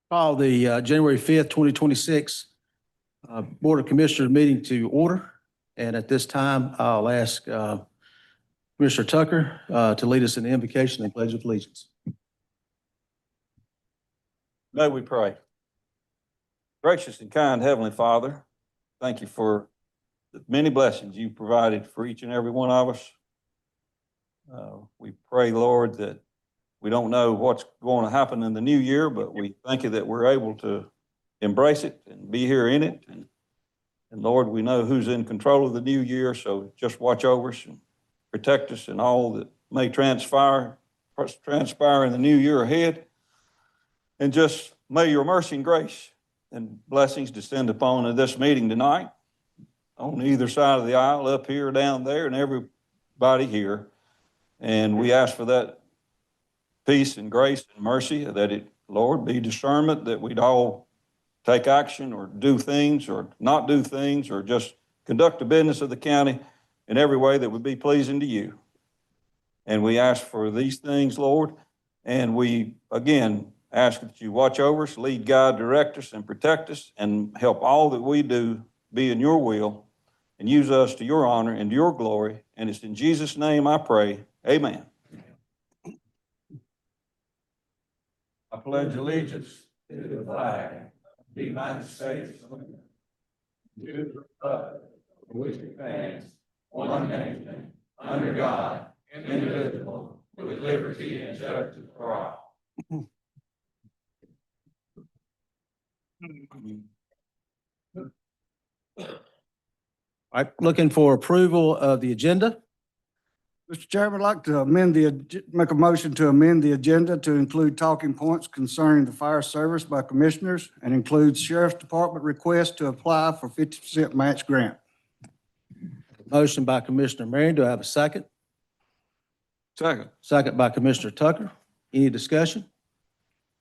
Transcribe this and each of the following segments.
Call the January 5th, 2026 Board of Commissioners meeting to order. And at this time, I'll ask Commissioner Tucker to lead us in the invocation and pledge of allegiance. May we pray. Gracious and kind Heavenly Father, thank you for the many blessings you provided for each and every one of us. We pray, Lord, that we don't know what's going to happen in the new year, but we thank you that we're able to embrace it and be here in it. And Lord, we know who's in control of the new year, so just watch over us and protect us in all that may transpire in the new year ahead. And just may your mercy and grace and blessings descend upon this meeting tonight, on either side of the aisle, up here, down there, and everybody here. And we ask for that peace and grace and mercy, that it, Lord, be discernment, that we'd all take action or do things or not do things or just conduct the business of the county in every way that would be pleasing to you. And we ask for these things, Lord, and we, again, ask that you watch over us, lead, guide, direct us, and protect us, and help all that we do be in your will, and use us to your honor and to your glory. And it's in Jesus' name I pray. Amen. I pledge allegiance to the flag of the United States of America, to the republic for which it stands, one nation, under God, indivisible, with liberty and justice for all. All right, looking for approval of the agenda. Mr. Chairman, I'd like to make a motion to amend the agenda to include talking points concerning the fire service by commissioners and includes Sheriff's Department request to apply for 50% match grant. Motion by Commissioner Marion. Do I have a second? Second. Second by Commissioner Tucker. Any discussion?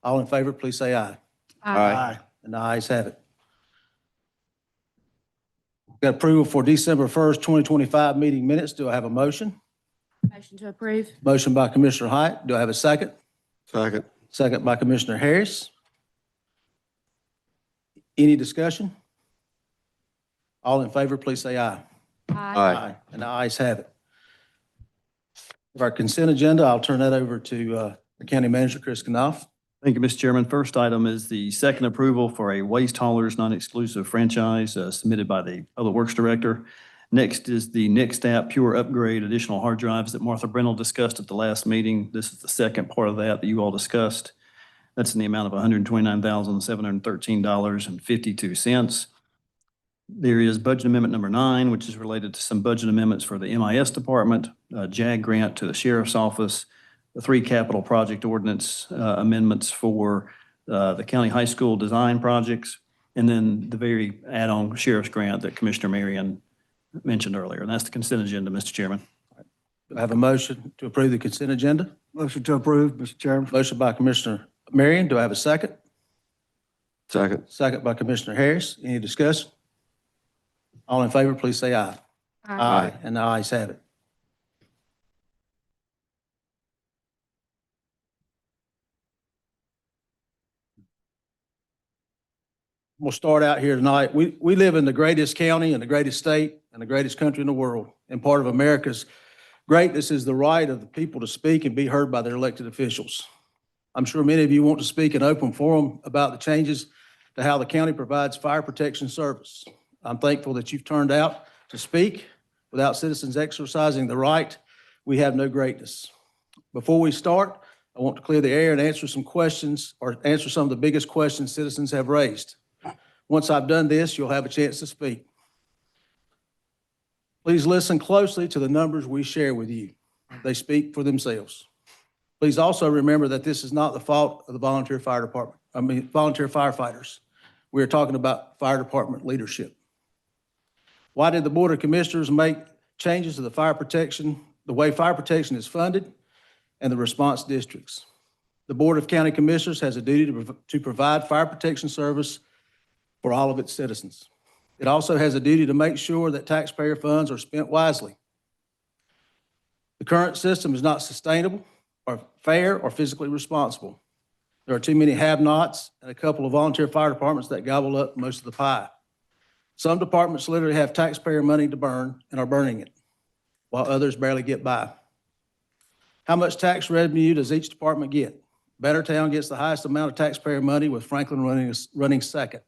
All in favor, please say aye. Aye. And the ayes have it. Got approval for December 1st, 2025 meeting minutes. Do I have a motion? Motion to approve. Motion by Commissioner Hyatt. Do I have a second? Second. Second by Commissioner Harris. Any discussion? All in favor, please say aye. Aye. And the ayes have it. For our consent agenda, I'll turn that over to the County Manager, Chris Knopf. Thank you, Mr. Chairman. First item is the second approval for a waste haulers non-exclusive franchise submitted by the Public Works Director. Next is the Next App Pure Upgrade additional hard drives that Martha Brennell discussed at the last meeting. This is the second part of that you all discussed. That's in the amount of $129,713.52. There is budget amendment number 9, which is related to some budget amendments for the MIS department, JAG grant to the Sheriff's Office, the 3 capital project ordinance amendments for the county high school design projects, and then the very add-on sheriff's grant that Commissioner Marion mentioned earlier. And that's the consent agenda, Mr. Chairman. Do I have a motion to approve the consent agenda? Motion to approve, Mr. Chairman. Motion by Commissioner Marion. Do I have a second? Second. Second by Commissioner Harris. Any discussion? All in favor, please say aye. Aye. And the ayes have it. We'll start out here tonight. We live in the greatest county and the greatest state and the greatest country in the world. And part of America's greatness is the right of the people to speak and be heard by their elected officials. I'm sure many of you want to speak in open forum about the changes to how the county provides fire protection service. I'm thankful that you've turned out to speak. Without citizens exercising the right, we have no greatness. Before we start, I want to clear the air and answer some questions or answer some of the biggest questions citizens have raised. Once I've done this, you'll have a chance to speak. Please listen closely to the numbers we share with you. They speak for themselves. Please also remember that this is not the fault of the volunteer firefighters. We are talking about fire department leadership. Why did the Board of Commissioners make changes to the way fire protection is funded and the response districts? The Board of County Commissioners has a duty to provide fire protection service for all of its citizens. It also has a duty to make sure that taxpayer funds are spent wisely. The current system is not sustainable or fair or physically responsible. There are too many have-nots and a couple of volunteer fire departments that gobble up most of the pie. Some departments literally have taxpayer money to burn and are burning it, while others barely get by. How much tax revenue does each department get? Bettertown gets the highest amount of taxpayer money, with Franklin running second.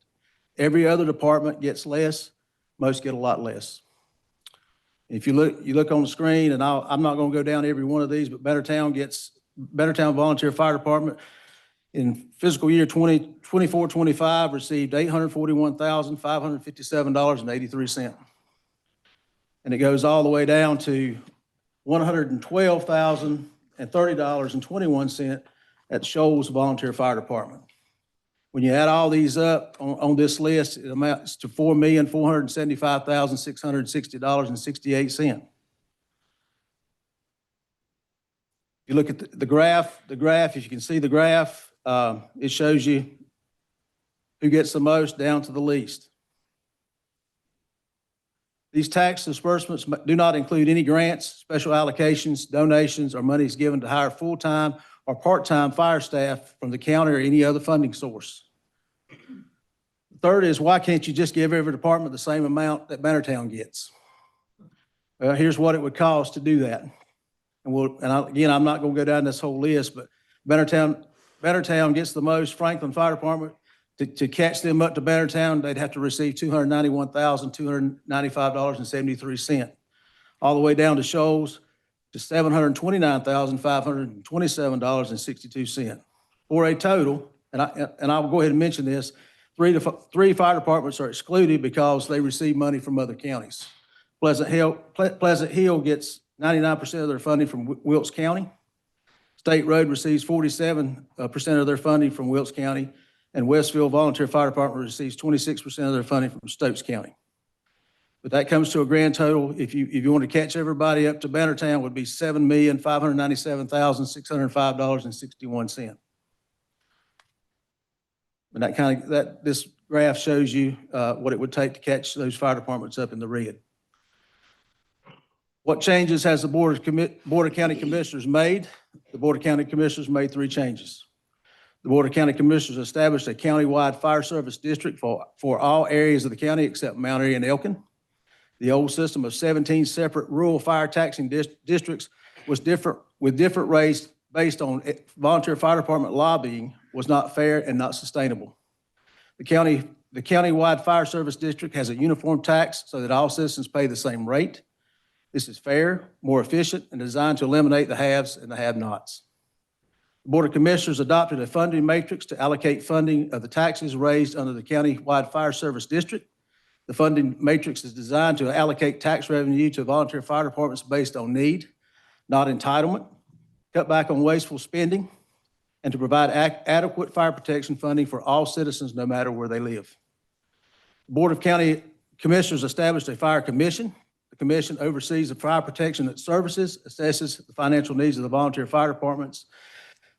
Every other department gets less, most get a lot less. If you look on the screen, and I'm not going to go down every one of these, but Bettertown Volunteer Fire Department in fiscal year 2024-25 received $841,557.83. And it goes all the way down to $112,030.21 at Shoals Volunteer Fire Department. When you add all these up on this list, it amounts to $4,475,660.68. You look at the graph, if you can see the graph, it shows you who gets the most down to the least. These tax disbursements do not include any grants, special allocations, donations, or monies given to hire full-time or part-time fire staff from the county or any other funding source. Third is, why can't you just give every department the same amount that Bannertown gets? Well, here's what it would cost to do that. Again, I'm not going to go down this whole list, but Bannertown gets the most. Franklin Fire Department, to catch them up to Bannertown, they'd have to receive $291,295.73. All the way down to Shoals to $729,527.62. For a total, and I'll go ahead and mention this, three fire departments are excluded because they receive money from other counties. Pleasant Hill gets 99% of their funding from Wilkes County. State Road receives 47% of their funding from Wilkes County, and Westville Volunteer Fire Department receives 26% of their funding from Stokes County. But that comes to a grand total, if you want to catch everybody up to Bannertown, would be $7,597,605.61. And this graph shows you what it would take to catch those fire departments up in the red. What changes has the Board of County Commissioners made? The Board of County Commissioners made 3 changes. The Board of County Commissioners established a countywide fire service district for all areas of the county except Mount Airy and Elkin. The old system of 17 separate rural fire taxing districts was different, with different rates based on volunteer fire department lobbying, was not fair and not sustainable. The countywide fire service district has a uniform tax so that all citizens pay the same rate. This is fair, more efficient, and designed to eliminate the haves and the have-nots. The Board of Commissioners adopted a funding matrix to allocate funding of the taxes raised under the countywide fire service district. The funding matrix is designed to allocate tax revenue to volunteer fire departments based on need, not entitlement, cut back on wasteful spending, and to provide adequate fire protection funding for all citizens, no matter where they live. The Board of County Commissioners established a fire commission. The commission oversees the fire protection services, assesses the financial needs of the volunteer fire departments,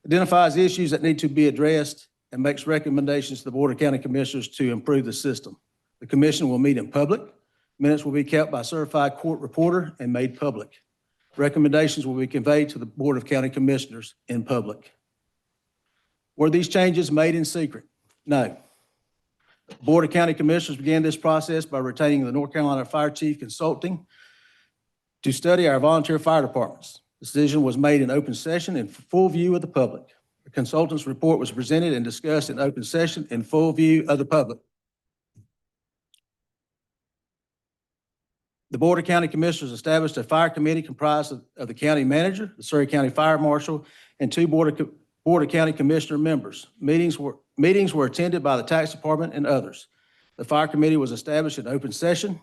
identifies issues that need to be addressed, and makes recommendations to the Board of County Commissioners to improve the system. The commission will meet in public. Minutes will be kept by a certified court reporter and made public. Recommendations will be conveyed to the Board of County Commissioners in public. Were these changes made in secret? No. The Board of County Commissioners began this process by retaining the North Carolina Fire Chief Consulting to study our volunteer fire departments. The decision was made in open session in full view of the public. The consultant's report was presented and discussed in open session in full view of the public. The Board of County Commissioners established a fire committee comprised of the county manager, the Surry County Fire Marshal, and 2 Board of County Commissioner members. Meetings were attended by the tax department and others. The fire committee was established in open session.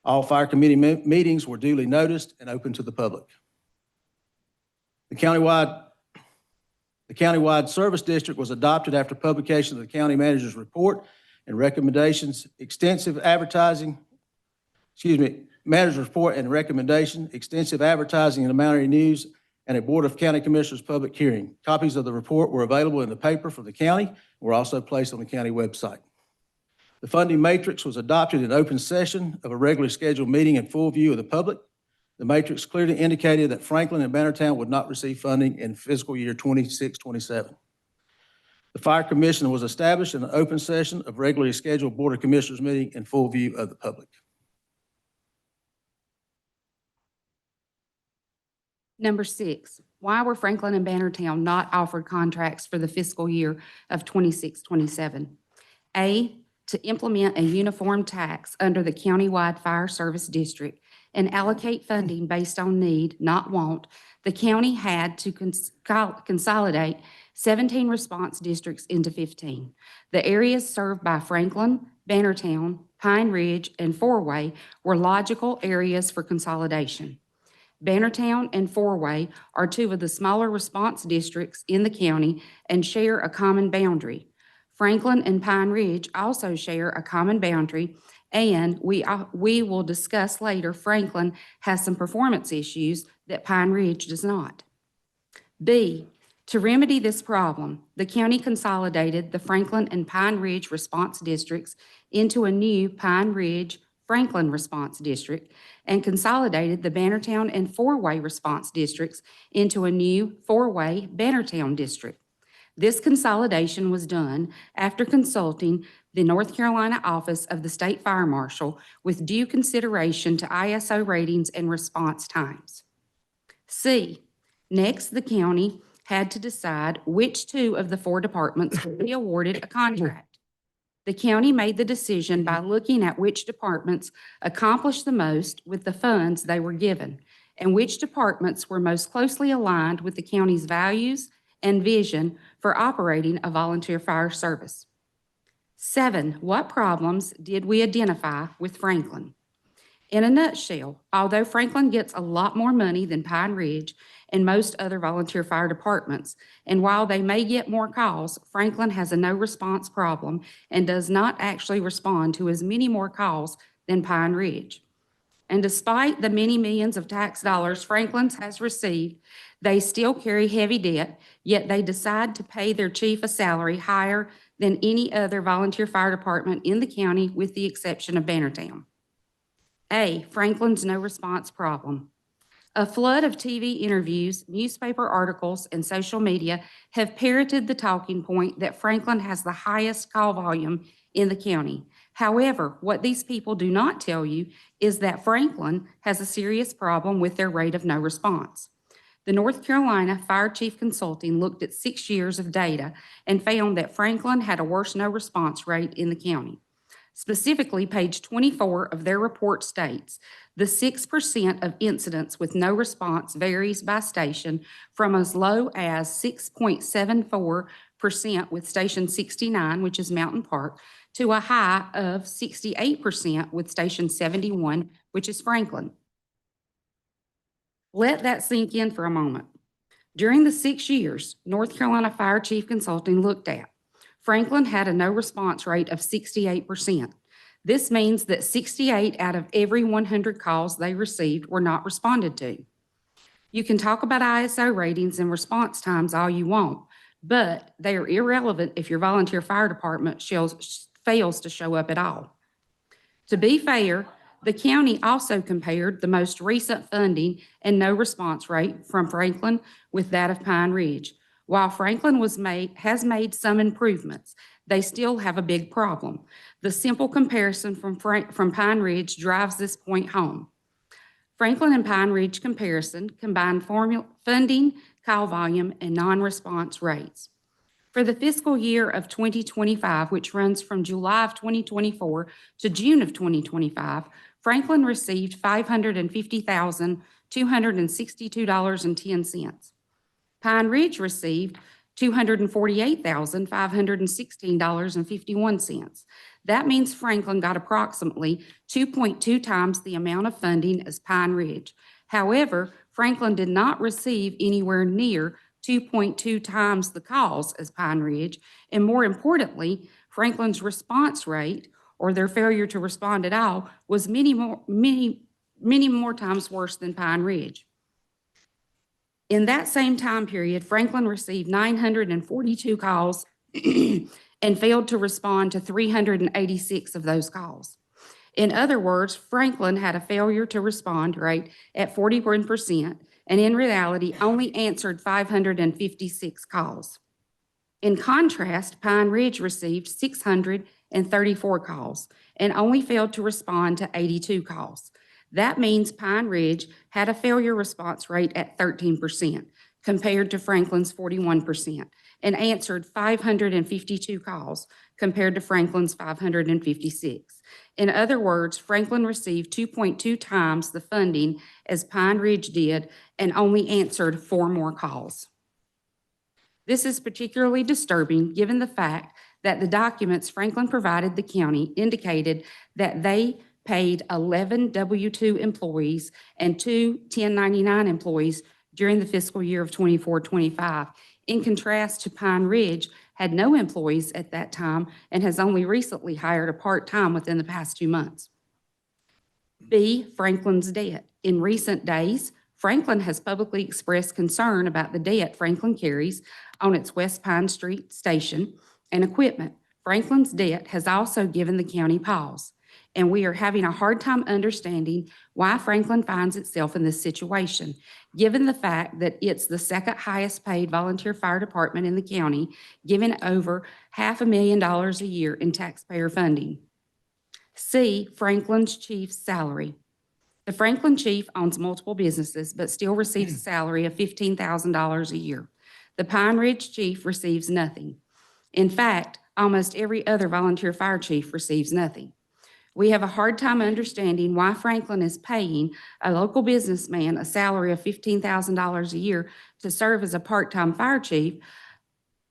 All fire committee meetings were duly noticed and open to the public. The countywide service district was adopted after publication of the county manager's report and recommendations, manager's report and recommendation, extensive advertising in the Mount Airy News, and a Board of County Commissioners public hearing. Copies of the report were available in the paper for the county and were also placed on the county website. The funding matrix was adopted in open session of a regularly scheduled meeting in full view of the public. The matrix clearly indicated that Franklin and Bannertown would not receive funding in fiscal year 26-27. The Fire Commission was established in an open session of regularly scheduled Board of Commissioners meeting in full view of the public. Number 6, why were Franklin and Bannertown not offered contracts for the fiscal year of 26-27? A, to implement a uniform tax under the countywide fire service district and allocate funding based on need, not want, the county had to consolidate 17 response districts into 15. The areas served by Franklin, Bannertown, Pine Ridge, and Four-Way were logical areas for consolidation. Bannertown and Four-Way are two of the smaller response districts in the county and share a common boundary. Franklin and Pine Ridge also share a common boundary, and we will discuss later, Franklin has some performance issues that Pine Ridge does not. B, to remedy this problem, the county consolidated the Franklin and Pine Ridge response districts into a new Pine Ridge Franklin response district and consolidated the Bannertown and Four-Way response districts into a new Four-Way Bannertown district. This consolidation was done after consulting the North Carolina Office of the State Fire Marshal with due consideration to ISO ratings and response times. C, next, the county had to decide which two of the 4 departments would be awarded a contract. The county made the decision by looking at which departments accomplished the most with the funds they were given, and which departments were most closely aligned with the county's values and vision for operating a volunteer fire service. 7, what problems did we identify with Franklin? In a nutshell, although Franklin gets a lot more money than Pine Ridge and most other volunteer fire departments, and while they may get more calls, Franklin has a no-response problem and does not actually respond to as many more calls than Pine Ridge. And despite the many millions of tax dollars Franklin has received, they still carry heavy debt, yet they decide to pay their chief a salary higher than any other volunteer fire department in the county, with the exception of Bannertown. A, Franklin's no-response problem. A flood of TV interviews, newspaper articles, and social media have parroted the talking point that Franklin has the highest call volume in the county. However, what these people do not tell you is that Franklin has a serious problem with their rate of no response. The North Carolina Fire Chief Consulting looked at 6 years of data and found that Franklin had a worse no response rate in the county. Specifically, page 24 of their report states the 6% of incidents with no response varies by station from as low as 6.74% with Station 69, which is Mountain Park, to a high of 68% with Station 71, which is Franklin. Let that sink in for a moment. During the 6 years North Carolina Fire Chief Consulting looked at, Franklin had a no response rate of 68%. This means that 68 out of every 100 calls they received were not responded to. You can talk about ISO ratings and response times all you want, but they are irrelevant if your volunteer fire department fails to show up at all. To be fair, the county also compared the most recent funding and no response rate from Franklin with that of Pine Ridge. While Franklin has made some improvements, they still have a big problem. The simple comparison from Pine Ridge drives this point home. Franklin and Pine Ridge comparison combine funding, call volume, and non-response rates. For the fiscal year of 2025, which runs from July of 2024 to June of 2025, Franklin received $550,262.10. Pine Ridge received $248,516.51. That means Franklin got approximately 2.2 times the amount of funding as Pine Ridge. However, Franklin did not receive anywhere near 2.2 times the calls as Pine Ridge, and more importantly, Franklin's response rate, or their failure to respond at all, was many more times worse than Pine Ridge. In that same time period, Franklin received 942 calls and failed to respond to 386 of those calls. In other words, Franklin had a failure to respond rate at 41%, and in reality, only answered 556 calls. In contrast, Pine Ridge received 634 calls and only failed to respond to 82 calls. That means Pine Ridge had a failure response rate at 13% compared to Franklin's 41% and answered 552 calls compared to Franklin's 556. In other words, Franklin received 2.2 times the funding as Pine Ridge did and only answered 4 more calls. This is particularly disturbing given the fact that the documents Franklin provided the county indicated that they paid 11 W-2 employees and 2 1099 employees during the fiscal year of 24-25. In contrast to Pine Ridge, had no employees at that time and has only recently hired a part-time within the past 2 months. B, Franklin's debt. In recent days, Franklin has publicly expressed concern about the debt Franklin carries on its West Pine Street station and equipment. Franklin's debt has also given the county pause, and we are having a hard time understanding why Franklin finds itself in this situation, given the fact that it's the second highest paid volunteer fire department in the county, giving over $500,000 a year in taxpayer funding. C, Franklin's chief's salary. The Franklin chief owns multiple businesses, but still receives a salary of $15,000 a year. The Pine Ridge chief receives nothing. In fact, almost every other volunteer fire chief receives nothing. We have a hard time understanding why Franklin is paying a local businessman a salary of $15,000 a year to serve as a part-time fire chief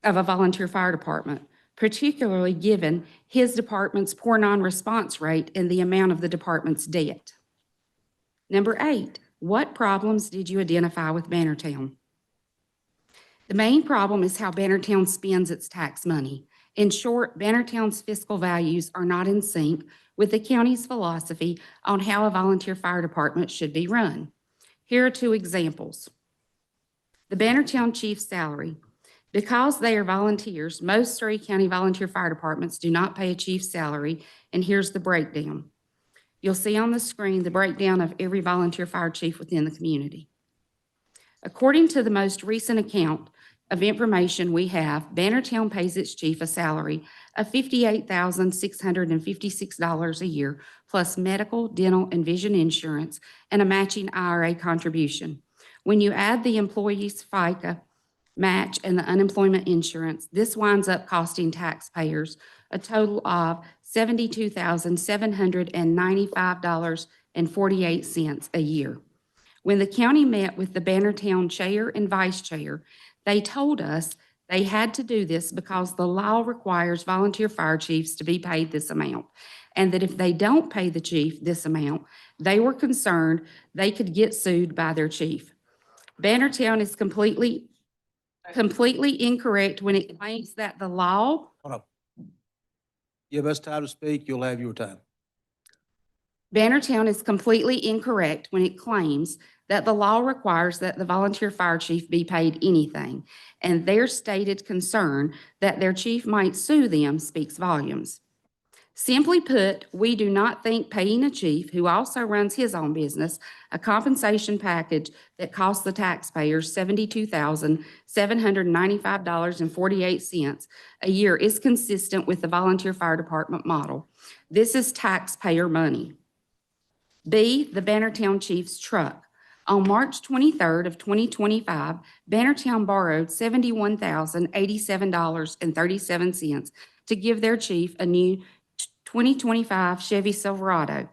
of a volunteer fire department, particularly given his department's poor non-response rate and the amount of the department's debt. Number 8, what problems did you identify with Bannertown? The main problem is how Bannertown spends its tax money. In short, Bannertown's fiscal values are not in sync with the county's philosophy on how a volunteer fire department should be run. Here are 2 examples. The Bannertown chief's salary. Because they are volunteers, most Surry County volunteer fire departments do not pay a chief's salary, and here's the breakdown. You'll see on the screen the breakdown of every volunteer fire chief within the community. According to the most recent account of information we have, Bannertown pays its chief a salary of $58,656 a year, plus medical, dental, and vision insurance, and a matching IRA contribution. When you add the employee's FICA match and the unemployment insurance, this winds up costing taxpayers a total of $72,795.48 a year. When the county met with the Bannertown chair and vice chair, they told us they had to do this because the law requires volunteer fire chiefs to be paid this amount, and that if they don't pay the chief this amount, they were concerned they could get sued by their chief. Bannertown is completely incorrect when it claims that the law. Hold up. Give us time to speak, you'll have your time. Bannertown is completely incorrect when it claims that the law requires that the volunteer fire chief be paid anything, and their stated concern that their chief might sue them speaks volumes. Simply put, we do not think paying a chief who also runs his own business a compensation package that costs the taxpayers $72,795.48 a year is consistent with the volunteer fire department model. This is taxpayer money. B, the Bannertown chief's truck. On March 23rd of 2025, Bannertown borrowed $71,087.37 to give their chief a new 2025 Chevy Silverado.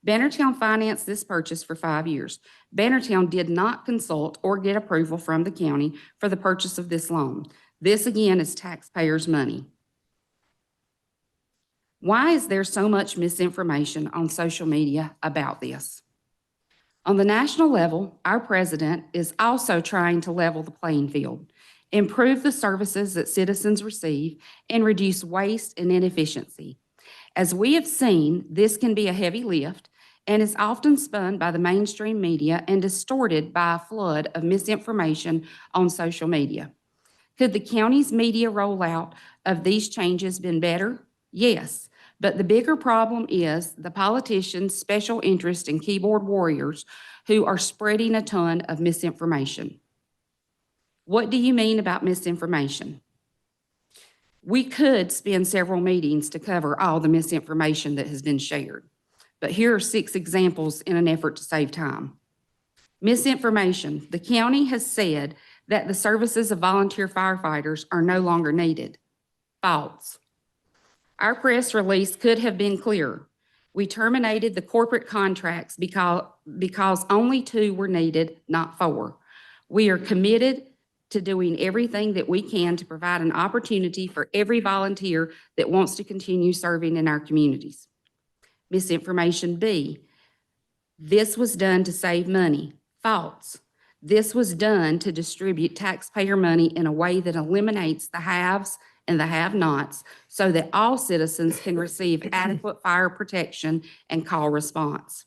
Bannertown financed this purchase for 5 years. Bannertown did not consult or get approval from the county for the purchase of this loan. This again is taxpayers' money. Why is there so much misinformation on social media about this? On the national level, our president is also trying to level the playing field, improve the services that citizens receive, and reduce waste and inefficiency. As we have seen, this can be a heavy lift and is often spun by the mainstream media and distorted by a flood of misinformation on social media. Could the county's media rollout of these changes been better? Yes, but the bigger problem is the politicians, special interests, and keyboard warriors who are spreading a ton of misinformation. What do you mean about misinformation? We could spend several meetings to cover all the misinformation that has been shared, but here are 6 examples in an effort to save time. Misinformation. The county has said that the services of volunteer firefighters are no longer needed. False. Our press release could have been clearer. We terminated the corporate contracts because only 2 were needed, not 4. We are committed to doing everything that we can to provide an opportunity for every volunteer that wants to continue serving in our communities. Misinformation B. This was done to save money. False. This was done to distribute taxpayer money in a way that eliminates the haves and the have-nots so that all citizens can receive adequate fire protection and call response.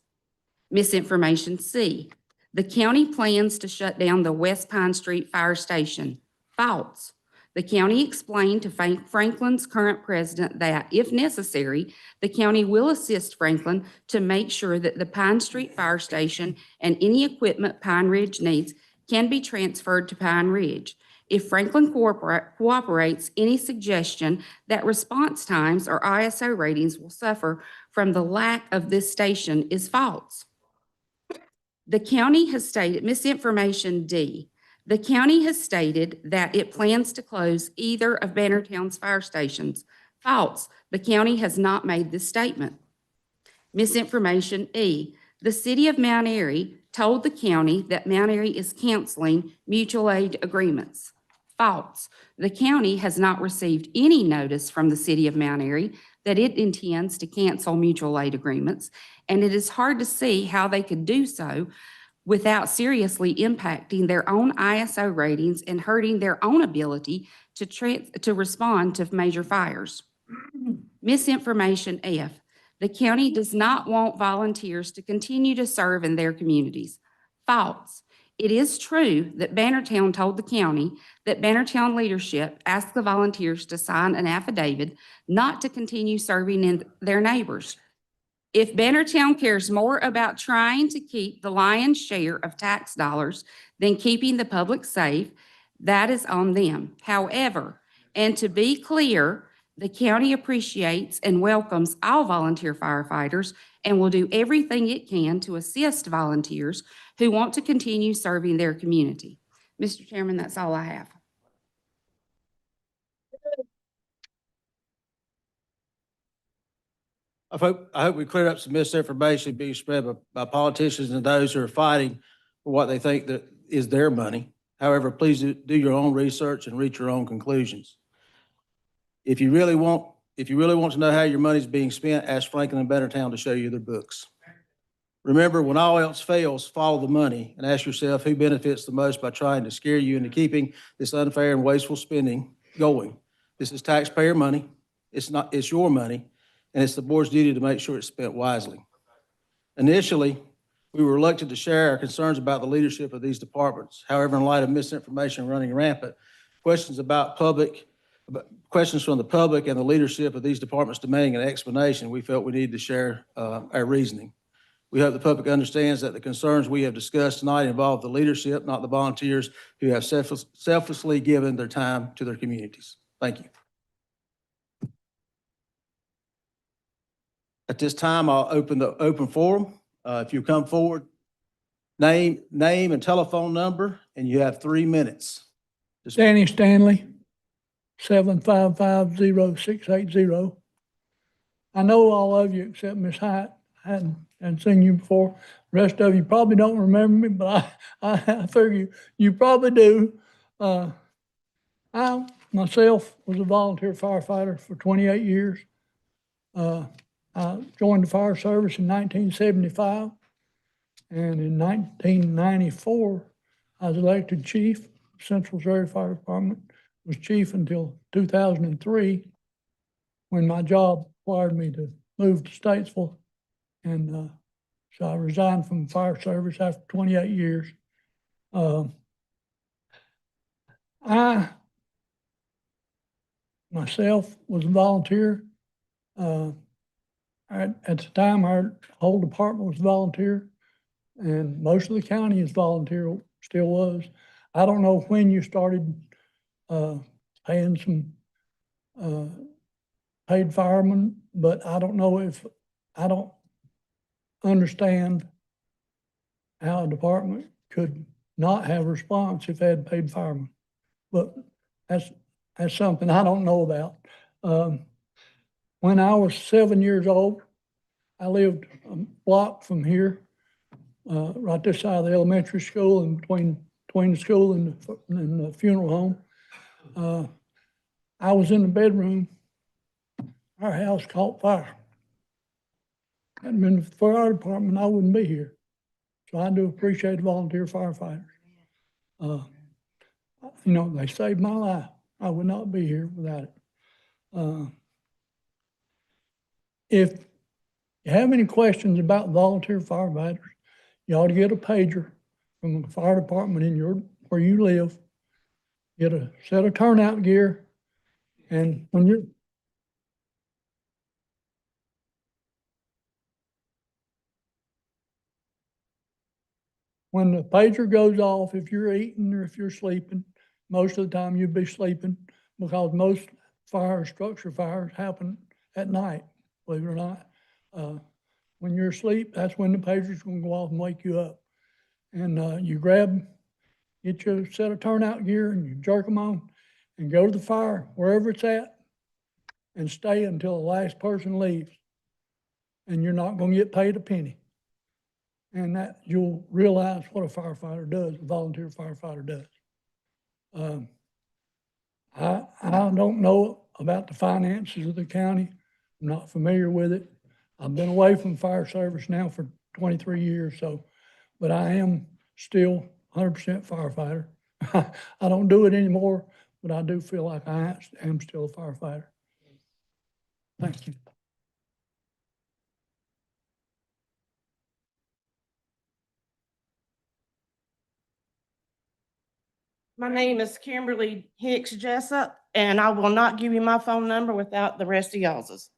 Misinformation C. The county plans to shut down the West Pine Street Fire Station. False. The county explained to Franklin's current president that, if necessary, the county will assist Franklin to make sure that the Pine Street Fire Station and any equipment Pine Ridge needs can be transferred to Pine Ridge. If Franklin cooperates, any suggestion that response times or ISO ratings will suffer from the lack of this station is false. The county has stated, misinformation D. The county has stated that it plans to close either of Bannertown's fire stations. False. The county has not made this statement. Misinformation E. The city of Mount Airy told the county that Mount Airy is canceling mutual aid agreements. False. The county has not received any notice from the city of Mount Airy that it intends to cancel mutual aid agreements, and it is hard to see how they could do so without seriously impacting their own ISO ratings and hurting their own ability to respond to major fires. Misinformation F. The county does not want volunteers to continue to serve in their communities. False. It is true that Bannertown told the county that Bannertown leadership asked the volunteers to sign an affidavit not to continue serving in their neighbors. If Bannertown cares more about trying to keep the lion's share of tax dollars than keeping the public safe, that is on them. However, and to be clear, the county appreciates and welcomes all volunteer firefighters and will do everything it can to assist volunteers who want to continue serving their community. Mr. Chairman, that's all I have. I hope we cleared up some misinformation being spread by politicians and those who are fighting for what they think that is their money. However, please do your own research and reach your own conclusions. If you really want to know how your money is being spent, ask Franklin and Bannertown to show you their books. Remember, when all else fails, follow the money and ask yourself who benefits the most by trying to scare you into keeping this unfair and wasteful spending going. This is taxpayer money. It's your money, and it's the board's duty to make sure it's spent wisely. Initially, we were reluctant to share our concerns about the leadership of these departments. However, in light of misinformation running rampant, questions from the public and the leadership of these departments demanding an explanation, we felt we needed to share our reasoning. We hope the public understands that the concerns we have discussed tonight involve the leadership, not the volunteers who have selflessly given their time to their communities. Thank you. At this time, I'll open the open forum. If you come forward, name and telephone number, and you have 3 minutes. Danny Stanley, 7550680. I know all of you except Miss Hyatt. I hadn't seen you before. The rest of you probably don't remember me, but I figure you probably do. I myself was a volunteer firefighter for 28 years. I joined the fire service in 1975, and in 1994, I was elected chief of Central Surry Fire Department. Was chief until 2003, when my job required me to move to Statesville, and so I resigned from the fire service after 28 years. I myself was a volunteer. At the time, our whole department was volunteer, and most of the county is volunteer, still was. I don't know when you started paying some paid firemen, but I don't know if, I don't understand how a department could not have a response if they had paid firemen. But that's something I don't know about. When I was 7 years old, I lived a block from here, right this side of the elementary school and between the school and the funeral home. I was in the bedroom. Our house caught fire. Hadn't been for our department, I wouldn't be here. So I do appreciate the volunteer firefighters. You know, they saved my life. I would not be here without it. If you have any questions about volunteer firefighters, you ought to get a pager from the fire department in where you live. Get a set of turnout gear, and when the pager goes off, if you're eating or if you're sleeping, most of the time you'd be sleeping, because most structure fires happen at night, believe it or not. When you're asleep, that's when the pager's gonna go off and wake you up. And you get your set of turnout gear and you jerk them on and go to the fire, wherever it's at, and stay until the last person leaves. And you're not gonna get paid a penny. And that you'll realize what a firefighter does, a volunteer firefighter does. I don't know about the finances of the county. I'm not familiar with it. I've been away from fire service now for 23 years, but I am still 100% firefighter. I don't do it anymore, but I do feel like I am still a firefighter. Thank you. My name is Kimberly Hicks Jessup, and I will not give you my phone number without the rest of y'all's.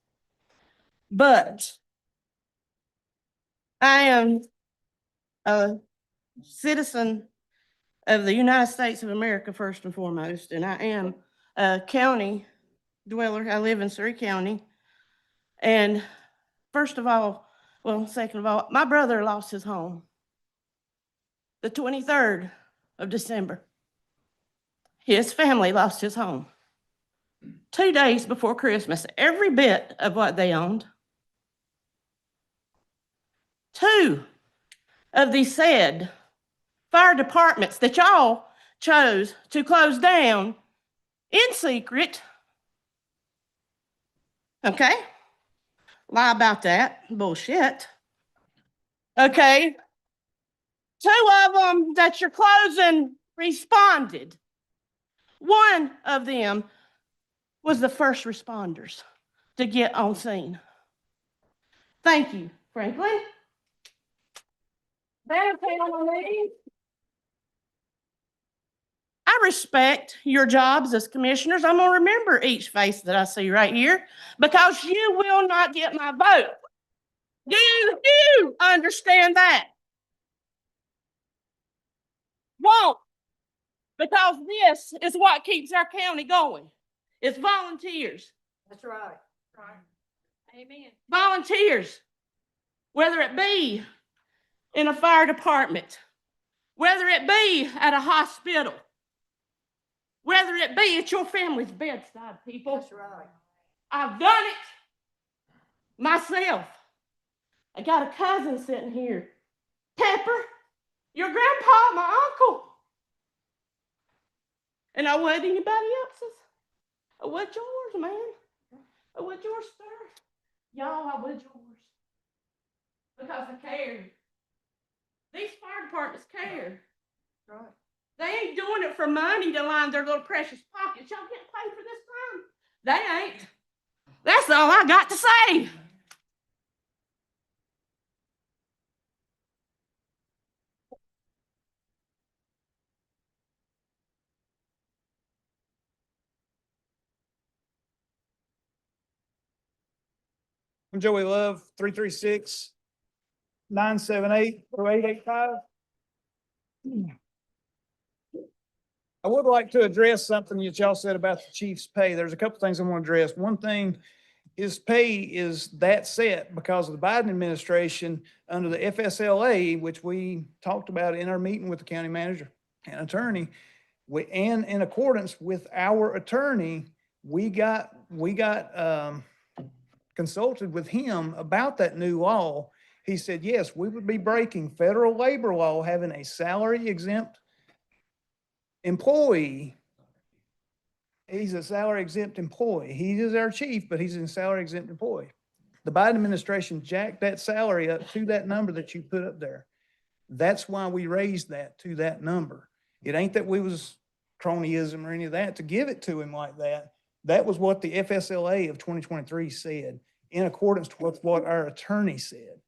But I am a citizen of the United States of America first and foremost, and I am a county dweller. I live in Surry County. And second of all, my brother lost his home the 23rd of December. His family lost his home 2 days before Christmas, every bit of what they owned. 2 of the said fire departments that y'all chose to close down in secret. Okay? Lie about that. Bullshit. Okay? 2 of them that you're closing responded. 1 of them was the first responders to get on scene. Thank you, Franklin. I respect your jobs as commissioners. I'm gonna remember each face that I see right here because you will not get my vote. Do you understand that? Won't. Because this is what keeps our county going. It's volunteers. That's right. Right. Amen. Volunteers, whether it be in a fire department, whether it be at a hospital, whether it be at your family's bedside, people. That's right. I've done it myself. I got a cousin sitting here. Pepper, your grandpa, my uncle. And I wasn't anybody else's. I was yours, man. I was yours, sir. Y'all, I was yours. Because I cared. These fire departments care. Right. They ain't doing it for money to line their little precious pockets. Y'all getting paid for this time? They ain't. That's all I got to say. I'm Joey Love, 336-978-0885. I would like to address something that y'all said about the chief's pay. There's a couple things I want to address. One thing, his pay is that set because of the Biden administration under the FSLA, which we talked about in our meeting with the county manager and attorney. And in accordance with our attorney, we got consulted with him about that new law. He said, yes, we would be breaking federal labor law, having a salary exempt employee. He's a salary exempt employee. He is our chief, but he's a salary exempt employee. The Biden administration jacked that salary up to that number that you put up there. That's why we raised that to that number. It ain't that we was cronyism or any of that to give it to him like that. That was what the FSLA of 2023 said, in accordance with what our attorney said.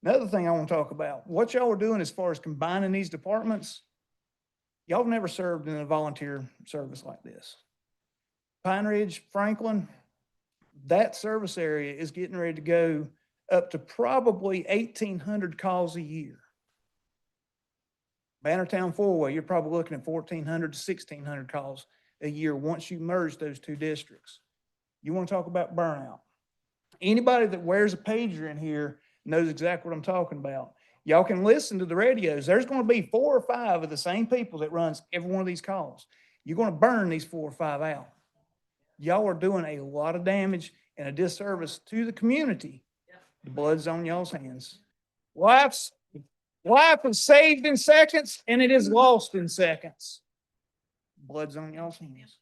Another thing I want to talk about, what y'all are doing as far as combining these departments, y'all have never served in a volunteer service like this. Pine Ridge, Franklin, that service area is getting ready to go up to probably 1,800 calls a year. Bannertown four-way, you're probably looking at 1,400 to 1,600 calls a year once you merge those two districts. You want to talk about burnout? Anybody that wears a pager in here knows exactly what I'm talking about. Y'all can listen to the radios. There's going to be 4 or 5 of the same people that runs every one of these calls. You're going to burn these 4 or 5 out. Y'all are doing a lot of damage and a disservice to the community. The blood's on y'all's hands. Life is saved in seconds and it is lost in seconds. Blood's on y'all's hands.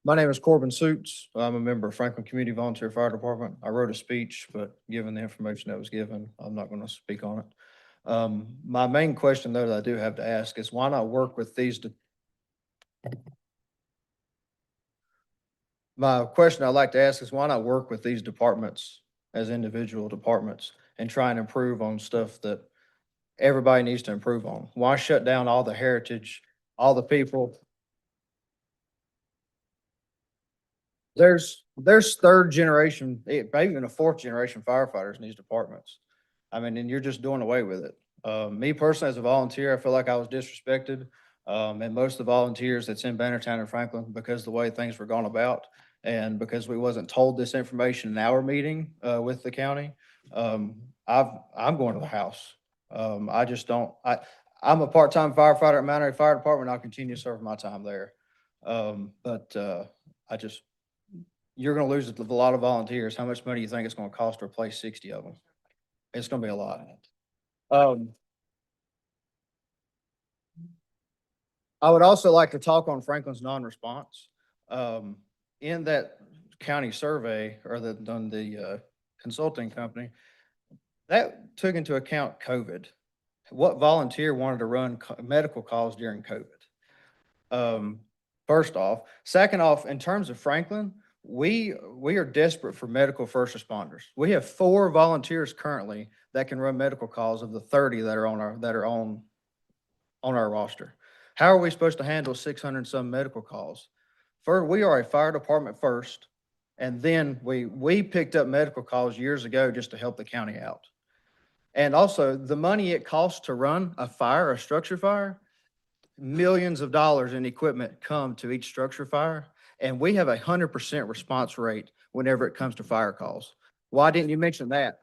My name is Corbin Suits. I'm a member of Franklin Community Volunteer Fire Department. I wrote a speech, but given the information that was given, I'm not going to speak on it. My main question though that I do have to ask is why not work with these? My question I'd like to ask is why not work with these departments as individual departments and try and improve on stuff that everybody needs to improve on? Why shut down all the heritage, all the people? There's third generation, maybe even a fourth generation firefighters in these departments. I mean, and you're just doing away with it. Me personally, as a volunteer, I feel like I was disrespected. And most of the volunteers that's in Bannertown and Franklin, because the way things were gone about and because we wasn't told this information in our meeting, with the county, I'm going to the house. I just don't, I'm a part-time firefighter at Mount Airy Fire Department. I'll continue to serve my time there. You're gonna lose a lot of volunteers. How much money do you think it's gonna cost to replace 60 of them? It's gonna be a lot. I would also like to talk on Franklin's non-response. In that county survey or the consulting company, that took into account COVID. What volunteer wanted to run medical calls during COVID? First off. Second off, in terms of Franklin, we are desperate for medical first responders. We have 4 volunteers currently that can run medical calls of the 30 that are on our roster. How are we supposed to handle 600 some medical calls? First, we are a fire department first, and then we picked up medical calls years ago just to help the county out. And also the money it costs to run a structure fire, millions of dollars in equipment come to each structure fire. And we have 100% response rate whenever it comes to fire calls. Why didn't you mention that?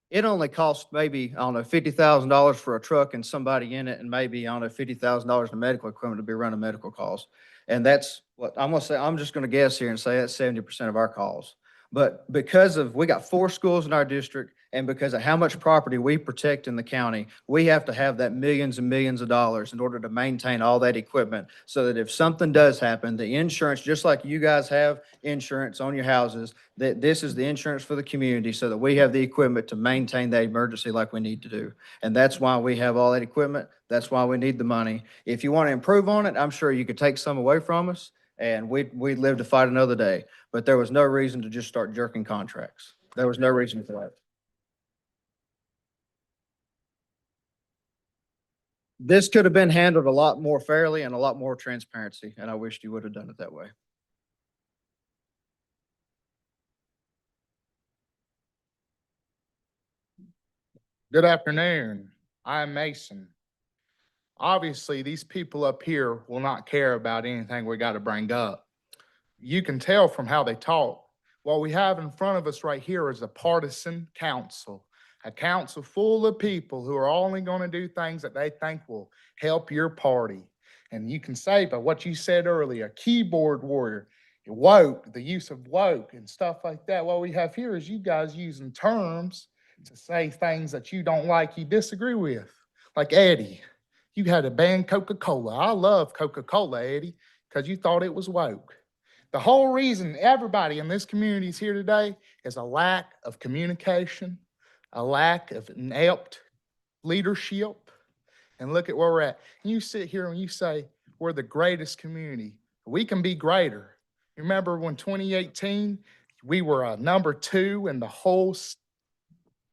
It only costs maybe, I don't know, $50,000 for a truck and somebody in it, and maybe, I don't know, $50,000 in medical equipment to be running medical calls. And that's what I'm gonna say. I'm just gonna guess here and say that's 70% of our calls. But because we got 4 schools in our district, and because of how much property we protect in the county, we have to have that millions and millions of dollars in order to maintain all that equipment, so that if something does happen, the insurance, just like you guys have insurance on your houses, that this is the insurance for the community, so that we have the equipment to maintain that emergency like we need to do. And that's why we have all that equipment. That's why we need the money. If you want to improve on it, I'm sure you could take some away from us, and we'd live to fight another day. But there was no reason to just start jerking contracts. There was no reason for that. This could have been handled a lot more fairly and a lot more transparency, and I wished you would have done it that way. Good afternoon. I'm Mason. Obviously, these people up here will not care about anything we got to bring up. You can tell from how they talk. What we have in front of us right here is a partisan council, a council full of people who are only going to do things that they think will help your party. And you can say by what you said earlier, keyboard warrior, woke, the use of woke and stuff like that. What we have here is you guys using terms to say things that you don't like, you disagree with. Like Eddie, you had to ban Coca-Cola. I love Coca-Cola, Eddie, because you thought it was woke. The whole reason everybody in this community is here today is a lack of communication, a lack of inept leadership. And look at where we're at. And you sit here and you say, we're the greatest community. We can be greater. You remember when 2018, we were number 2 in the whole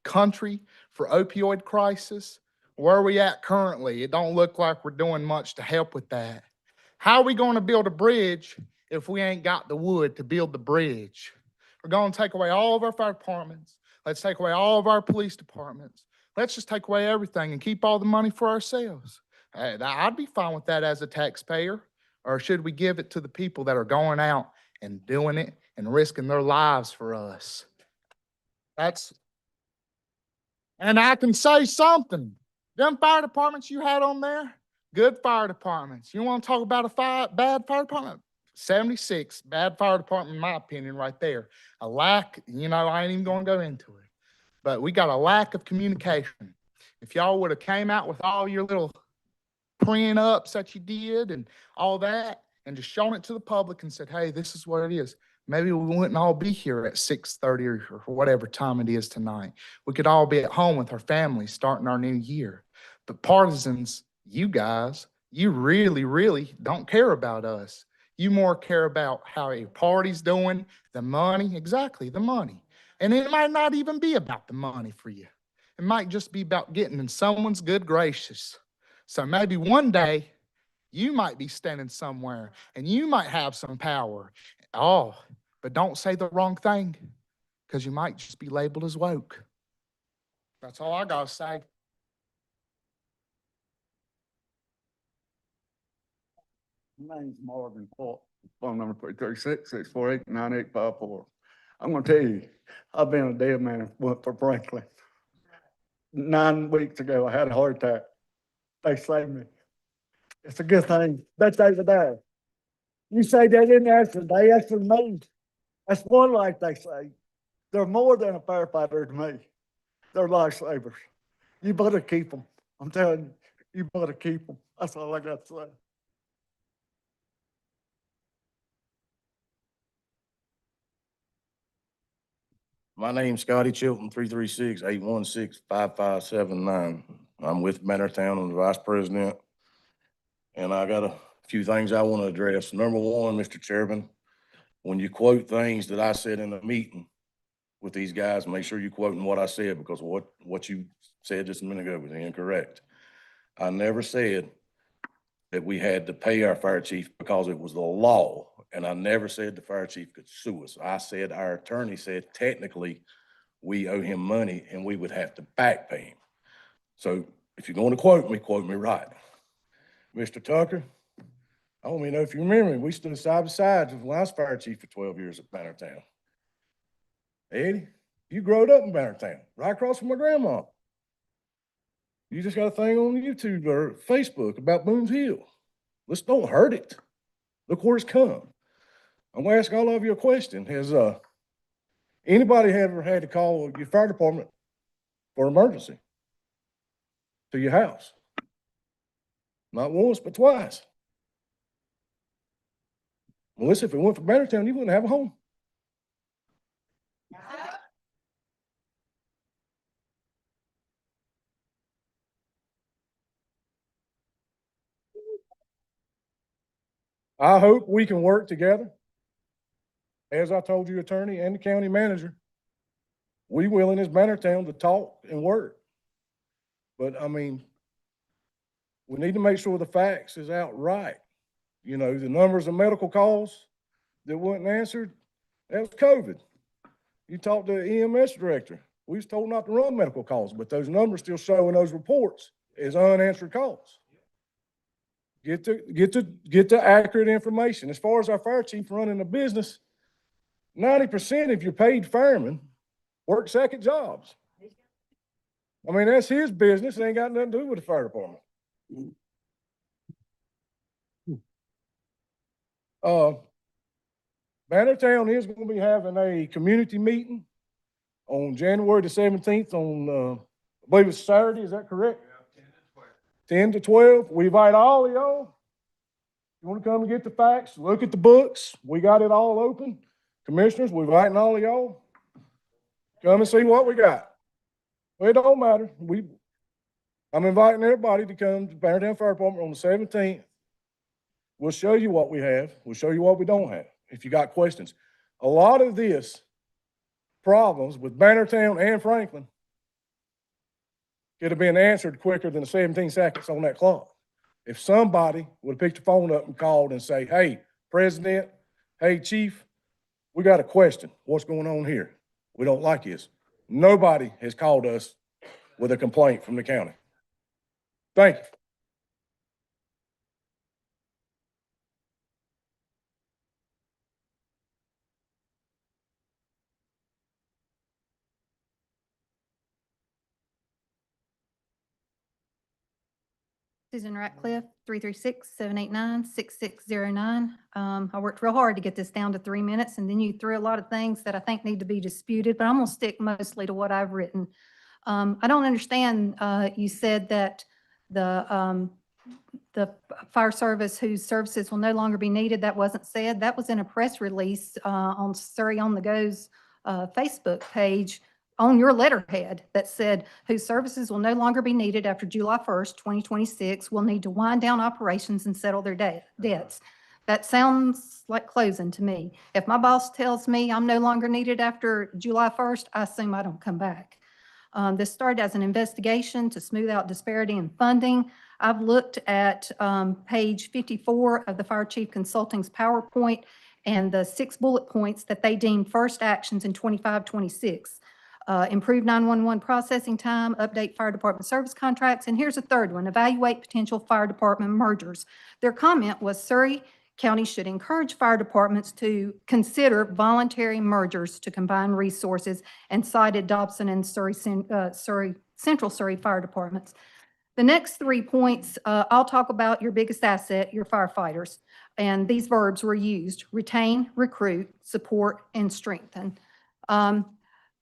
country for opioid crisis? Where are we at currently? It don't look like we're doing much to help with that. How are we going to build a bridge if we ain't got the wood to build the bridge? We're going to take away all of our fire departments. Let's take away all of our police departments. Let's just take away everything and keep all the money for ourselves. I'd be fine with that as a taxpayer. Or should we give it to the people that are going out and doing it and risking their lives for us? And I can say something. Them fire departments you had on there, good fire departments. You want to talk about a bad fire department? 76, bad fire department in my opinion right there. A lack, I ain't even going to go into it. But we got a lack of communication. If y'all would have came out with all your little prenups that you did and all that and just shown it to the public and said, hey, this is what it is, maybe we wouldn't all be here at 6:30 or whatever time it is tonight. We could all be at home with our families starting our new year. But partisans, you guys, you really, really don't care about us. You more care about how a party's doing, the money, exactly, the money. And it might not even be about the money for you. It might just be about getting in someone's good graces. So maybe one day you might be standing somewhere and you might have some power. Oh, but don't say the wrong thing because you might just be labeled as woke. That's all I gotta say. My name's Marvin Paul, phone number 336-648-9854. I'm gonna tell you, I've been a dead man for Franklin. 9 weeks ago, I had a heart attack. They saved me. It's a good thing. That's over there. You say they didn't answer, they answered me. That's one life they say. They're more than a firefighter to me. They're lifesavers. You better keep them. I'm telling you, you better keep them. That's all I got to say. My name's Scotty Chilton, 336-816-5579. I'm with Bannertown. I'm the vice president. And I got a few things I want to address. Number one, Mr. Chairman, when you quote things that I said in a meeting with these guys, make sure you're quoting what I said, because what you said just a minute ago was incorrect. I never said that we had to pay our fire chief because it was the law. And I never said the fire chief could sue us. I said our attorney said technically we owe him money and we would have to back pay him. So if you're going to quote me right. Mr. Tucker, I don't even know if you remember me. We stood side by side when I was fire chief for 12 years at Bannertown. Eddie, you growed up in Bannertown, right across from my grandma. You just got a thing on YouTube or Facebook about Boone's Hill. Let's don't hurt it. Look where it's come. I'm gonna ask all of you a question. Has anybody ever had to call your fire department for emergency to your house? Not once, but twice. Melissa, if it went for Bannertown, you wouldn't have a home. I hope we can work together. As I told you, attorney and the county manager, we willing as Bannertown to talk and work. But I mean, we need to make sure the facts is out right. The numbers of medical calls that wasn't answered, that was COVID. You talk to the EMS director. We was told not to run medical calls, but those numbers still show in those reports as unanswered calls. Get the accurate information. As far as our fire chief running a business, 90% of your paid firemen work second jobs. I mean, that's his business. It ain't got nothing to do with the fire department. Bannertown is gonna be having a community meeting on January the 17th on, I believe it's Saturday, is that correct? 10 to 12. We invite all of y'all. You wanna come and get the facts, look at the books. We got it all open. Commissioners, we're inviting all of y'all. Come and see what we got. Well, it don't matter. I'm inviting everybody to come to Bannertown Fire Department on the 17th. We'll show you what we have. We'll show you what we don't have, if you got questions. A lot of this problems with Bannertown and Franklin could have been answered quicker than the 17 seconds on that clock. If somebody would have picked the phone up and called and say, hey, President, hey, Chief, we got a question. What's going on here? We don't like this. Nobody has called us with a complaint from the county. Thank you. Susan Ratcliffe, 336-789-6609. I worked real hard to get this down to 3 minutes, and then you threw a lot of things that I think need to be disputed, but I'm gonna stick mostly to what I've written. I don't understand, you said that the fire service whose services will no longer be needed, that wasn't said. That was in a press release, on Surry on the Go's, Facebook page, on your letterhead that said whose services will no longer be needed after July 1st, 2026, will need to wind down operations and settle their debts. That sounds like closing to me. If my boss tells me I'm no longer needed after July 1st, I assume I don't come back. This started as an investigation to smooth out disparity in funding. I've looked at page 54 of the Fire Chief Consulting's PowerPoint and the 6 bullet points that they deemed first actions in 25-26. Improve 911 processing time, update fire department service contracts, and here's a third one, evaluate potential fire department mergers. Their comment was Surry County should encourage fire departments to consider voluntary mergers to combine resources, and cited Dobson and Central Surry Fire Departments. The next 3 points, I'll talk about your biggest asset, your firefighters. And these verbs were used: retain, recruit, support, and strengthen.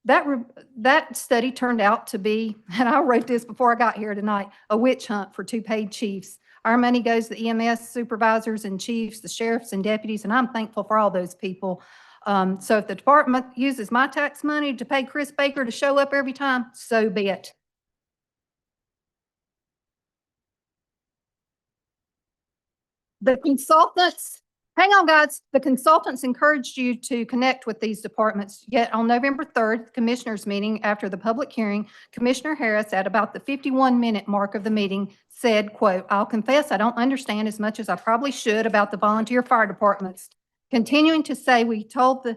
That study turned out to be, and I wrote this before I got here tonight, a witch hunt for 2 paid chiefs. Our money goes to the EMS supervisors and chiefs, the sheriffs and deputies, and I'm thankful for all those people. So if the department uses my tax money to pay Chris Baker to show up every time, so be it. The consultants, hang on, guys. The consultants encouraged you to connect with these departments. Yet on November 3rd, the commissioners' meeting, after the public hearing, Commissioner Harris, at about the 51-minute mark of the meeting, said, quote, I'll confess I don't understand as much as I probably should about the volunteer fire departments. Continuing to say, we told the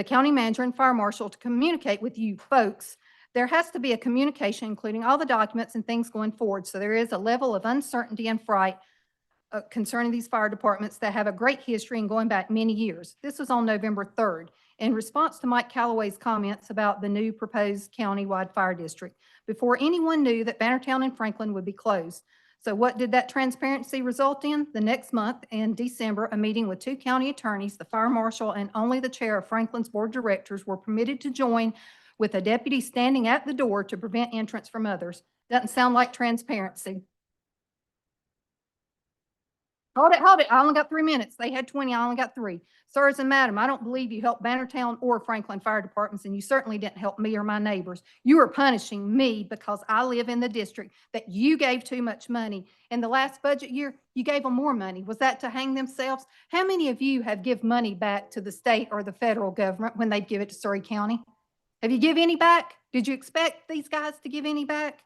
county manager and fire marshal to communicate with you folks. There has to be a communication, including all the documents and things going forward. So there is a level of uncertainty and fright concerning these fire departments that have a great history and going back many years. This was on November 3rd in response to Mike Calloway's comments about the new proposed county-wide fire district, before anyone knew that Bannertown and Franklin would be closed. So what did that transparency result in? The next month, in December, a meeting with 2 county attorneys, the fire marshal, and only the chair of Franklin's board of directors were permitted to join, with a deputy standing at the door to prevent entrance from others. Doesn't sound like transparency. Hold it. I only got 3 minutes. They had 20, I only got 3. Sirs and madam, I don't believe you helped Bannertown or Franklin fire departments, and you certainly didn't help me or my neighbors. You are punishing me because I live in the district that you gave too much money. In the last budget year, you gave them more money. Was that to hang themselves? How many of you have give money back to the state or the federal government when they give it to Surry County? Have you give any back? Did you expect these guys to give any back?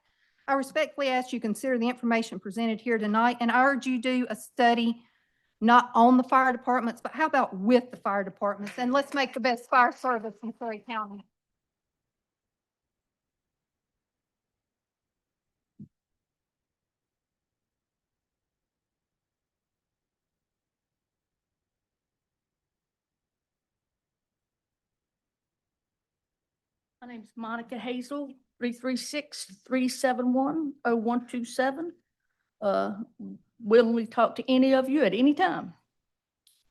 I respectfully ask you to consider the information presented here tonight, and I urge you do a study, not on the fire departments, but how about with the fire departments? And let's make the best fire service in Surry County. My name's Monica Hazel, 336-371-0127. Willingly talk to any of you at any time,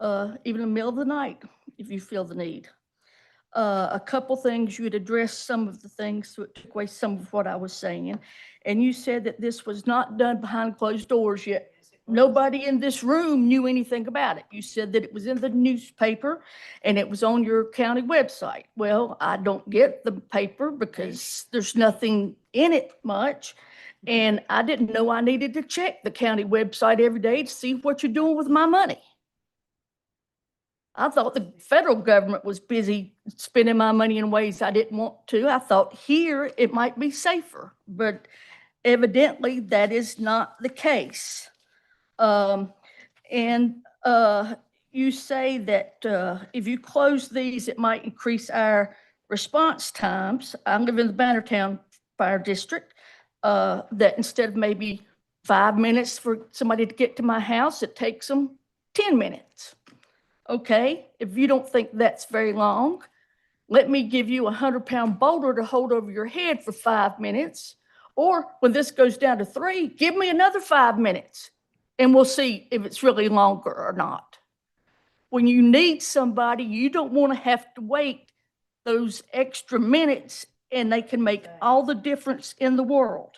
even in the middle of the night, if you feel the need. A couple things, you had addressed some of the things, so it took away some of what I was saying. And you said that this was not done behind closed doors yet. Nobody in this room knew anything about it. You said that it was in the newspaper and it was on your county website. Well, I don't get the paper because there's nothing in it much. And I didn't know I needed to check the county website every day to see what you're doing with my money. I thought the federal government was busy spending my money in ways I didn't want to. I thought here it might be safer, but evidently that is not the case. You say that if you close these, it might increase our response times. I live in the Bannertown Fire District, that instead of maybe 5 minutes for somebody to get to my house, it takes them 10 minutes. Okay, if you don't think that's very long, let me give you a 100-pound boulder to hold over your head for 5 minutes. Or when this goes down to 3, give me another 5 minutes and we'll see if it's really longer or not. When you need somebody, you don't want to have to wait those extra minutes, and they can make all the difference in the world.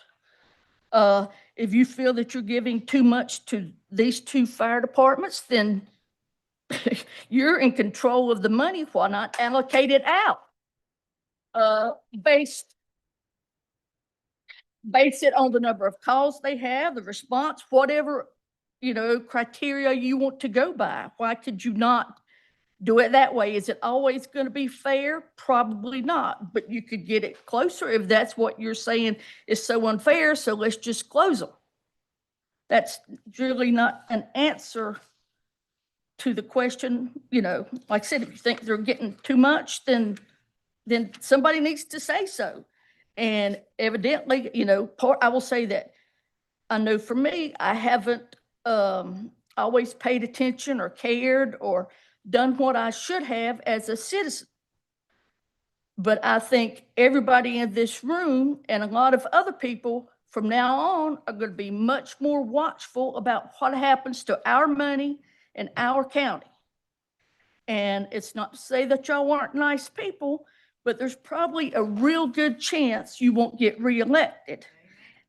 If you feel that you're giving too much to these 2 fire departments, then you're in control of the money. Why not allocate it out? Base it on the number of calls they have, the response, whatever, criteria you want to go by. Why could you not do it that way? Is it always going to be fair? Probably not, but you could get it closer if that's what you're saying is so unfair. So let's just close them. That's really not an answer to the question. Like I said, if you think they're getting too much, then somebody needs to say so. And evidently, I will say that I know for me, I haven't always paid attention or cared or done what I should have as a citizen. But I think everybody in this room and a lot of other people from now on are going to be much more watchful about what happens to our money in our county. And it's not to say that y'all aren't nice people, but there's probably a real good chance you won't get reelected.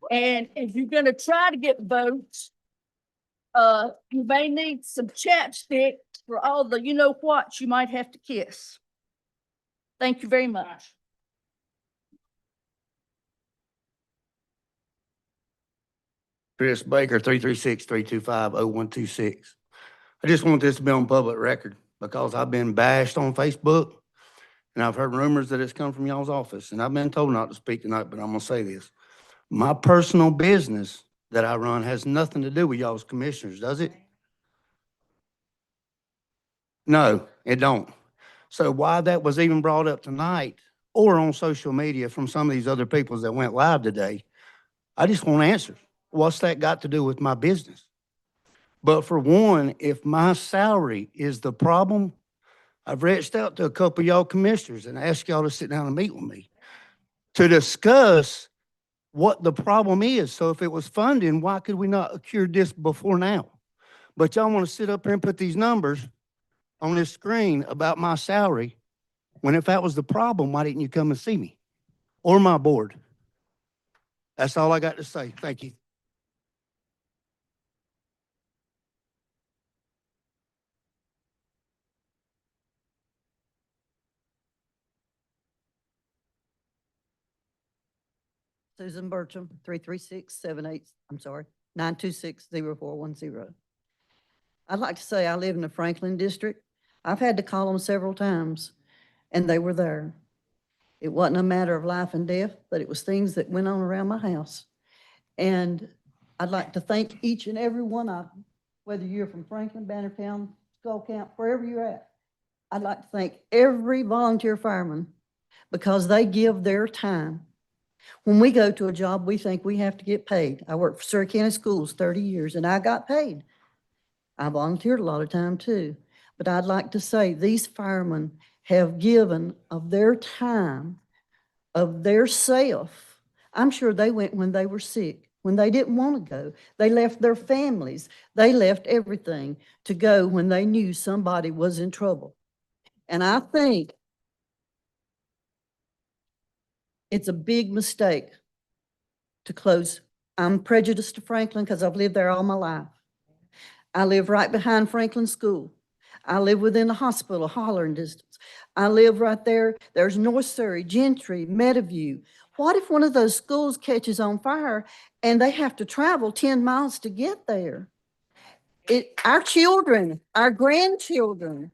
And if you're going to try to get votes, you may need some chapstick for all the you-know-whats you might have to kiss. Thank you very much. Chris Baker, 336-325-0126. I just want this to be on public record because I've been bashed on Facebook and I've heard rumors that it's come from y'all's office, and I've been told not to speak tonight, but I'm gonna say this. My personal business that I run has nothing to do with y'all's commissioners, does it? No, it don't. So why that was even brought up tonight or on social media from some of these other people that went live today, I just want answers. What's that got to do with my business? But for one, if my salary is the problem, I've reached out to a couple of y'all commissioners and asked y'all to sit down and meet with me to discuss what the problem is. So if it was funding, why could we not have cured this before now? But y'all want to sit up here and put these numbers on this screen about my salary, when if that was the problem, why didn't you come and see me or my board? That's all I got to say. Thank you. Susan Bertram, 926-0410. I'd like to say I live in the Franklin district. I've had to call them several times and they were there. It wasn't a matter of life and death, but it was things that went on around my house. And I'd like to thank each and every one of them, whether you're from Franklin, Bannertown, Skull Camp, wherever you're at. I'd like to thank every volunteer fireman because they give their time. When we go to a job, we think we have to get paid. I worked for Surry County Schools 30 years and I got paid. I volunteered a lot of time too. But I'd like to say these firemen have given of their time of their self. I'm sure they went when they were sick, when they didn't want to go. They left their families. They left everything to go when they knew somebody was in trouble. And I think it's a big mistake to close. I'm prejudiced to Franklin because I've lived there all my life. I live right behind Franklin School. I live within the hospital, hollering distance. I live right there. There's North Surry, Gentry, Meadowview. What if one of those schools catches on fire and they have to travel 10 miles to get there? Our children, our grandchildren,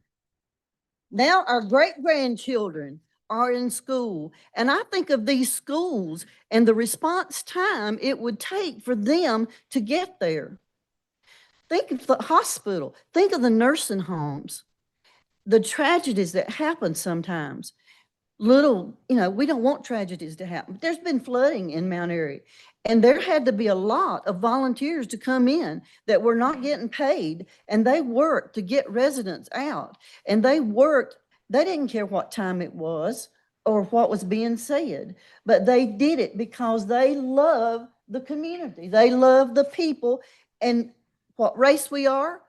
now our great-grandchildren are in school. And I think of these schools and the response time it would take for them to get there. Think of the hospital. Think of the nursing homes, the tragedies that happen sometimes. We don't want tragedies to happen. There's been flooding in Mount Airy, and there had to be a lot of volunteers to come in that were not getting paid, and they worked to get residents out. And they didn't care what time it was or what was being said, but they did it because they love the community. They love the people, and what race we are,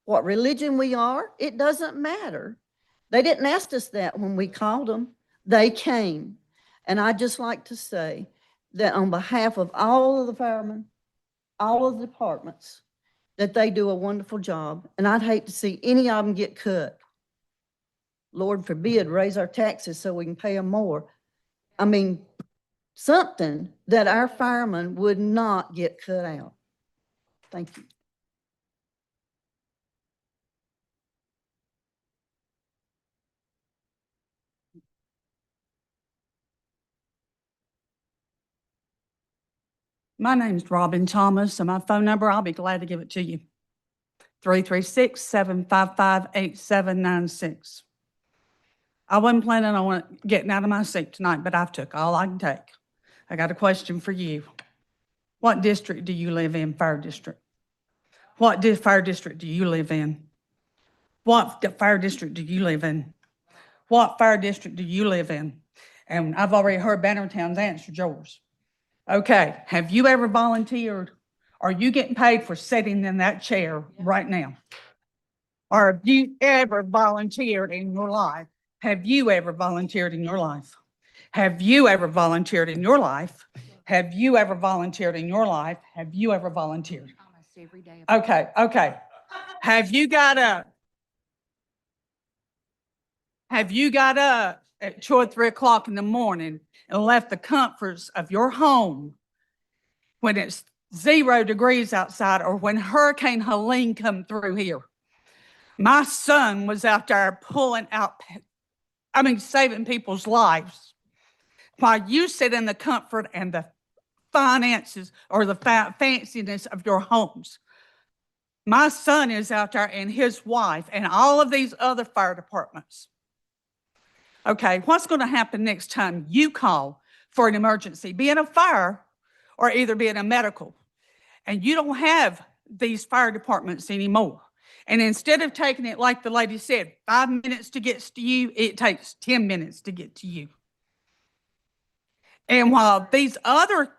what religion we are, it doesn't matter. They didn't ask us that when we called them. They came. And I'd just like to say that on behalf of all of the firemen, all of the departments, that they do a wonderful job. And I'd hate to see any of them get cut. Lord forbid, raise our taxes so we can pay them more. I mean, something that our firemen would not get cut out. Thank you. My name's Robin Thomas, and my phone number, I'll be glad to give it to you. 336-755-8796. I wasn't planning on getting out of my seat tonight, but I've took all I can take. I got a question for you. What district do you live in, fire district? What fire district do you live in? What fire district do you live in? What fire district do you live in? And I've already heard Bannertown's answered yours. Okay, have you ever volunteered? Are you getting paid for sitting in that chair right now? Or have you ever volunteered in your life? Have you ever volunteered in your life? Have you ever volunteered in your life? Have you ever volunteered in your life? Have you ever volunteered? Almost every day. Okay. Have you got up at 2 or 3 o'clock in the morning and left the comforts of your home when it's 0 degrees outside or when Hurricane Helene come through here? My son was out there saving people's lives while you sit in the comfort and the finances or the fanciness of your homes. My son is out there and his wife and all of these other fire departments. Okay, what's going to happen next time you call for an emergency, be it a fire or either be it a medical, and you don't have these fire departments anymore? And instead of taking it, like the lady said, 5 minutes to get to you, it takes 10 minutes to get to you. And while these other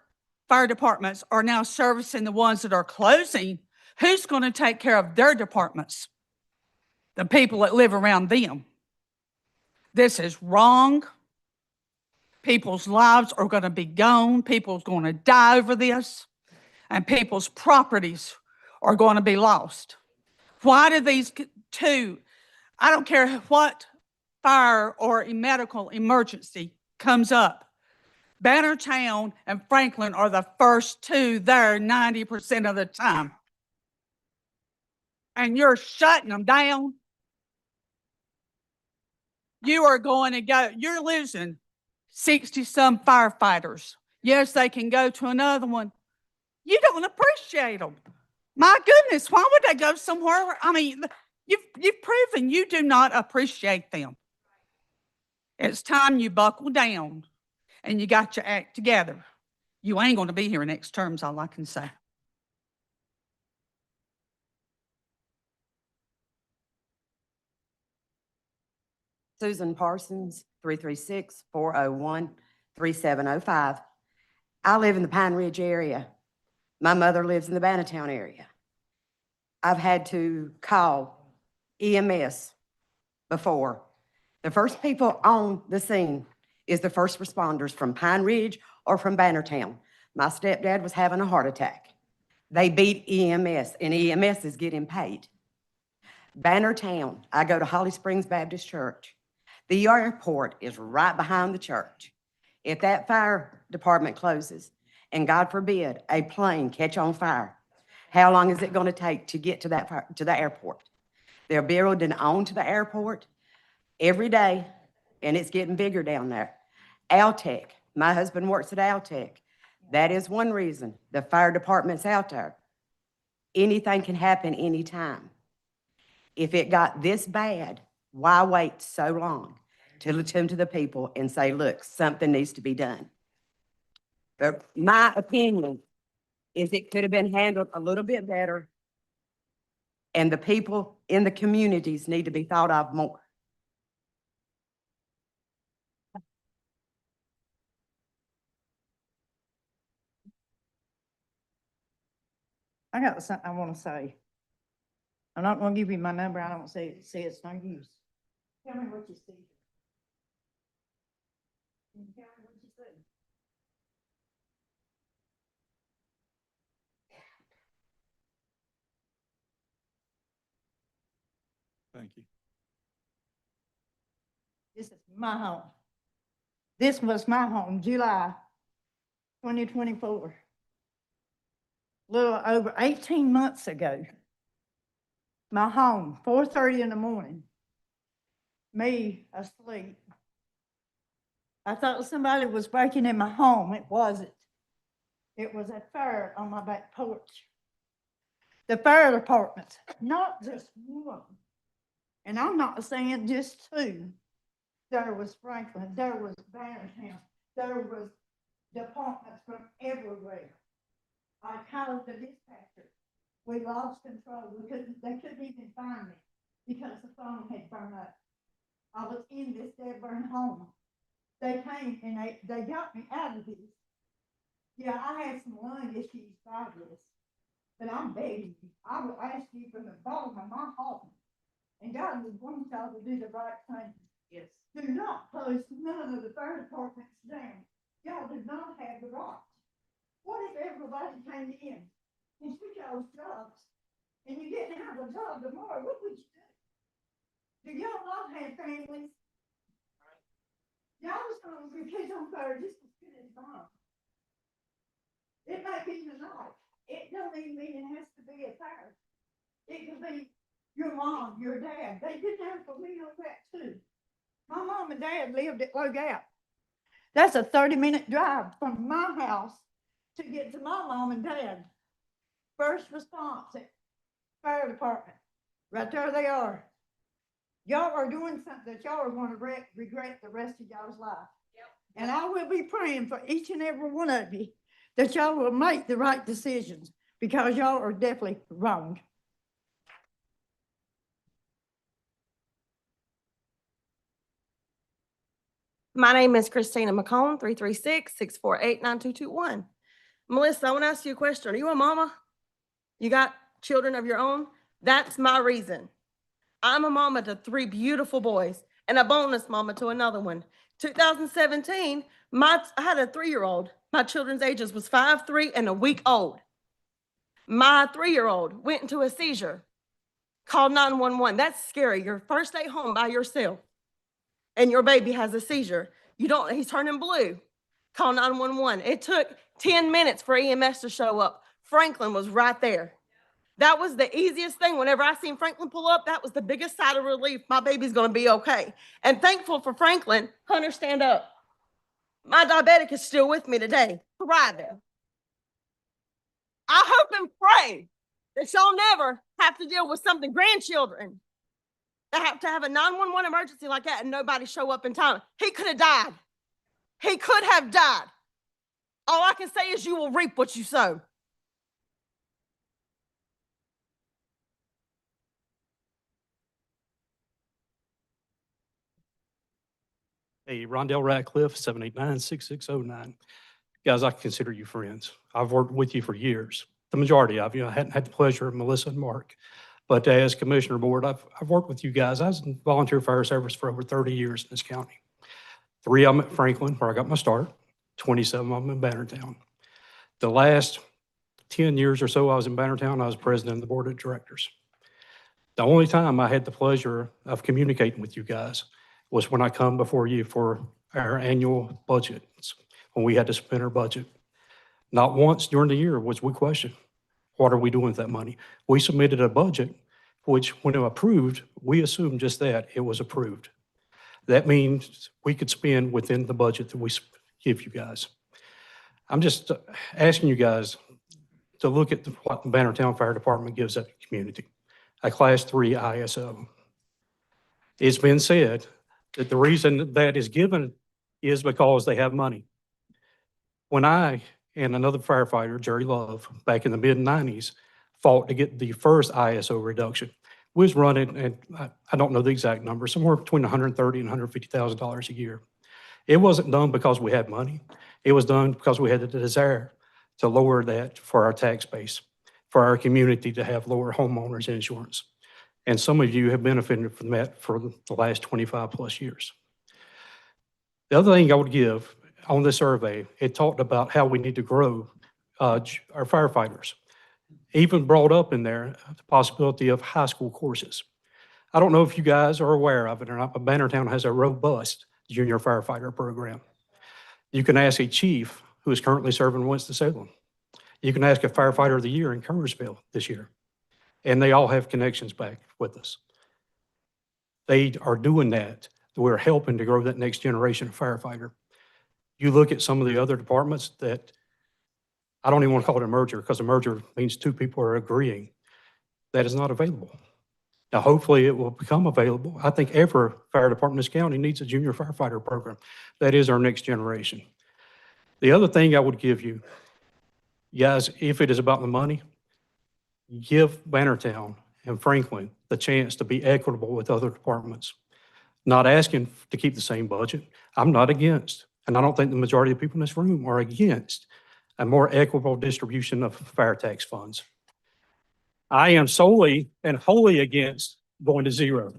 fire departments are now servicing the ones that are closing, who's going to take care of their departments? The people that live around them. This is wrong. People's lives are going to be gone. People's going to die over this. And people's properties are going to be lost. Why do these two, I don't care what fire or a medical emergency comes up, Bannertown and Franklin are the first two there 90% of the time. And you're shutting them down. You are going to go, you're losing 60-some firefighters. Yes, they can go to another one. You don't appreciate them. My goodness, why would they go somewhere? I mean, you've proven you do not appreciate them. It's time you buckle down and you got your act together. You ain't going to be here next term, is all I can say. Susan Parsons, 336-401 3705. I live in the Pine Ridge area. My mother lives in the Bannertown area. I've had to call EMS before. The first people on the scene is the first responders from Pine Ridge or from Bannertown. My stepdad was having a heart attack. They beat EMS, and EMS is getting paid. Bannertown, I go to Holly Springs Baptist Church. The airport is right behind the church. If that fire department closes, and God forbid, a plane catch on fire, how long is it going to take to get to the airport? They're building onto the airport every day, and it's getting bigger down there. Altec, my husband works at Altec. That is one reason the fire department's out there. Anything can happen anytime. If it got this bad, why wait so long to listen to the people and say, look, something needs to be done? But my opinion is it could have been handled a little bit better, and the people in the communities need to be thought of more. I got something I want to say. I'm not going to give you my number. I don't say it's no use. Tell me what you see. Tell me what you see. Thank you. This is my home. This was my home, July 2024. A little over 18 months ago. My home, 4:30 in the morning. Me asleep. I thought somebody was breaking in my home. It wasn't. It was a fire on my back porch. The fire department, not just one. And I'm not saying just two. There was Franklin, there was Bannertown, there was departments from everywhere. I called the dispatcher. We lost control. They couldn't even find me because the phone had burned up. I was in this dead burn home. They came and they got me out of this. Yeah, I had some lung issues by this, but I'm begging you. I will ask you from the bottom of my heart. And God was wanting y'all to do the right thing. Yes. Do not close none of the fire departments down. Y'all do not have the right. What if everybody came in and took y'all's jobs and you didn't have a job tomorrow? What would you do? Do y'all not have families? Y'all was going to catch on fire just as good as mine. It might be tonight. It don't even mean it has to be a fire. It could be your mom, your dad. They did have for me on that too. My mom and dad lived at Low Gap. That's a 30-minute drive from my house to get to my mom and dad. First response at fire department. Right there they are. Y'all are doing something that y'all are going to regret the rest of y'all's life. Yep. And I will be praying for each and every one of you that y'all will make the right decisions because y'all are definitely wrong. My name is Christina McCone, 336-648-9221. Melissa, I want to ask you a question. Are you a mama? You got children of your own? That's my reason. I'm a mama to 3 beautiful boys and a bonus mama to another one. 2017, I had a 3-year-old. My children's ages was 5, 3, and a week old. My 3-year-old went into a seizure, called 911. That's scary. Your first day home by yourself and your baby has a seizure. He's turning blue. Call 911. It took 10 minutes for EMS to show up. Franklin was right there. That was the easiest thing. Whenever I seen Franklin pull up, that was the biggest sigh of relief. My baby's going to be okay. And thankful for Franklin. Hunter, stand up. My diabetic is still with me today, thriving. I hope and pray that y'all never have to deal with something, grandchildren, that have to have a 911 emergency like that and nobody show up in time. He could have died. He could have died. All I can say is you will reap what you sow. Hey, Rondell Ratcliffe, 789-6609. Guys, I consider you friends. I've worked with you for years. The majority of you. I hadn't had the pleasure of Melissa and Mark. But as Commissioner Board, I've worked with you guys. I was in volunteer fire service for over 30 years in this county. 3 of them at Franklin, where I got my start, 27 of them in Bannertown. The last 10 years or so I was in Bannertown, I was president of the board of directors. The only time I had the pleasure of communicating with you guys was when I come before you for our annual budgets, when we had to spend our budget. Not once during the year was we questioned, what are we doing with that money? We submitted a budget, which when approved, we assumed just that, it was approved. That means we could spend within the budget that we give you guys. I'm just asking you guys to look at what the Bannertown Fire Department gives that community, a Class 3 ISO. It's been said that the reason that is given is because they have money. When I and another firefighter, Jerry Love, back in the mid-90s, fought to get the first ISO reduction, we was running, and I don't know the exact number, somewhere between $130,000 and $150,000 a year. It wasn't done because we had money. It was done because we had the desire to lower that for our tax base, for our community to have lower homeowners insurance. And some of you have benefited from that for the last 25 plus years. The other thing I would give on this survey, it talked about how we need to grow our firefighters. Even brought up in there the possibility of high school courses. I don't know if you guys are aware of it or not, but Bannertown has a robust junior firefighter program. You can ask a chief who is currently serving in Winston-Salem. You can ask a firefighter of the year in Kernersville this year. And they all have connections back with us. They are doing that. We're helping to grow that next generation of firefighter. You look at some of the other departments that, I don't even want to call it a merger because a merger means two people are agreeing. That is not available. Now, hopefully it will become available. I think every fire department in this county needs a junior firefighter program. That is our next generation. The other thing I would give you, guys, if it is about the money, give Bannertown and Franklin the chance to be equitable with other departments. Not asking to keep the same budget. I'm not against, and I don't think the majority of people in this room are against, a more equitable distribution of fire tax funds. I am solely and wholly against going to zero.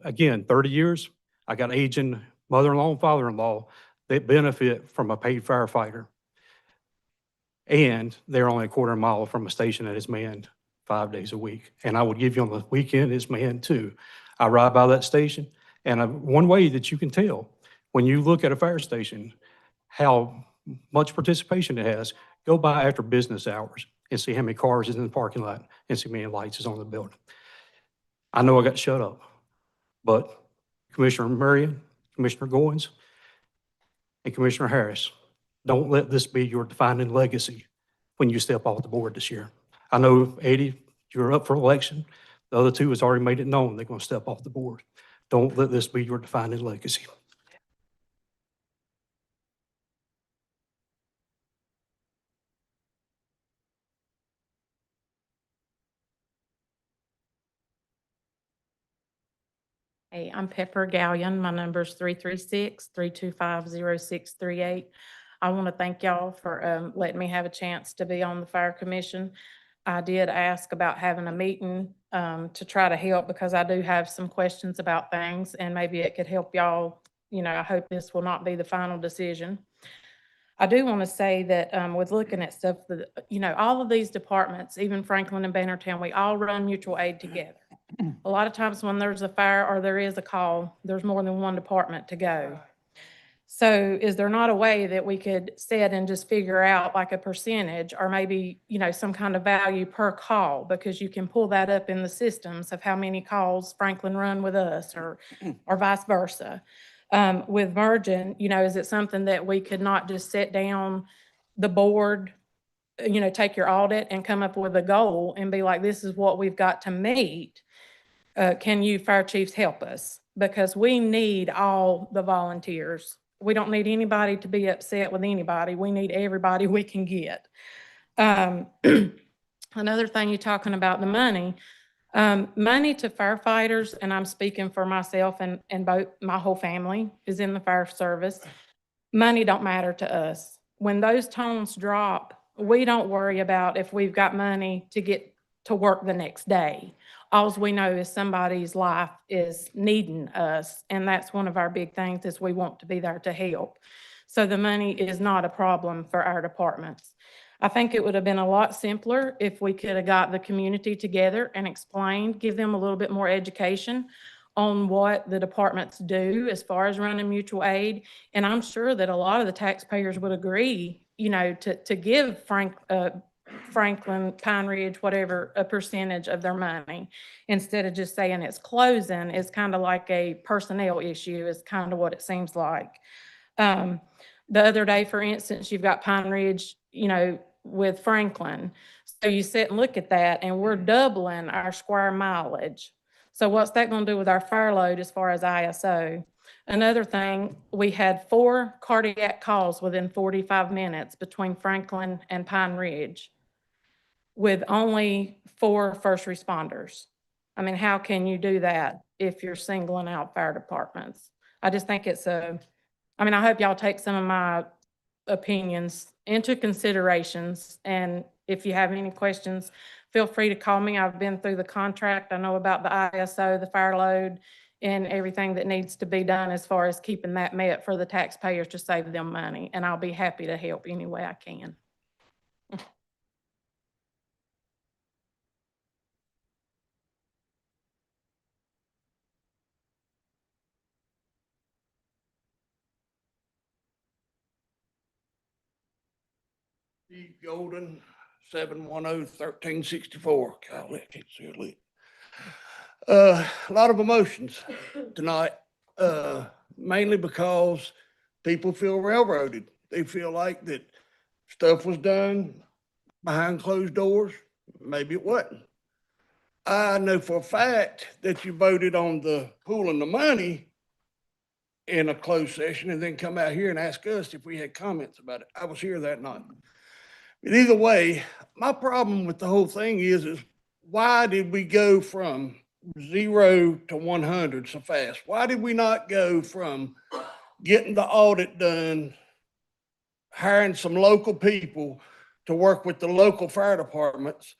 Again, 30 years, I got aging mother-in-law and father-in-law that benefit from a paid firefighter. And they're only a quarter mile from a station that is manned 5 days a week. And I would give you on the weekend is manned too. I ride by that station, and one way that you can tell when you look at a fire station, how much participation it has, go by after business hours and see how many cars is in the parking lot and see how many lights is on the building. I know I got shut up, but Commissioner Marion, Commissioner Goins, and Commissioner Harris, don't let this be your defining legacy when you step off the board this year. I know, Eddie, you're up for election. The other two has already made it known they're going to step off the board. Don't let this be your defining legacy. Hey, I'm Pepper Gallion. My number's 336-325-0638. I want to thank y'all for letting me have a chance to be on the Fire Commission. I did ask about having a meeting to try to help because I do have some questions about things and maybe it could help y'all. You know, I hope this will not be the final decision. I do want to say that with looking at stuff, you know, all of these departments, even Franklin and Bannertown, we all run mutual aid together. A lot of times when there's a fire or there is a call, there's more than one department to go. So is there not a way that we could set and just figure out like a percentage or maybe, you know, some kind of value per call? Because you can pull that up in the systems of how many calls Franklin run with us or vice versa. With merging, you know, is it something that we could not just sit down the board, you know, take your audit and come up with a goal and be like, this is what we've got to meet. Can you fire chiefs help us? Because we need all the volunteers. We don't need anybody to be upset with anybody. We need everybody we can get. Another thing you're talking about the money, Money to firefighters, and I'm speaking for myself and both, my whole family is in the fire service. Money don't matter to us. When those tones drop, we don't worry about if we've got money to get to work the next day. Alls we know is somebody's life is needing us, and that's one of our big things is we want to be there to help. So the money is not a problem for our departments. I think it would have been a lot simpler if we could have got the community together and explained, give them a little bit more education on what the departments do as far as running mutual aid. And I'm sure that a lot of the taxpayers would agree, you know, to give Franklin, Pine Ridge, whatever, a percentage of their money. Instead of just saying it's closing, it's kind of like a personnel issue is kind of what it seems like. The other day, for instance, you've got Pine Ridge, you know, with Franklin. So you sit and look at that and we're doubling our square mileage. So what's that going to do with our fire load as far as ISO? Another thing, we had 4 cardiac calls within 45 minutes between Franklin and Pine Ridge with only 4 first responders. I mean, how can you do that if you're singling out fire departments? I just think it's I mean, I hope y'all take some of my opinions into considerations. And if you have any questions, feel free to call me. I've been through the contract. I know about the ISO, the fire load, and everything that needs to be done as far as keeping that met for the taxpayers to save them money. And I'll be happy to help any way I can. Steve Golden, 710-1364. Golly, I can't see it lit. A lot of emotions tonight, mainly because people feel railroaded. They feel like that stuff was done behind closed doors. Maybe it wasn't. I know for a fact that you voted on the pooling the money in a closed session and then come out here and ask us if we had comments about it. I was here that night. But either way, my problem with the whole thing is why did we go from 0 to 100 so fast? Why did we not go from getting the audit done, hiring some local people to work with the local fire departments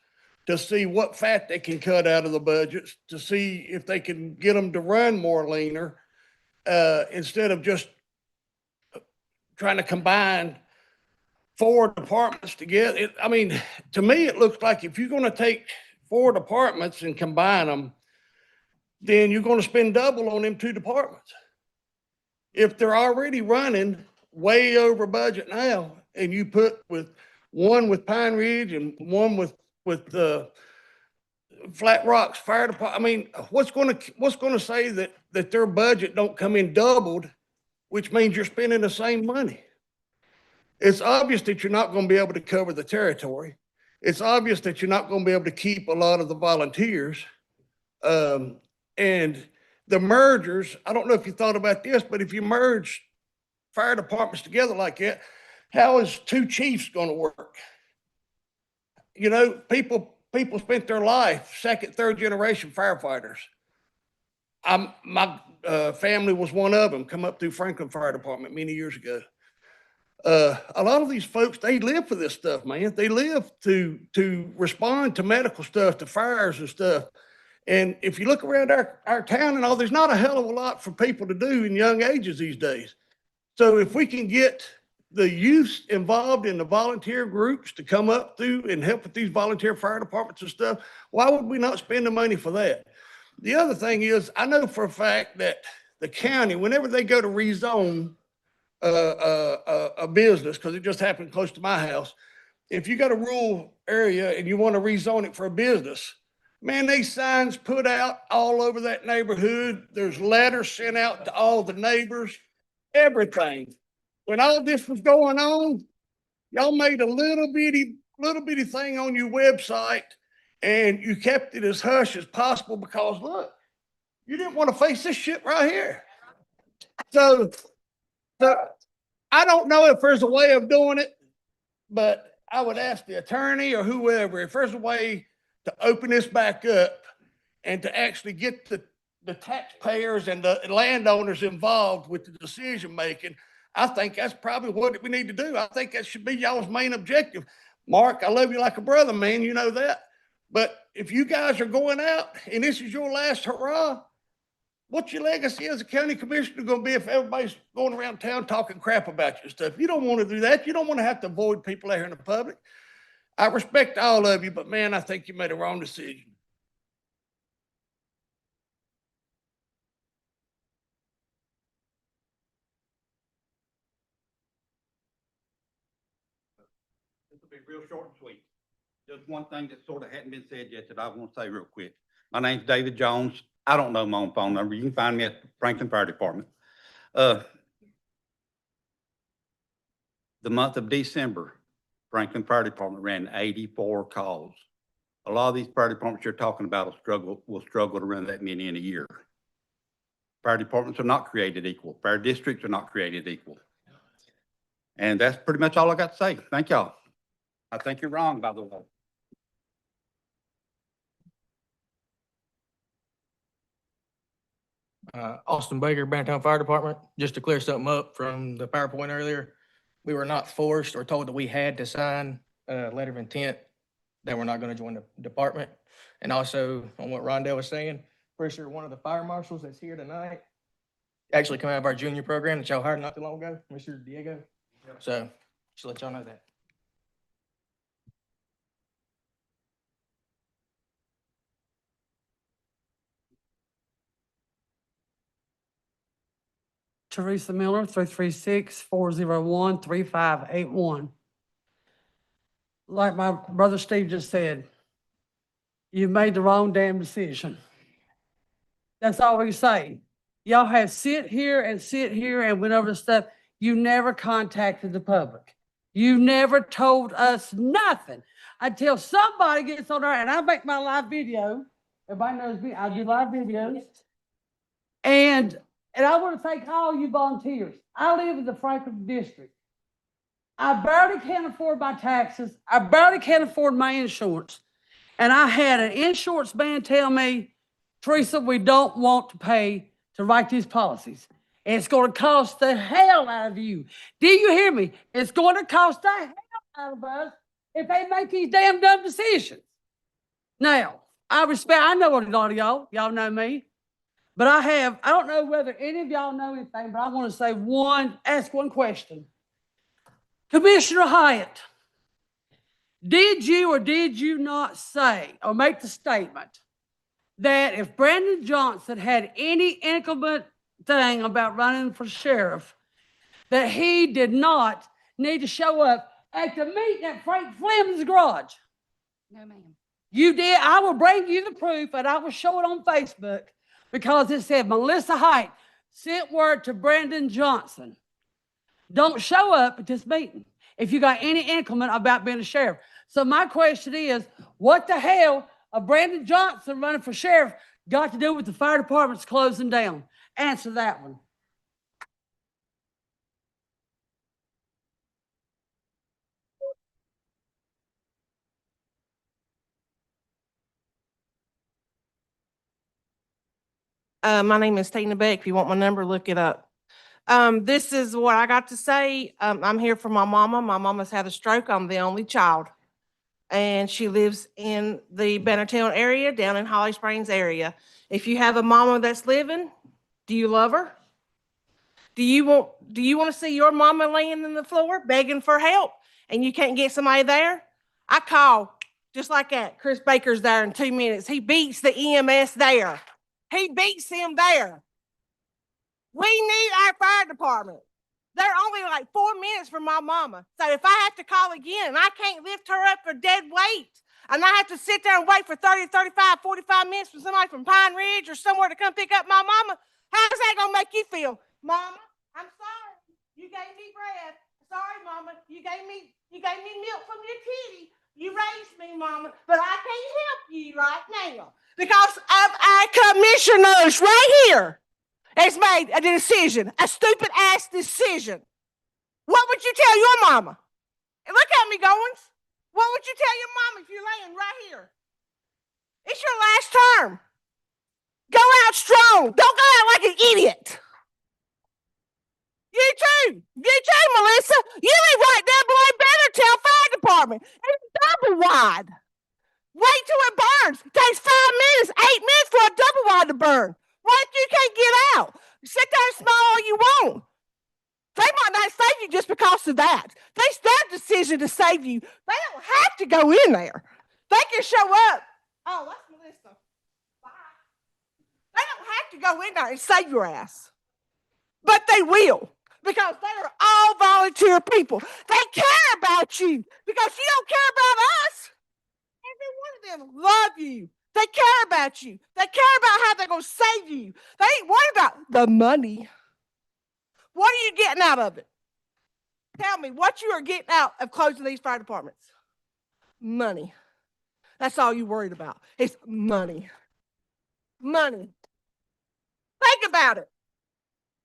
to see what fat they can cut out of the budgets, to see if they can get them to run more leaner, instead of just trying to combine 4 departments together. I mean, to me, it looks like if you're going to take 4 departments and combine them, then you're going to spend double on them 2 departments. If they're already running way over budget now, and you put one with Pine Ridge and one with Flat Rock's Fire Department, I mean, what's going to say that their budget don't come in doubled, which means you're spending the same money? It's obvious that you're not going to be able to cover the territory. It's obvious that you're not going to be able to keep a lot of the volunteers. And the mergers, I don't know if you thought about this, but if you merge fire departments together like that, how is 2 chiefs going to work? You know, people spent their life, 2nd, 3rd generation firefighters. My family was one of them, come up through Franklin Fire Department many years ago. A lot of these folks, they live for this stuff, man. They live to respond to medical stuff, to fires and stuff. And if you look around our town and all, there's not a hell of a lot for people to do in young ages these days. So if we can get the youth involved in the volunteer groups to come up through and help with these volunteer fire departments and stuff, why would we not spend the money for that? The other thing is, I know for a fact that the county, whenever they go to rezone a business, because it just happened close to my house, if you got a rural area and you want to rezone it for a business, man, they signs put out all over that neighborhood. There's letters sent out to all the neighbors, everything. When all this was going on, y'all made a little bitty thing on your website and you kept it as hush as possible because look, you didn't want to face this shit right here. So I don't know if there's a way of doing it, but I would ask the attorney or whoever, if there's a way to open this back up and to actually get the taxpayers and the landowners involved with the decision-making, I think that's probably what we need to do. I think that should be y'all's main objective. Mark, I love you like a brother, man, you know that. But if you guys are going out and this is your last hurrah, what's your legacy as a county commissioner going to be if everybody's going around town talking crap about your stuff? You don't want to do that. You don't want to have to avoid people out here in the public. I respect all of you, but man, I think you made a wrong decision. This will be real short and sweet. Just one thing that sort of hadn't been said yet that I want to say real quick. My name's David Jones. I don't know my own phone number. You can find me at Franklin Fire Department. The month of December, Franklin Fire Department ran 84 calls. A lot of these fire departments you're talking about will struggle to run that many in a year. Fire departments are not created equal. Fire districts are not created equal. And that's pretty much all I got to say. Thank y'all. I think you're wrong, by the way. Austin Baker, Bannertown Fire Department. Just to clear something up from the PowerPoint earlier, we were not forced or told that we had to sign a letter of intent that we're not going to join the department. And also on what Rondell was saying, pretty sure one of the fire marshals that's here tonight actually come out of our junior program that y'all hired not too long ago, Mr. Diego. So just let y'all know that. Teresa Miller, 336-401-3581. Like my brother Steve just said, you made the wrong damn decision. That's all we say. Y'all have sit here and went over the stuff. You never contacted the public. You never told us nothing until somebody gets on there, and I make my live video. Everybody knows me. I do live videos. And I want to thank all you volunteers. I live in the Franklin district. I barely can afford my taxes. I barely can afford my insurance. And I had an insurance man tell me, Teresa, we don't want to pay to write these policies. And it's going to cost the hell out of you. Do you hear me? It's going to cost the hell out of us if they make these damn dumb decisions. Now, I know a lot of y'all know me. But I don't know whether any of y'all know anything, but I want to ask one question. Commissioner Hyatt, did you or did you not say or make the statement that if Brandon Johnson had any inclement thing about running for sheriff, that he did not need to show up at the meeting at Frank Fleming's garage? No, ma'am. You did. I will bring you the proof and I will show it on Facebook. Because it said, Melissa Hite sent word to Brandon Johnson, don't show up at this meeting if you got any inclement about being a sheriff. So my question is, what the hell of Brandon Johnson running for sheriff got to do with the fire department's closing down? Answer that one. My name is Tina Beck. If you want my number, look it up. This is what I got to say. I'm here for my mama. My mama's had a stroke. I'm the only child. And she lives in the Bannertown area, down in Holly Springs area. If you have a mama that's living, do you love her? Do you want to see your mama laying in the floor begging for help and you can't get somebody there? I call just like that. Chris Baker's there in 2 minutes. He beats the EMS there. He beats him there. We need our fire department. They're only like 4 minutes from my mama. So if I have to call again, I can't lift her up for dead weight. And I have to sit there and wait for 30, 35, 45 minutes for somebody from Pine Ridge or somewhere to come pick up my mama. How's that gonna make you feel? Mama, I'm sorry. You gave me bread. Sorry, mama. You gave me milk from your kitty. You raised me, mama. But I can't help you right now because of our commissioners right here has made a decision, a stupid ass decision. What would you tell your mama? And look at me, Goins. What would you tell your mama if you're laying right here? It's your last term. Go out strong. Don't go out like an idiot. You too, Melissa. You live right down below Bannertown Fire Department. It's double wide. Wait till it burns. It takes 5 minutes, 8 minutes for a double wide to burn. What if you can't get out? Sit there and smile all you want. They might not save you just because of that. It's their decision to save you. They don't have to go in there. They can show up. Oh, that's Melissa. Bye. They don't have to go in there and save your ass. But they will, because they are all volunteer people. They care about you because you don't care about us. Every one of them love you. They care about you. They care about how they're going to save you. They ain't worried about the money. What are you getting out of it? Tell me what you are getting out of closing these fire departments. Money. That's all you worried about. It's money. Money. Think about it.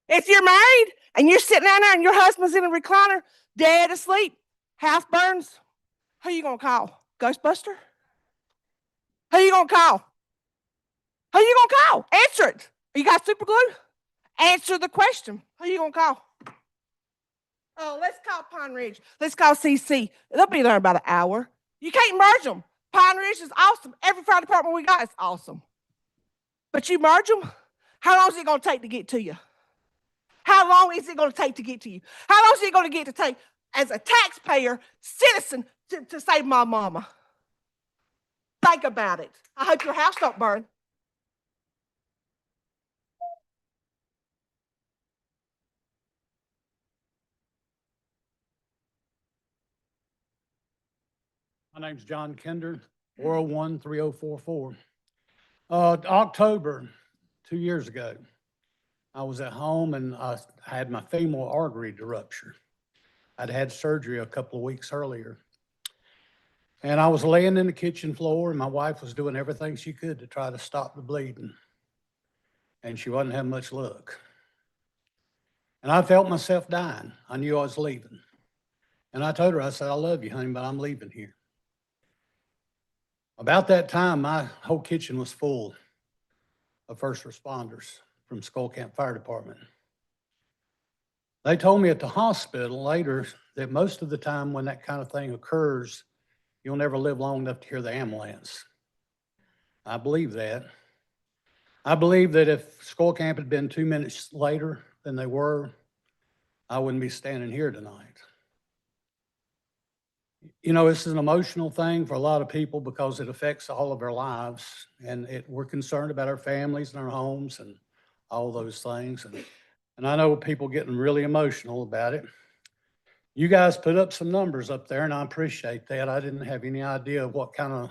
If you're married and you're sitting down there and your husband's in a recliner, dead asleep, house burns, who you gonna call? Ghostbuster? Who you gonna call? Who you gonna call? Answer it. You got super glue? Answer the question. Who you gonna call? Oh, let's call Pine Ridge. Let's call CC. They'll be there in about an hour. You can't merge them. Pine Ridge is awesome. Every fire department we got is awesome. But you merge them, how long is it gonna take to get to you? How long is it going to take to get to you? How long is it going to take as a taxpayer, citizen, to save my mama? Think about it. I hope your house don't burn. My name's John Kinder, 401-3044. October, 2 years ago, I was at home and I had my femoral artery rupture. I'd had surgery a couple of weeks earlier. And I was laying in the kitchen floor and my wife was doing everything she could to try to stop the bleeding. And she wasn't having much luck. And I felt myself dying. I knew I was leaving. And I told her, I said, I love you, honey, but I'm leaving here. About that time, my whole kitchen was full of first responders from Skull Camp Fire Department. They told me at the hospital later that most of the time when that kind of thing occurs, you'll never live long enough to hear the ambulance. I believe that. I believe that if Skull Camp had been 2 minutes later than they were, I wouldn't be standing here tonight. You know, this is an emotional thing for a lot of people because it affects all of our lives. And we're concerned about our families and our homes and all those things. And I know people getting really emotional about it. You guys put up some numbers up there and I appreciate that. I didn't have any idea of what kind of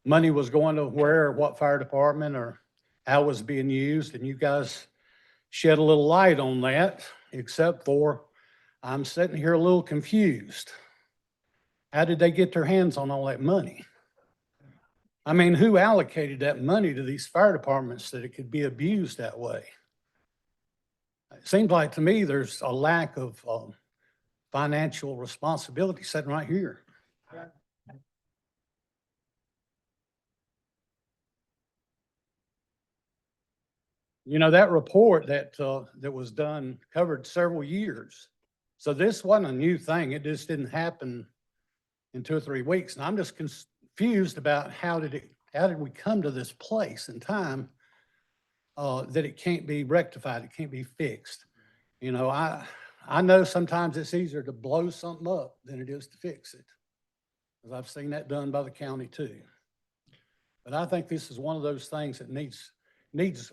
money was going to where or what fire department or how it was being used. And you guys shed a little light on that, except for I'm sitting here a little confused. How did they get their hands on all that money? I mean, who allocated that money to these fire departments that it could be abused that way? It seems like to me there's a lack of financial responsibility sitting right here. You know, that report that was done covered several years. So this wasn't a new thing. It just didn't happen in 2 or 3 weeks. And I'm just confused about how did we come to this place in time that it can't be rectified, it can't be fixed. You know, I know sometimes it's easier to blow something up than it is to fix it. Because I've seen that done by the county too. But I think this is one of those things that needs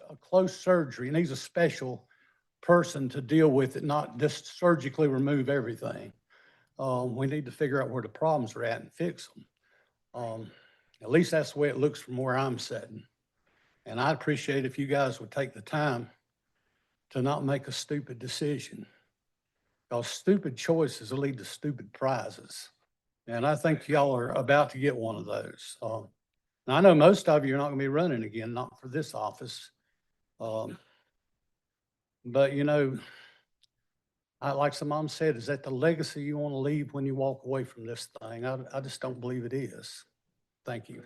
a close surgery. It needs a special person to deal with it, not just surgically remove everything. We need to figure out where the problems are at and fix them. At least that's the way it looks from where I'm sitting. And I'd appreciate if you guys would take the time to not make a stupid decision. Because stupid choices will lead to stupid prizes. And I think y'all are about to get one of those. Now I know most of you are not going to be running again, not for this office. But you know, like some mom said, is that the legacy you want to leave when you walk away from this thing? I just don't believe it is. Thank you.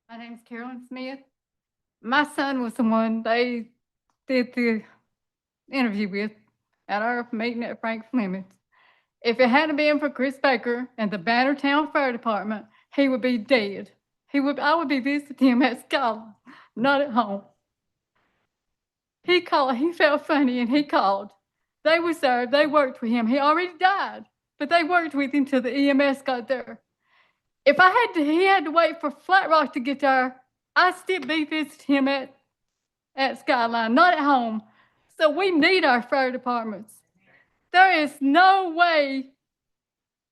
My name's Carolyn Smith. My son was the one they did the interview with at our meeting at Frank Fleming's. If it hadn't been for Chris Baker and the Bannertown Fire Department, he would be dead. I would be visiting him at Scotland, not at home. He called, he felt funny and he called. They was there, they worked with him. He already died, but they worked with him till the EMS got there. If he had to wait for Flat Rock to get there, I'd still be visiting him at Skyline, not at home. So we need our fire departments. There is no way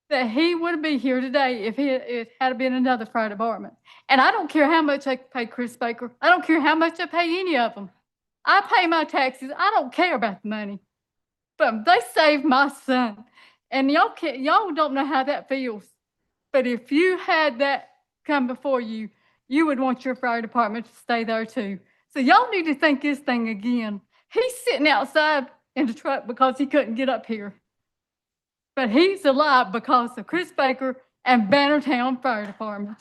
that he would be here today if it had been another fire department. And I don't care how much I pay Chris Baker. I don't care how much I pay any of them. I pay my taxes. I don't care about the money. But they saved my son. And y'all don't know how that feels. But if you had that come before you, you would want your fire department to stay there too. So y'all need to think this thing again. He's sitting outside in the truck because he couldn't get up here. But he's alive because of Chris Baker and Bannertown Fire Department.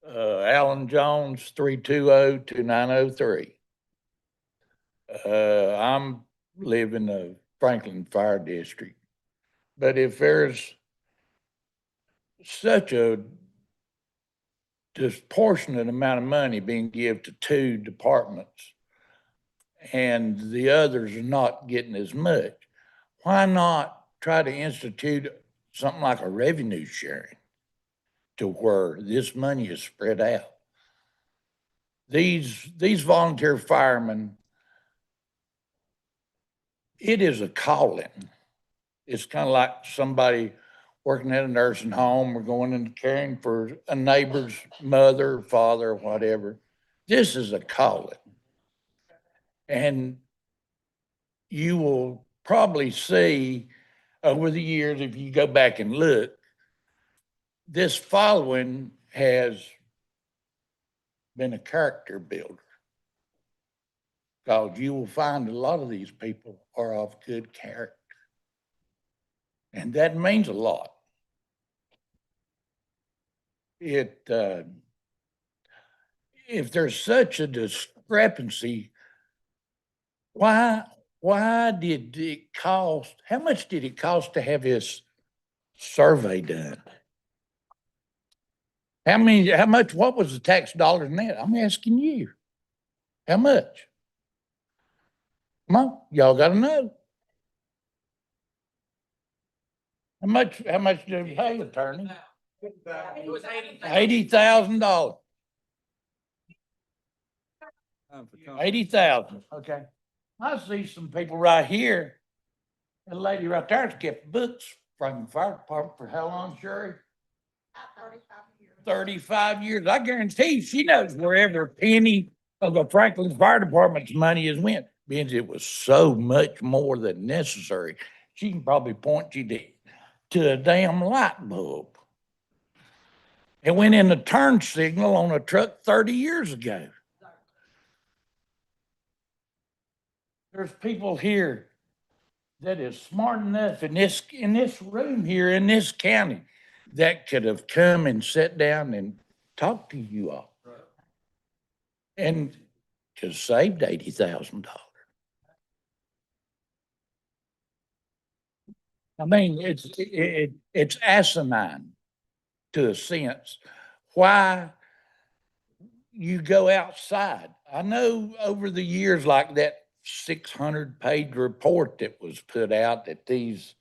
Alan Jones, 320-2903. I'm live in the Franklin Fire District. But if there's such a disproportionate amount of money being given to two departments and the others are not getting as much, why not try to institute something like a revenue sharing to where this money is spread out? These volunteer firemen, it is a calling. It's kind of like somebody working at a nursing home or going and caring for a neighbor's mother, father, whatever. This is a calling. And you will probably see over the years, if you go back and look, this following has been a character builder. Because you will find a lot of these people are of good character. And that means a lot. If there's such a discrepancy, why did it cost, how much did it cost to have this survey done? How much, what was the tax dollars in that? I'm asking you. How much? Come on, y'all gotta know. How much did it pay, attorney? It was $80,000. 80,000, okay. I see some people right here. The lady right there's kept books from the fire department for how long, Surry? 35 years. I guarantee she knows where every penny of the Franklin Fire Department's money has went. Means it was so much more than necessary. She can probably point you to a damn light bulb. It went in the turn signal on a truck 30 years ago. There's people here that is smart enough in this room here in this county that could have come and sat down and talked to you all. And just saved $80,000. I mean, it's asinine to a sense. Why you go outside? I know over the years, like that 600-page report that was put out that these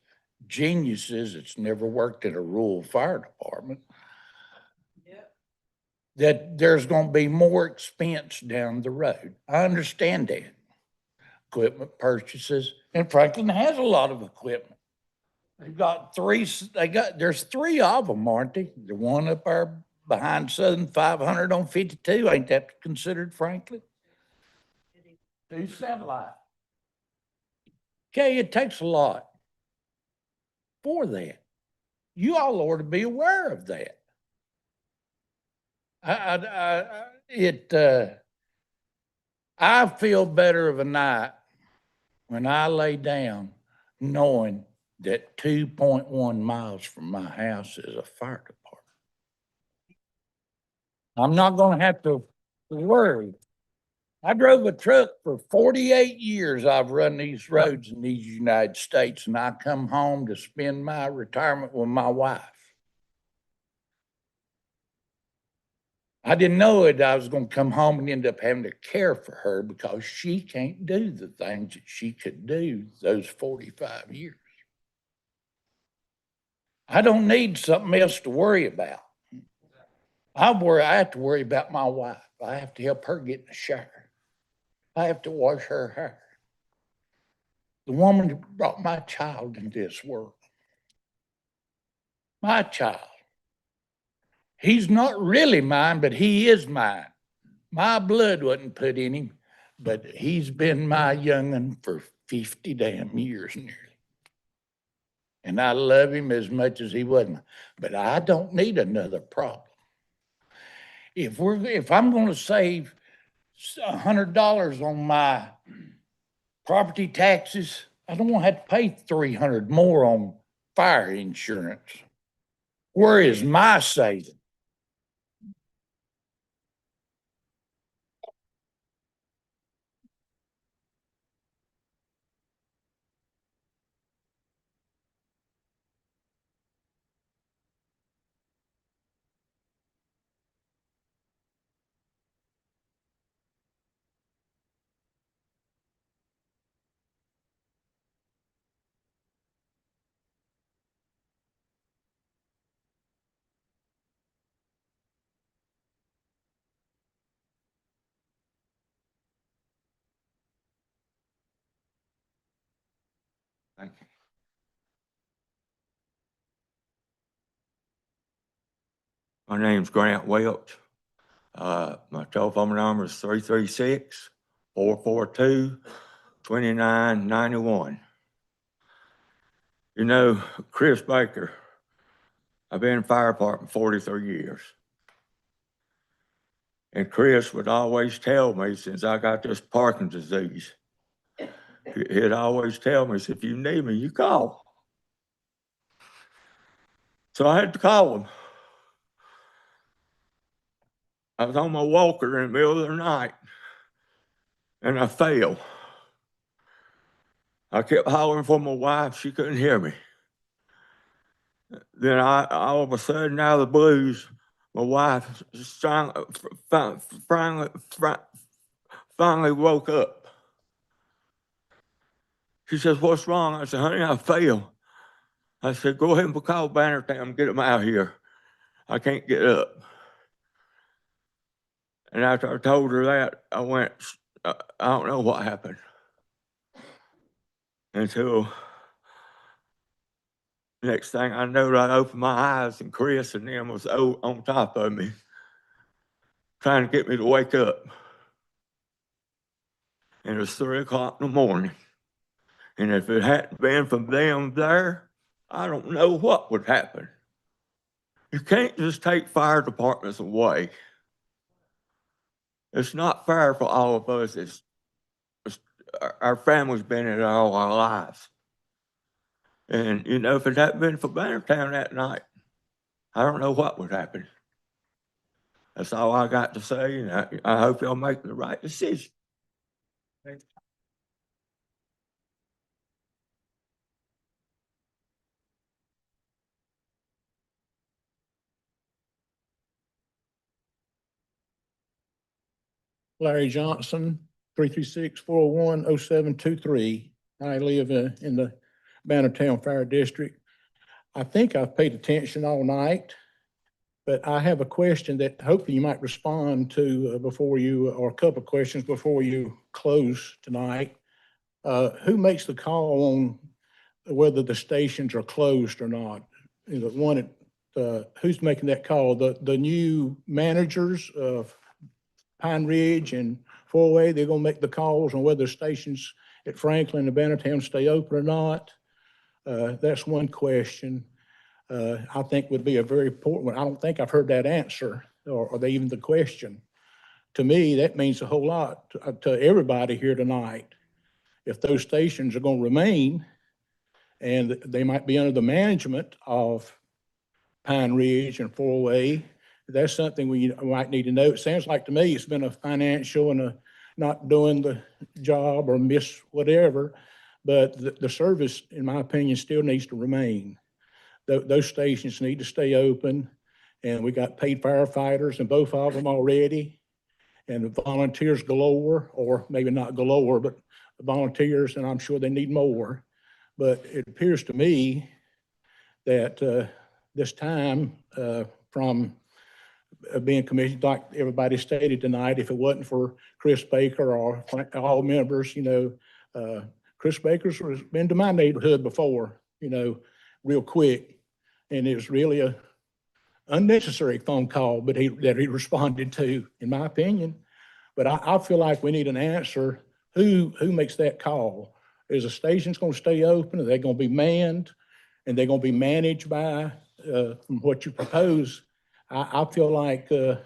geniuses that's never worked at a rural fire department, that there's going to be more expense down the road. I understand that. Equipment purchases, and Franklin has a lot of equipment. They've got there's three of them, aren't they? The one up there behind Southern 500 on 52, ain't that considered Franklin? Two satellites. Okay, it takes a lot for that. You all ought to be aware of that. I feel better of a night when I lay down knowing that 2.1 miles from my house is a fire department. I'm not gonna have to worry. I drove a truck for 48 years. I've run these roads in these United States, and I come home to spend my retirement with my wife. I didn't know it. I was going to come home and end up having to care for her because she can't do the things that she could do those 45 years. I don't need something else to worry about. I have to worry about my wife. I have to help her get in the shower. I have to wash her hair. The woman who brought my child into this world. My child. He's not really mine, but he is mine. My blood wasn't put in him, but he's been my young'un for 50 damn years nearly. And I love him as much as he wasn't. But I don't need another problem. If I'm going to save $100 on my property taxes, I don't want to have to pay $300 more on fire insurance. Where is my saving? Thank you. My name's Grant Welch. My telephone number is 336-442-2991. You know, Chris Baker, I've been in fire department 43 years. And Chris would always tell me, since I got this Parkinson's disease, he'd always tell me, if you need me, you call. So I had to call him. I was on my walker in the middle of the night, and I fell. I kept hollering for my wife. She couldn't hear me. Then all of a sudden, out of the blues, my wife finally woke up. She says, "What's wrong?" I said, "Honey, I fell." I said, "Go ahead and call Bannertown and get them out here. I can't get up." And after I told her that, I went, I don't know what happened. Until next thing I know, I opened my eyes and Chris and them was on top of me, trying to get me to wake up. And it was 3 o'clock in the morning. And if it hadn't been for them there, I don't know what would happen. You can't just take fire departments away. It's not fair for all of us. Our family's been in it all our lives. And, you know, if it hadn't been for Bannertown that night, I don't know what would happen. That's all I got to say, and I hope y'all make the right decision. Larry Johnson, 336-401-0723. I live in the Bannertown Fire District. I think I've paid attention all night, but I have a question that hopefully you might respond to before you, or a couple of questions before you close tonight. Who makes the call on whether the stations are closed or not? You know, who's making that call? The new managers of Pine Ridge and 4-Way, they're gonna make the calls on whether stations at Franklin and Bannertown stay open or not? That's one question. I think would be a very important one. I don't think I've heard that answer or even the question. To me, that means a whole lot to everybody here tonight. If those stations are going to remain and they might be under the management of Pine Ridge and 408, that's something we might need to know. It sounds like to me it's been a financial and a not doing the job or miss whatever, but the service, in my opinion, still needs to remain. Those stations need to stay open, and we got paid firefighters in both of them already, and volunteers galore, or maybe not galore, but volunteers, and I'm sure they need more. But it appears to me that this time from being commissioned, like everybody stated tonight, if it wasn't for Chris Baker or all members, Chris Baker's been to my neighborhood before, real quick. And it was really a unnecessary phone call, but that he responded to, in my opinion. But I feel like we need an answer. Who makes that call? Is the station's going to stay open? Are they going to be manned? And they're going to be managed by, from what you propose? I feel like, I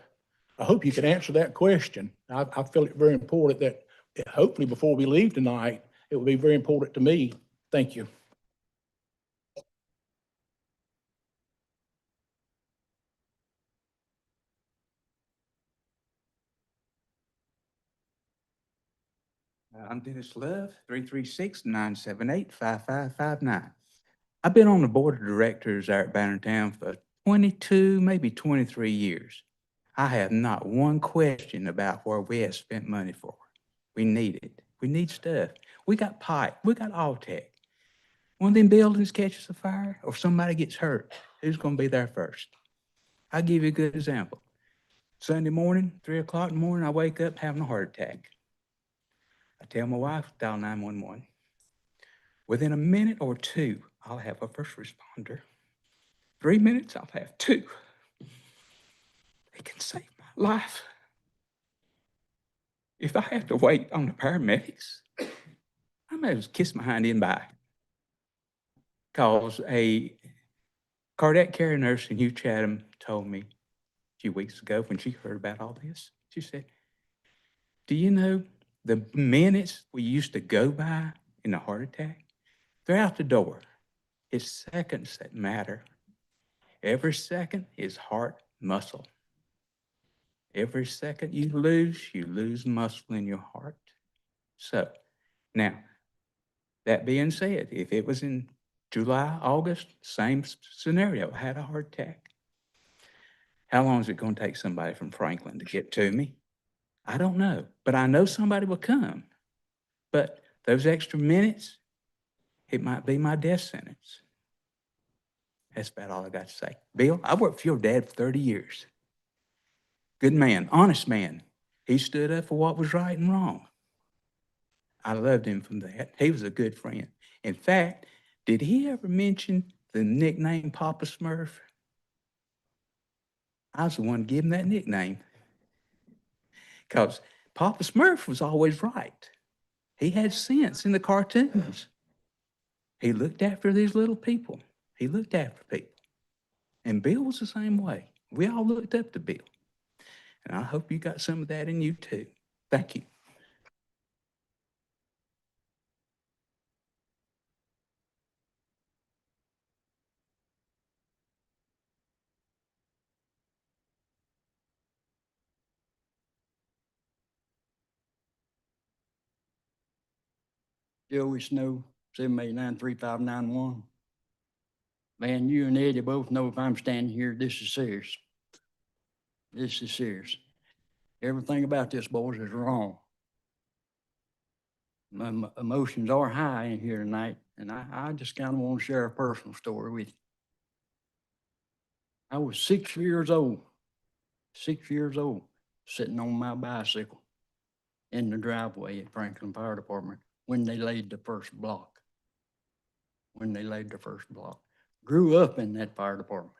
hope you can answer that question. I feel it very important that hopefully before we leave tonight, it will be very important to me. Thank you. I'm Dennis Love, 336-978-5559. I've been on the board of directors there at Bannertown for 22, maybe 23 years. I have not one question about where we have spent money for. We need it. We need stuff. We got pipe. We got all tech. One of them buildings catches a fire or somebody gets hurt, who's going to be there first? I'll give you a good example. Sunday morning, 3 o'clock in the morning, I wake up having a heart attack. I tell my wife, dial 911. Within a minute or two, I'll have a first responder. 3 minutes, I'll have two. They can save my life. If I have to wait on the paramedics, I may as well kiss my hind end bye. Because a cardiac care nurse in Hugh Chatham told me a few weeks ago when she heard about all this, she said, do you know the minutes we used to go by in a heart attack? They're out the door. It's seconds that matter. Every second is heart muscle. Every second you lose muscle in your heart. So now, that being said, if it was in July, August, same scenario, I had a heart attack. How long is it going to take somebody from Franklin to get to me? I don't know, but I know somebody will come. But those extra minutes, it might be my death sentence. That's about all I got to say. Bill, I worked for your dad for 30 years. Good man, honest man. He stood up for what was right and wrong. I loved him from that. He was a good friend. In fact, did he ever mention the nickname Papa Smurf? I was the one to give him that nickname. Because Papa Smurf was always right. He had sense in the cartoons. He looked after these little people. He looked after people. And Bill was the same way. We all looked up to Bill. And I hope you got some of that in you too. Thank you. Joey Snow, 789-3591. Man, you and Eddie both know if I'm standing here, this is serious. This is serious. Everything about this, boys, is wrong. My emotions are high in here tonight, and I just kind of want to share a personal story with you. I was 6 years old, sitting on my bicycle in the driveway at Franklin Fire Department when they laid the first block. Grew up in that fire department.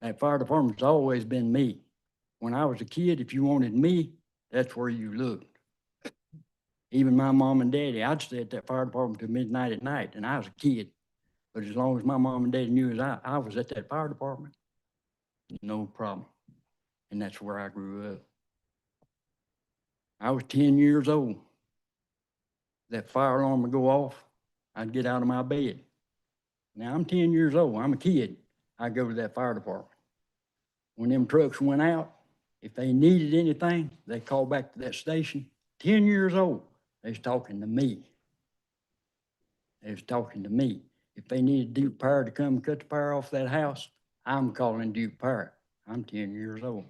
That fire department's always been me. When I was a kid, if you wanted me, that's where you looked. Even my mom and daddy, I'd stay at that fire department till midnight at night, and I was a kid. But as long as my mom and daddy knew I was at that fire department, no problem. And that's where I grew up. I was 10 years old. That fire alarm would go off, I'd get out of my bed. Now I'm 10 years old, I'm a kid. I go to that fire department. When them trucks went out, if they needed anything, they called back to that station. 10 years old, they was talking to me. They was talking to me. If they needed Duke Power to come cut the power off that house, I'm calling Duke Power. I'm 10 years old.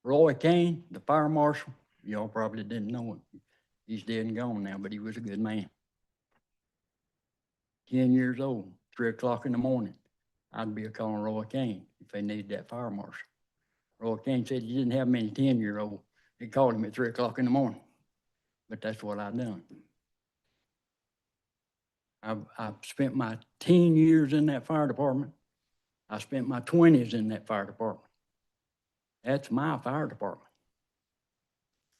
Roy Kane, the fire marshal, y'all probably didn't know him. He's dead and gone now, but he was a good man. 10 years old, 3 o'clock in the morning, I'd be calling Roy Kane if they needed that fire marshal. Roy Kane said he didn't have many 10-year-olds. They called him at 3 o'clock in the morning. But that's what I've done. I've spent my teen years in that fire department. I spent my 20s in that fire department. That's my fire department.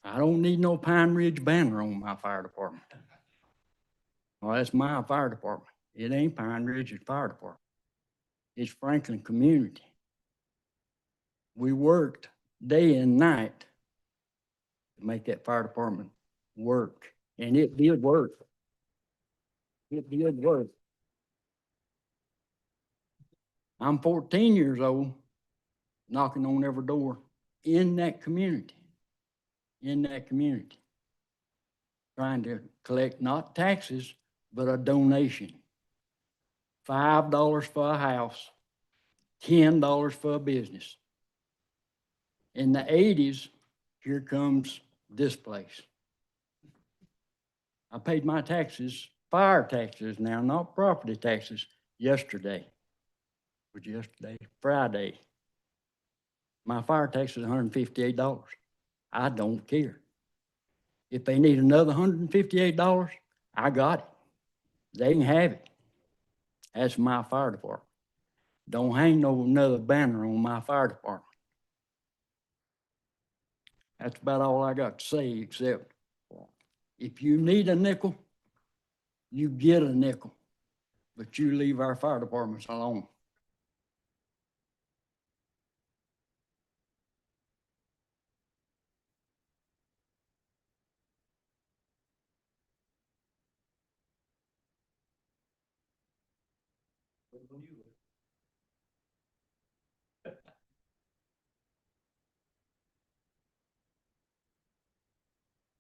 I don't need no Pine Ridge banner on my fire department. Well, that's my fire department. It ain't Pine Ridge's fire department. It's Franklin community. We worked day and night to make that fire department work, and it did work. It did work. I'm 14 years old, knocking on every door in that community, trying to collect not taxes, but a donation. $5 for a house, $10 for a business. In the 80s, here comes this place. I paid my taxes, fire taxes now, not property taxes, yesterday. Was yesterday, Friday. My fire tax is $158. I don't care. If they need another $158, I got it. They can have it. That's my fire department. Don't hang no another banner on my fire department. That's about all I got to say, except if you need a nickel, you get a nickel, but you leave our fire departments alone.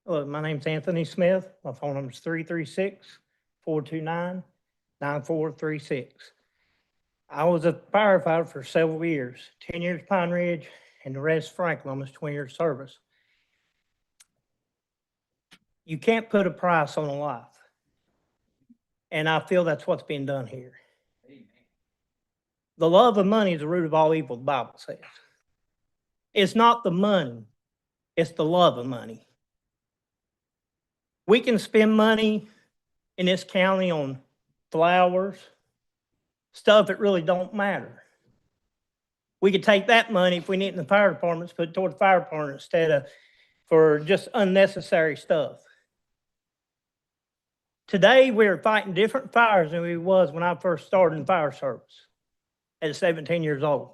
Hello, my name's Anthony Smith. My phone number is 336-429-9436. I was a firefighter for several years, 10 years Pine Ridge, and the rest Franklin, almost 20 years service. You can't put a price on a life. And I feel that's what's being done here. The love of money is the root of all evil, the Bible says. It's not the money, it's the love of money. We can spend money in this county on flowers, stuff that really don't matter. We could take that money if we need it in the fire departments, put it toward the fire department instead of for just unnecessary stuff. Today, we're fighting different fires than we was when I first started in fire service at 17 years old.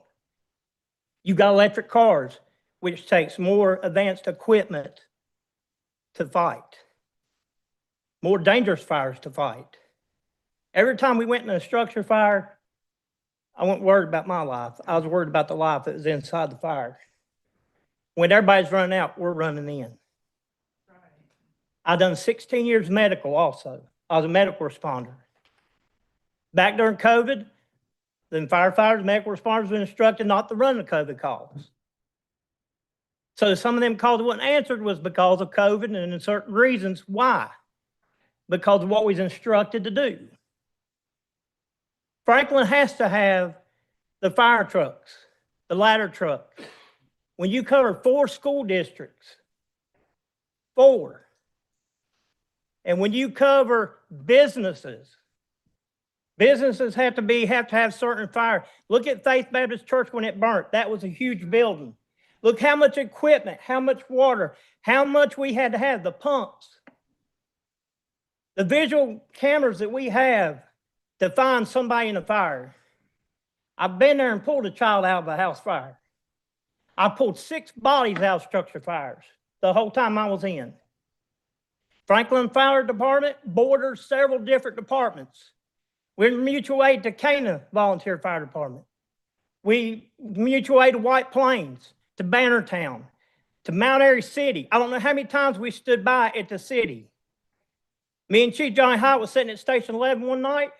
You got electric cars, which takes more advanced equipment to fight. More dangerous fires to fight. Every time we went in a structure fire, I wasn't worried about my life. I was worried about the life that was inside the fire. When everybody's running out, we're running in. I've done 16 years medical also. I was a medical responder. Back during COVID, the firefighters, medical responders were instructed not to run the COVID calls. So some of them calls that wasn't answered was because of COVID and in certain reasons. Why? Because of what we was instructed to do. Franklin has to have the fire trucks, the ladder trucks. When you cover 4 school districts, 4, and when you cover businesses have to have certain fire. Look at Faith Baptist Church when it burnt. That was a huge building. Look how much equipment, how much water, how much we had to have, the pumps. The visual cameras that we have to find somebody in a fire. I've been there and pulled a child out of a house fire. I pulled 6 bodies out of structure fires the whole time I was in. Franklin Fire Department borders several different departments. We're mutual aid to Cana Volunteer Fire Department. We mutual aid to White Plains, to Bannertown, to Mount Airy City. I don't know how many times we stood by at the city. Me and Chief Johnny Hyatt was sitting at Station 11 one night,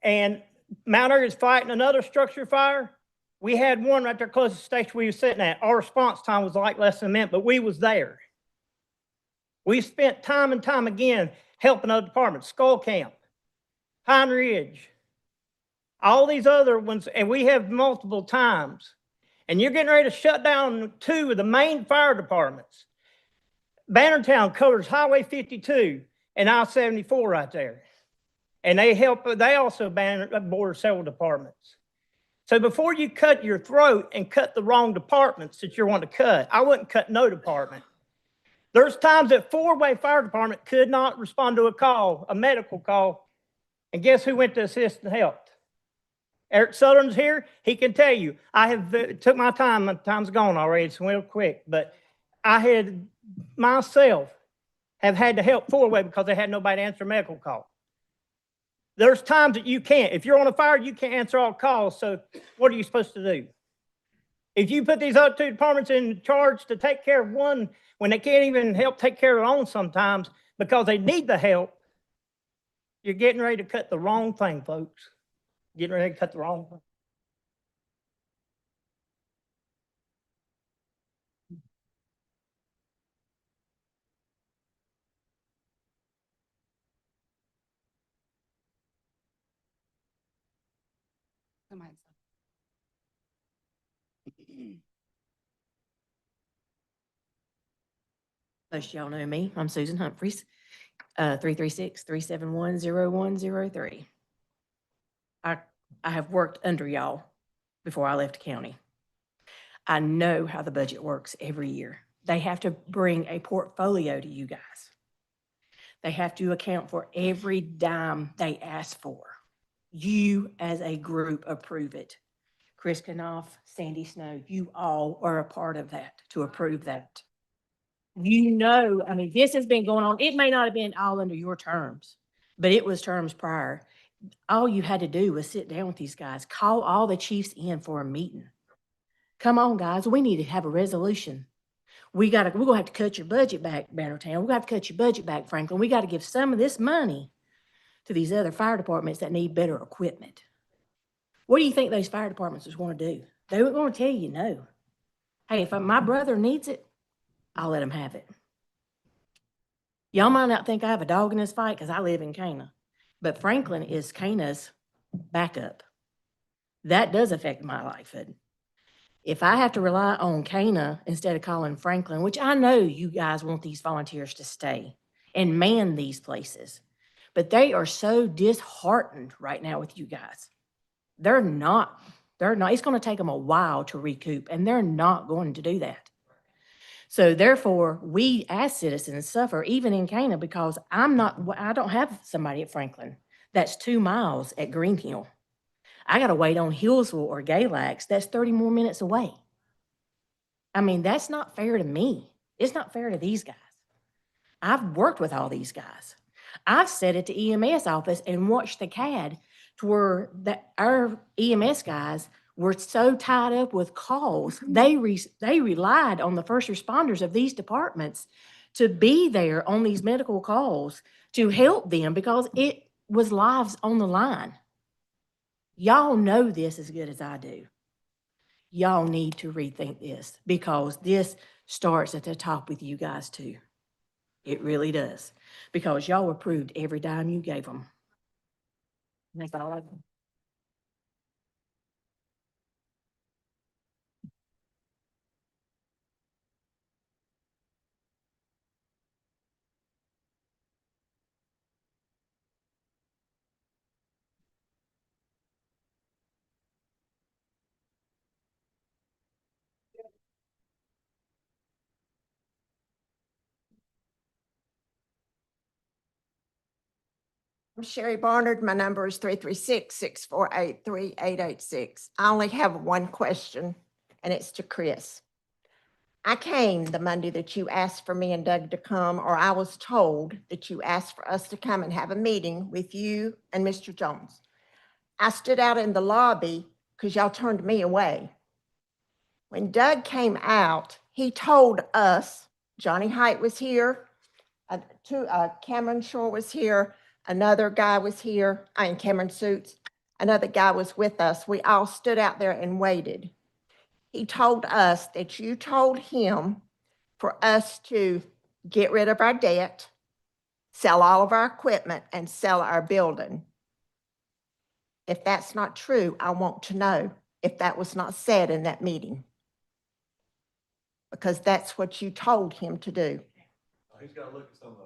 and Mount Airy was fighting another structure fire. We had one right there close to the station we were sitting at. Our response time was like less than a minute, but we was there. We spent time and time again helping other departments, Skull Camp, Pine Ridge, all these other ones, and we have multiple times. And you're getting ready to shut down 2 of the main fire departments. Bannertown covers Highway 52 and I-74 right there. And they also border several departments. So before you cut your throat and cut the wrong departments that you want to cut, I wouldn't cut no department. There's times that 4-way fire department could not respond to a call, a medical call, and guess who went to assist and helped? Eric Southern's here. He can tell you. I have took my time. My time's gone already. It's real quick, but I had myself have had to help 4-way because they had nobody to answer a medical call. There's times that you can't. If you're on a fire, you can't answer all calls. So what are you supposed to do? If you put these other 2 departments in charge to take care of one when they can't even help take care of their own sometimes because they need the help, you're getting ready to cut the wrong thing, folks. Getting ready to cut the wrong thing. Most of y'all know me. I'm Susan Humphreys, 336-371-0103. I have worked under y'all before I left the county. I know how the budget works every year. They have to bring a portfolio to you guys. They have to account for every dime they ask for. You as a group approve it. Chris Knopf, Sandy Snow, you all are a part of that to approve that. You know, I mean, this has been going on. It may not have been all under your terms, but it was terms prior. All you had to do was sit down with these guys, call all the chiefs in for a meeting. Come on, guys, we need to have a resolution. We're gonna have to cut your budget back, Bannertown. We're gonna have to cut your budget back, Franklin. We got to give some of this money to these other fire departments that need better equipment. What do you think those fire departments was going to do? They were going to tell you no. Hey, if my brother needs it, I'll let him have it. Y'all might not think I have a dog in this fight because I live in Cana, but Franklin is Cana's backup. That does affect my livelihood. If I have to rely on Cana instead of calling Franklin, which I know you guys want these volunteers to stay and man these places, but they are so disheartened right now with you guys. They're not. It's going to take them a while to recoup, and they're not going to do that. So therefore, we as citizens suffer even in Cana because I don't have somebody at Franklin. That's 2 miles at Green Hill. I got to wait on Hillsville or Galax. That's 30 more minutes away. I mean, that's not fair to me. It's not fair to these guys. I've worked with all these guys. I've sat at the EMS office and watched the CAD to where our EMS guys were so tied up with calls. They relied on the first responders of these departments to be there on these medical calls to help them because it was lives on the line. Y'all know this as good as I do. Y'all need to rethink this because this starts at the top with you guys too. It really does. Because y'all approved every dime you gave them. That's all I. I'm Sherry Barnard. My number is 336-648-3886. I only have one question, and it's to Chris. I came the Monday that you asked for me and Doug to come, or I was told that you asked for us to come and have a meeting with you and Mr. Jones. I stood out in the lobby because y'all turned me away. When Doug came out, he told us, Johnny Height was here, Cameron Shore was here, another guy was here, Cameron Suits, another guy was with us. We all stood out there and waited. He told us that you told him for us to get rid of our debt, sell all of our equipment, and sell our building. If that's not true, I want to know if that was not said in that meeting. Because that's what you told him to do. He's got to look at somebody.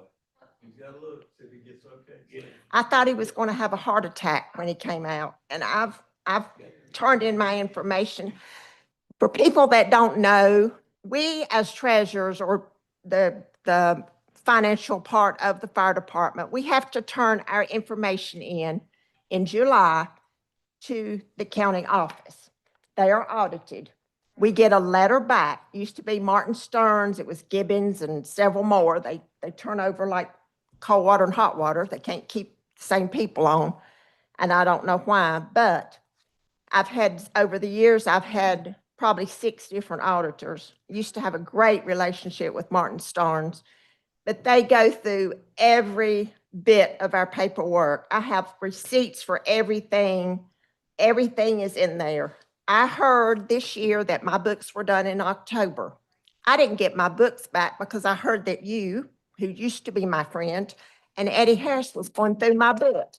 He's got to look, see if he gets okay. I thought he was going to have a heart attack when he came out, and I've turned in my information. For people that don't know, we as treasurers or the financial part of the fire department, we have to turn our information in July to the county office. They are audited. We get a letter back. Used to be Martin Stearns, it was Gibbons and several more. They turn over like cold water and hot water. They can't keep the same people on, and I don't know why, but over the years, I've had probably 6 different auditors. Used to have a great relationship with Martin Stearns, but they go through every bit of our paperwork. I have receipts for everything. Everything is in there. I heard this year that my books were done in October. I didn't get my books back because I heard that you, who used to be my friend, and Eddie Harris was going through my book.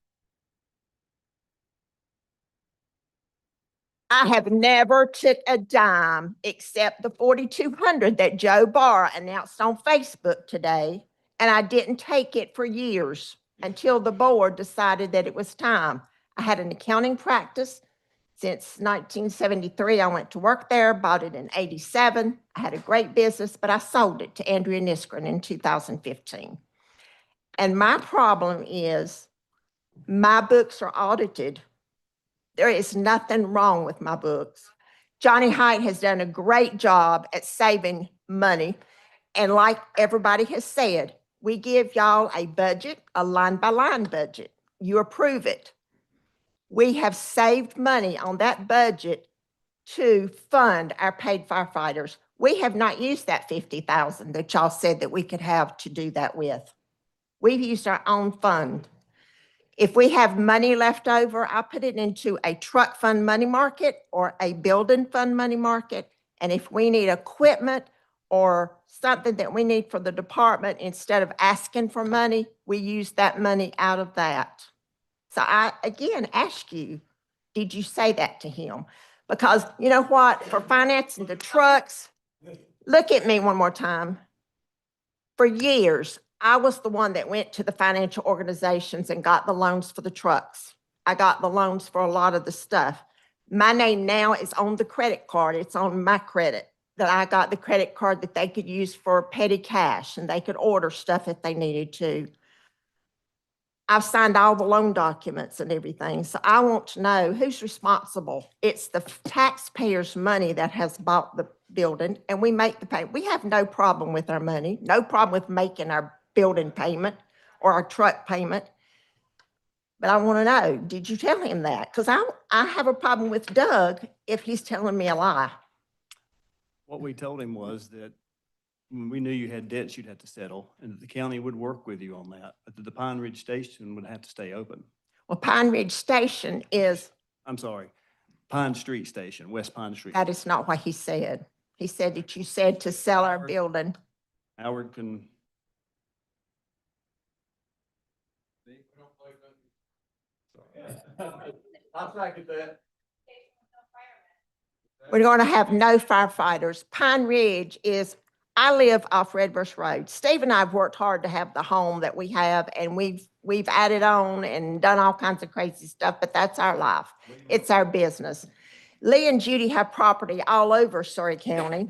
I have never took a dime except the 4,200 that Joe Barr announced on Facebook today, and I didn't take it for years until the board decided that it was time. I had an accounting practice since 1973. I went to work there, bought it in 87. I had a great business, but I sold it to Andrea Niskren in 2015. And my problem is my books are audited. There is nothing wrong with my books. Johnny Height has done a great job at saving money. And like everybody has said, we give y'all a budget, a line-by-line budget. You approve it. We have saved money on that budget to fund our paid firefighters. We have not used that $50,000 that y'all said that we could have to do that with. We've used our own fund. If we have money left over, I put it into a truck fund money market or a building fund money market. And if we need equipment or something that we need for the department, instead of asking for money, we use that money out of that. So I, again, ask you, did you say that to him? Because you know what, for financing the trucks, look at me one more time. For years, I was the one that went to the financial organizations and got the loans for the trucks. I got the loans for a lot of the stuff. My name now is on the credit card. It's on my credit that I got the credit card that they could use for petty cash, and they could order stuff if they needed to. I've signed all the loan documents and everything. So I want to know who's responsible. It's the taxpayers' money that has bought the building, and we make the payment. We have no problem with our money, no problem with making our building payment or our truck payment. But I want to know, did you tell him that? Because I have a problem with Doug if he's telling me a lie. What we told him was that when we knew you had debts you'd have to settle, and that the county would work with you on that, but that the Pine Ridge Station would have to stay open. Well, Pine Ridge Station is... I'm sorry, Pine Street Station, West Pine Street. That is not what he said. He said that you said to sell our building. Howard can... I'll second that. We're going to have no firefighters. Pine Ridge is, I live off Redbrush Road. Steve and I have worked hard to have the home that we have, and we've added on and done all kinds of crazy stuff, but that's our life. It's our business. Lee and Judy have property all over Surry County.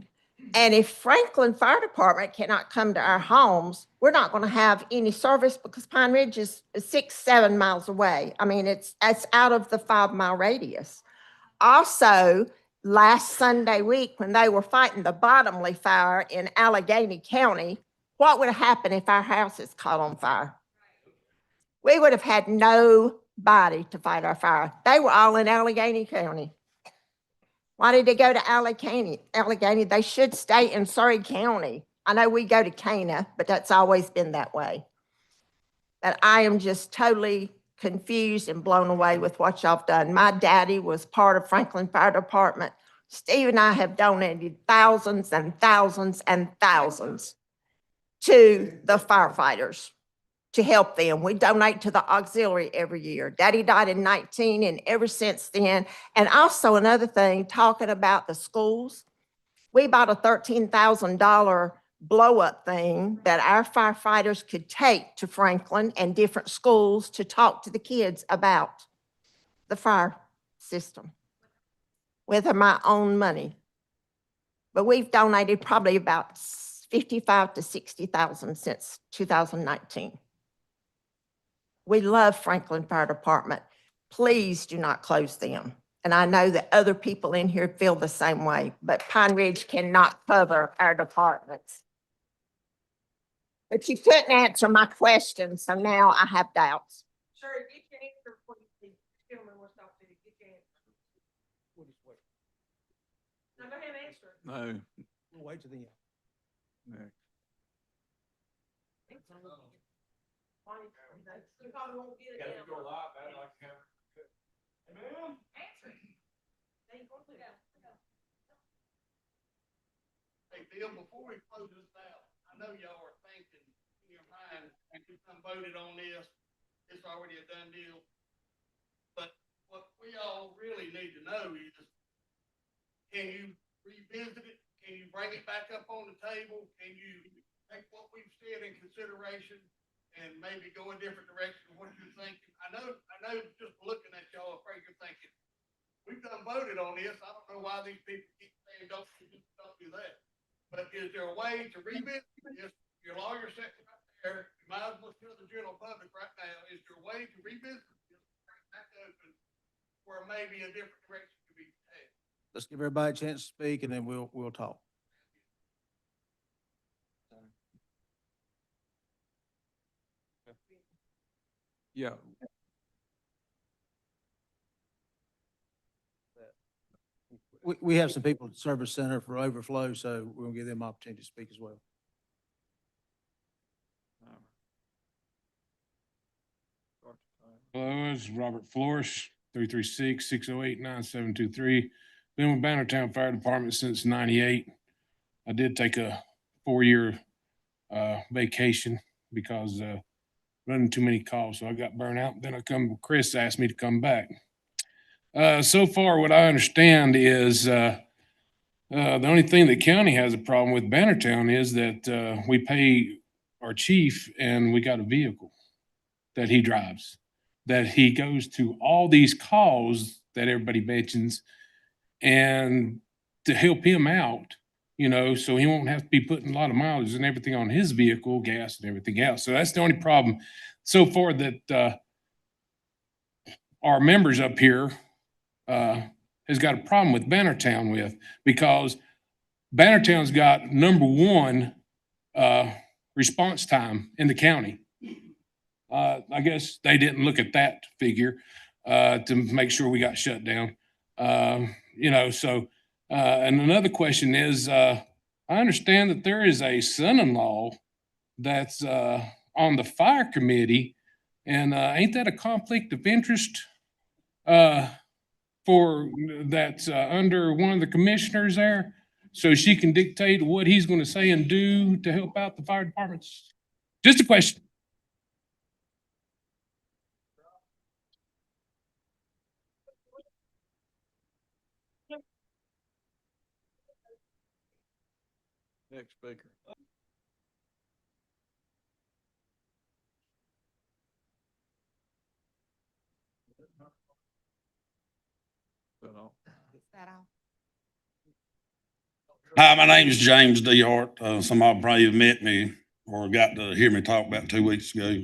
And if Franklin Fire Department cannot come to our homes, we're not going to have any service because Pine Ridge is 6, 7 miles away. I mean, it's out of the 5 mile radius. Also, last Sunday week, when they were fighting the Bottomley fire in Allegheny County, what would have happened if our houses caught on fire? We would have had nobody to fight our fire. They were all in Allegheny County. Why did they go to Allegheny? They should stay in Surry County. I know we go to Cana, but that's always been that way. But I am just totally confused and blown away with what y'all have done. My daddy was part of Franklin Fire Department. Steve and I have donated thousands and thousands and thousands to the firefighters to help them. We donate to the auxiliary every year. Daddy died in 19 and ever since then. And also another thing, talking about the schools, we bought a $13,000 blow up thing that our firefighters could take to Franklin and different schools to talk to the kids about the fire system with my own money. But we've donated probably about 55 to 60,000 since 2019. We love Franklin Fire Department. Please do not close them. And I know that other people in here feel the same way, but Pine Ridge cannot cover our departments. But you couldn't answer my question, so now I have doubts. Sure, get your answer before you tell me what's up to you. Get your answer. Now go ahead and answer it. No. We'll wait till the end. No. You probably won't get it now. Answer it. There you go. Hey, Bill, before we close this out, I know y'all are thinking in your mind, we done voted on this, it's already a done deal. But what we all really need to know is, can you revisit it? Can you bring it back up on the table? Can you take what we've said in consideration and maybe go a different direction of what you're thinking? I know just looking at y'all, afraid you're thinking, we've done voted on this. I don't know why these people keep saying, don't do that. But is there a way to revisit this? Your lawyer sitting right there, you might as well tell the general public right now, is there a way to revisit this, bring it back open, where maybe a different direction could be had? Let's give everybody a chance to speak and then we'll talk. Yeah. We have some people at the Service Center for overflow, so we're gonna give them opportunity to speak as well. Hello, this is Robert Flores, 336-608-9723. Been with Bannertown Fire Department since '98. I did take a 4-year vacation because running too many calls, so I got burnt out. Then Chris asked me to come back. So far, what I understand is the only thing the county has a problem with Bannertown is that we pay our chief and we got a vehicle that he drives, that he goes to all these calls that everybody mentions and to help him out, so he won't have to be putting a lot of mileage and everything on his vehicle, gas and everything else. So that's the only problem so far that our members up here has got a problem with Bannertown with, because Bannertown's got #1 response time in the county. I guess they didn't look at that figure to make sure we got shut down. And another question is, I understand that there is a son-in-law that's on the fire committee, and ain't that a conflict of interest for that's under one of the commissioners there? So she can dictate what he's going to say and do to help out the fire departments? Just a question. Next speaker. Is that all? Hi, my name is James D. Hart. Some of you probably have met me or got to hear me talk about 2 weeks ago.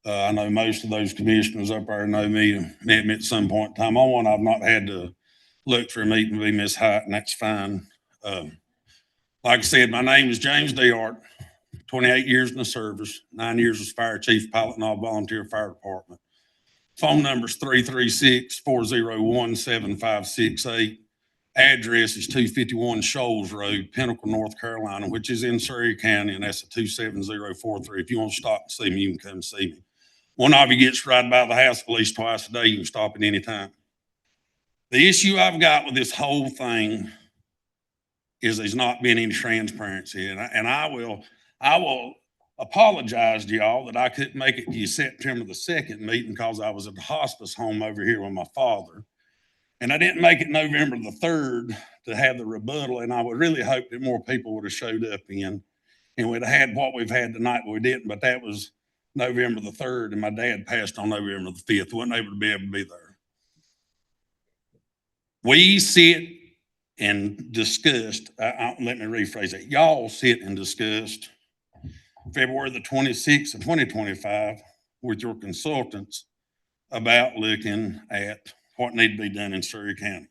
I know most of those commissioners up there know me and met me at some point in time. On one I've not had to look for a meeting with Miss Hart, and that's fine. Like I said, my name is James D. Hart, 28 years in the service, 9 years as fire chief, pilot and all volunteer fire department. Phone number is 336-401-7568. Address is 251 Shoals Road, Pinnacle, North Carolina, which is in Surry County, and that's a 27043. If you want to stop and see me, you can come see me. One of you gets right by the house at least twice a day. You can stop at any time. The issue I've got with this whole thing is there's not been any transparency, and I will apologize to y'all that I couldn't make it to your September the 2nd meeting because I was at the hospice home over here with my father. And I didn't make it November the 3rd to have the rebuttal, and I would really hope that more people would have showed up in, and we'd have had what we've had tonight, but we didn't. But that was November the 3rd, and my dad passed on November the 5th. Wasn't able to be there. We sit and discussed, let me rephrase it. Y'all sit and discussed February the 26th of 2025 with your consultants about looking at what need to be done in Surry County.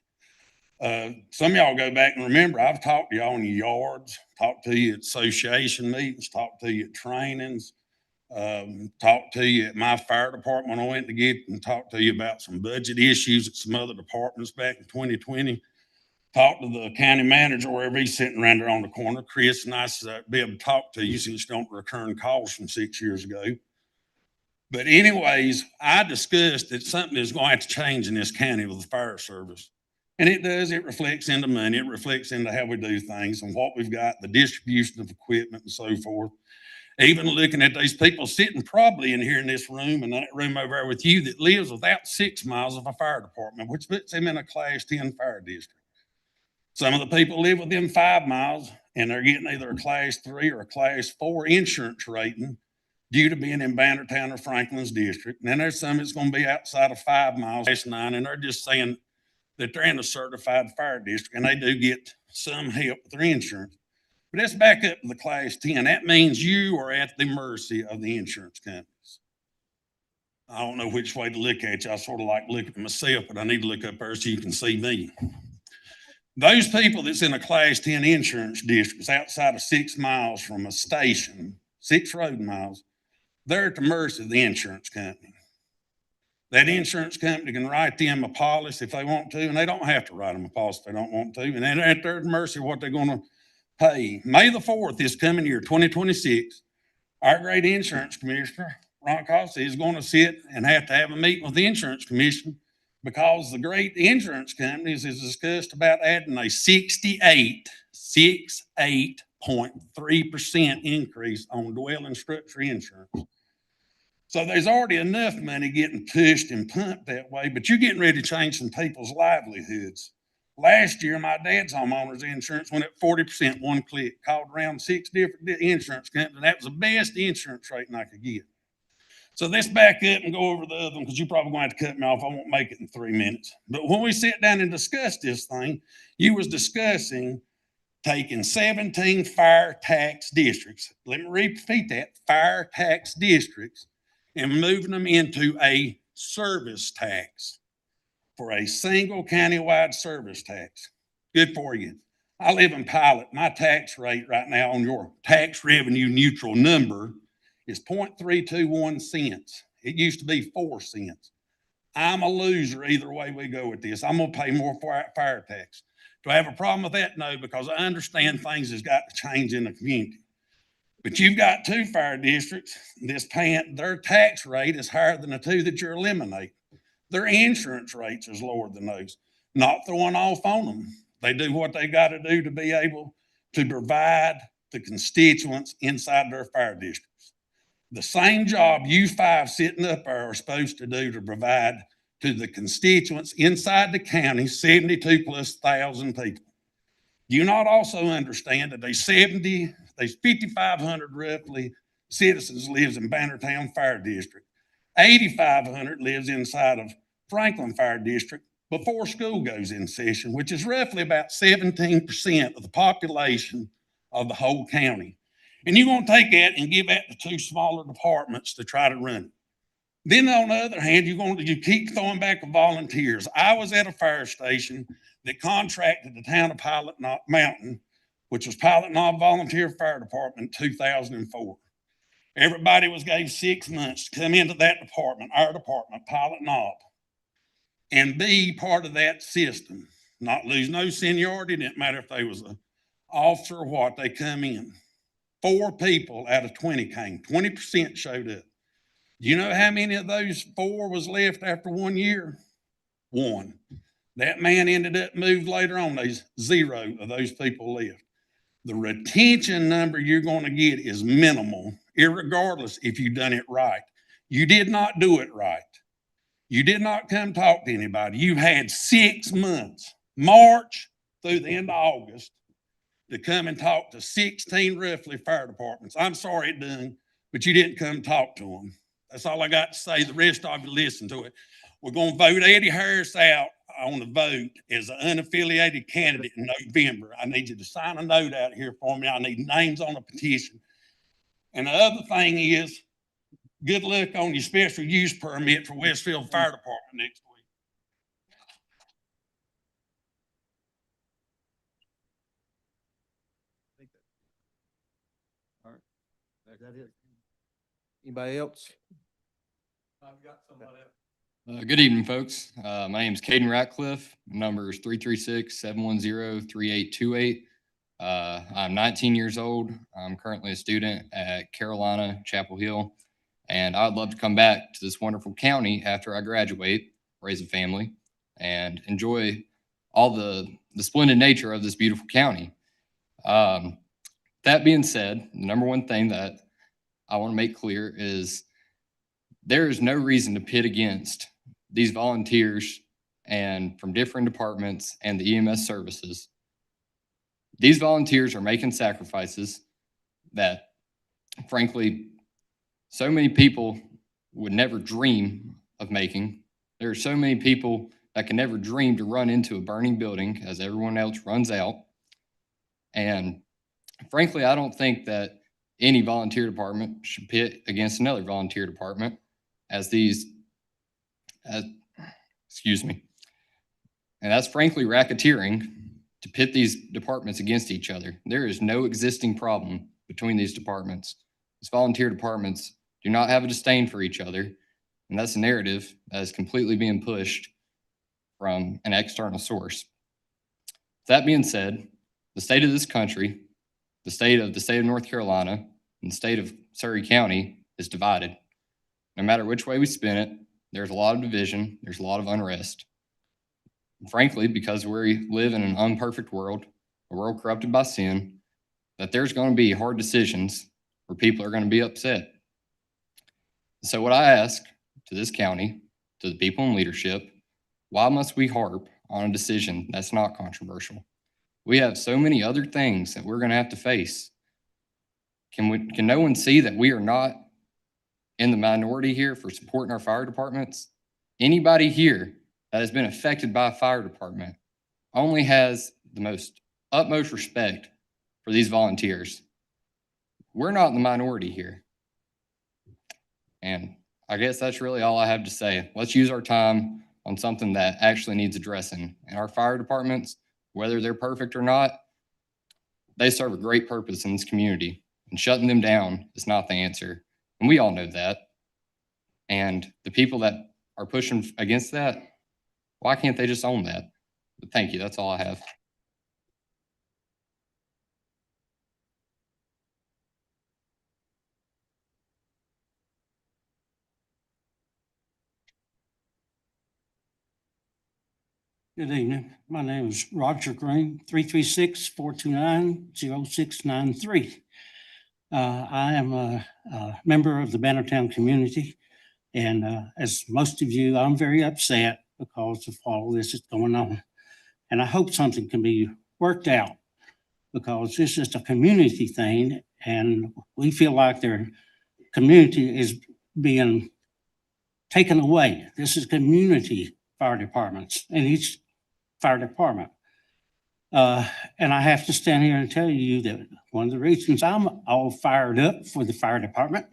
Some of y'all go back and remember, I've talked to y'all in your yards, talked to you at association meetings, talked to you at trainings, talked to you at my fire department. I went to get and talked to you about some budget issues at some other departments back in 2020. Talked to the county manager wherever he's sitting around there on the corner. Chris, nice to be able to talk to you since you don't return calls from 6 years ago. But anyways, I discussed that something is going to have to change in this county with the fire service. And it does. It reflects into money. It reflects into how we do things and what we've got, the distribution of equipment and so forth. Even looking at these people sitting probably in here in this room and that room over there with you that lives without 6 miles of a fire department, which puts them in a class 10 fire district. Some of the people live within 5 miles and they're getting either a class 3 or a class 4 insurance rating due to being in Bannertown or Franklin's district. And then there's some that's going to be outside of 5 miles, class 9, and they're just saying that they're in a certified fire district and they do get some help with their insurance. But let's back up to the class 10. That means you are at the mercy of the insurance companies. I don't know which way to look at you. I sort of like looking at myself, but I need to look up there so you can see me. Those people that's in a class 10 insurance district outside of 6 miles from a station, 6 road miles, they're at the mercy of the insurance company. That insurance company can write them a policy if they want to, and they don't have to write them a policy if they don't want to. And they're at their mercy of what they're going to pay. May the 4th, this coming year, 2026, our great insurance commissioner, Ron Cossey, is going to sit and have to have a meeting with the insurance commission because the great insurance companies has discussed about adding a 68.3% increase on dwelling structure insurance. So there's already enough money getting pushed and pumped that way, but you're getting ready to change some people's livelihoods. Last year, my dad's homeowner's insurance went up 40% one click, called around 6 different insurance companies, and that was the best insurance rating I could get. So let's back up and go over the other one because you're probably going to have to cut me off. I won't make it in 3 minutes. But when we sit down and discuss this thing, you was discussing taking 17 fire tax districts. Let me repeat that, fire tax districts, and moving them into a service tax for a single countywide service tax. Good for you. I live in Pilot. My tax rate right now on your tax revenue neutral number is 0.321 cents. It used to be 4 cents. I'm a loser either way we go with this. I'm going to pay more fire tax. Do I have a problem with that? No, because I understand things has got to change in the community. But you've got 2 fire districts that's paying, their tax rate is higher than the 2 that you're eliminating. Their insurance rates is lower than those. Not throwing off on them. They do what they got to do to be able to provide the constituents inside their fire districts. The same job you 5 sitting up there are supposed to do to provide to the constituents inside the county, 72,000+ people. Do you not also understand that there's 5,500 roughly citizens lives in Bannertown Fire District. 8,500 lives inside of Franklin Fire District. before school goes in session, which is roughly about 17% of the population of the whole county. And you're going to take that and give that to two smaller departments to try to run it. Then on the other hand, you keep throwing back the volunteers. I was at a fire station that contracted the town of Pilot Mountain, which was Pilot Knob Volunteer Fire Department in 2004. Everybody was gave 6 months to come into that department, our department, Pilot Knob, and be part of that system. Not lose no seniority. Didn't matter if they was an officer or what, they come in. 4 people out of 20 came. 20% showed up. Do you know how many of those 4 was left after 1 year? 1. That man ended up moved later on. There's 0 of those people left. The retention number you're going to get is minimal, irregardless if you've done it right. You did not do it right. You did not come talk to anybody. You had 6 months, March through the end of August, to come and talk to 16 roughly fire departments. I'm sorry it done, but you didn't come talk to them. That's all I got to say. The rest of you listen to it. We're going to vote Eddie Harris out on the vote as an unaffiliated candidate in November. I need you to sign a note out here for me. I need names on a petition. And the other thing is, good luck on your special use permit for Westfield Fire Department next week. All right. Is that it? Anybody else? I've got somebody else. Good evening, folks. My name is Caden Ratcliffe. Number is 336-710-3828. I'm 19 years old. I'm currently a student at Carolina Chapel Hill, and I'd love to come back to this wonderful county after I graduate, raise a family, and enjoy all the splendid nature of this beautiful county. That being said, the number one thing that I want to make clear is there is no reason to pit against these volunteers and from different departments and the EMS services. These volunteers are making sacrifices that, frankly, so many people would never dream of making. There are so many people that can never dream to run into a burning building as everyone else runs out. And frankly, I don't think that any volunteer department should pit against another volunteer department excuse me. And that's frankly racketeering to pit these departments against each other. There is no existing problem between these departments. These volunteer departments do not have a disdain for each other. And that's a narrative that is completely being pushed from an external source. That being said, the state of this country, the state of North Carolina, and the state of Surry County is divided. No matter which way we spin it, there's a lot of division, there's a lot of unrest. And frankly, because we live in an imperfect world, a world corrupted by sin, that there's going to be hard decisions where people are going to be upset. So what I ask to this county, to the people in leadership, why must we harp on a decision that's not controversial? We have so many other things that we're going to have to face. Can no one see that we are not in the minority here for supporting our fire departments? Anybody here that has been affected by a fire department only has the utmost respect for these volunteers. We're not in the minority here. And I guess that's really all I have to say. Let's use our time on something that actually needs addressing. And our fire departments, whether they're perfect or not, they serve a great purpose in this community. And shutting them down is not the answer. And we all know that. And the people that are pushing against that, why can't they just own that? But thank you. That's all I have. Good evening. My name is Roger Green, 336-429-0693. I am a member of the Bannertown community. And as most of you, I'm very upset because of all this is going on. And I hope something can be worked out because this is a community thing. And we feel like their community is being taken away. This is community fire departments in each fire department. And I have to stand here and tell you that one of the reasons I'm all fired up for the fire department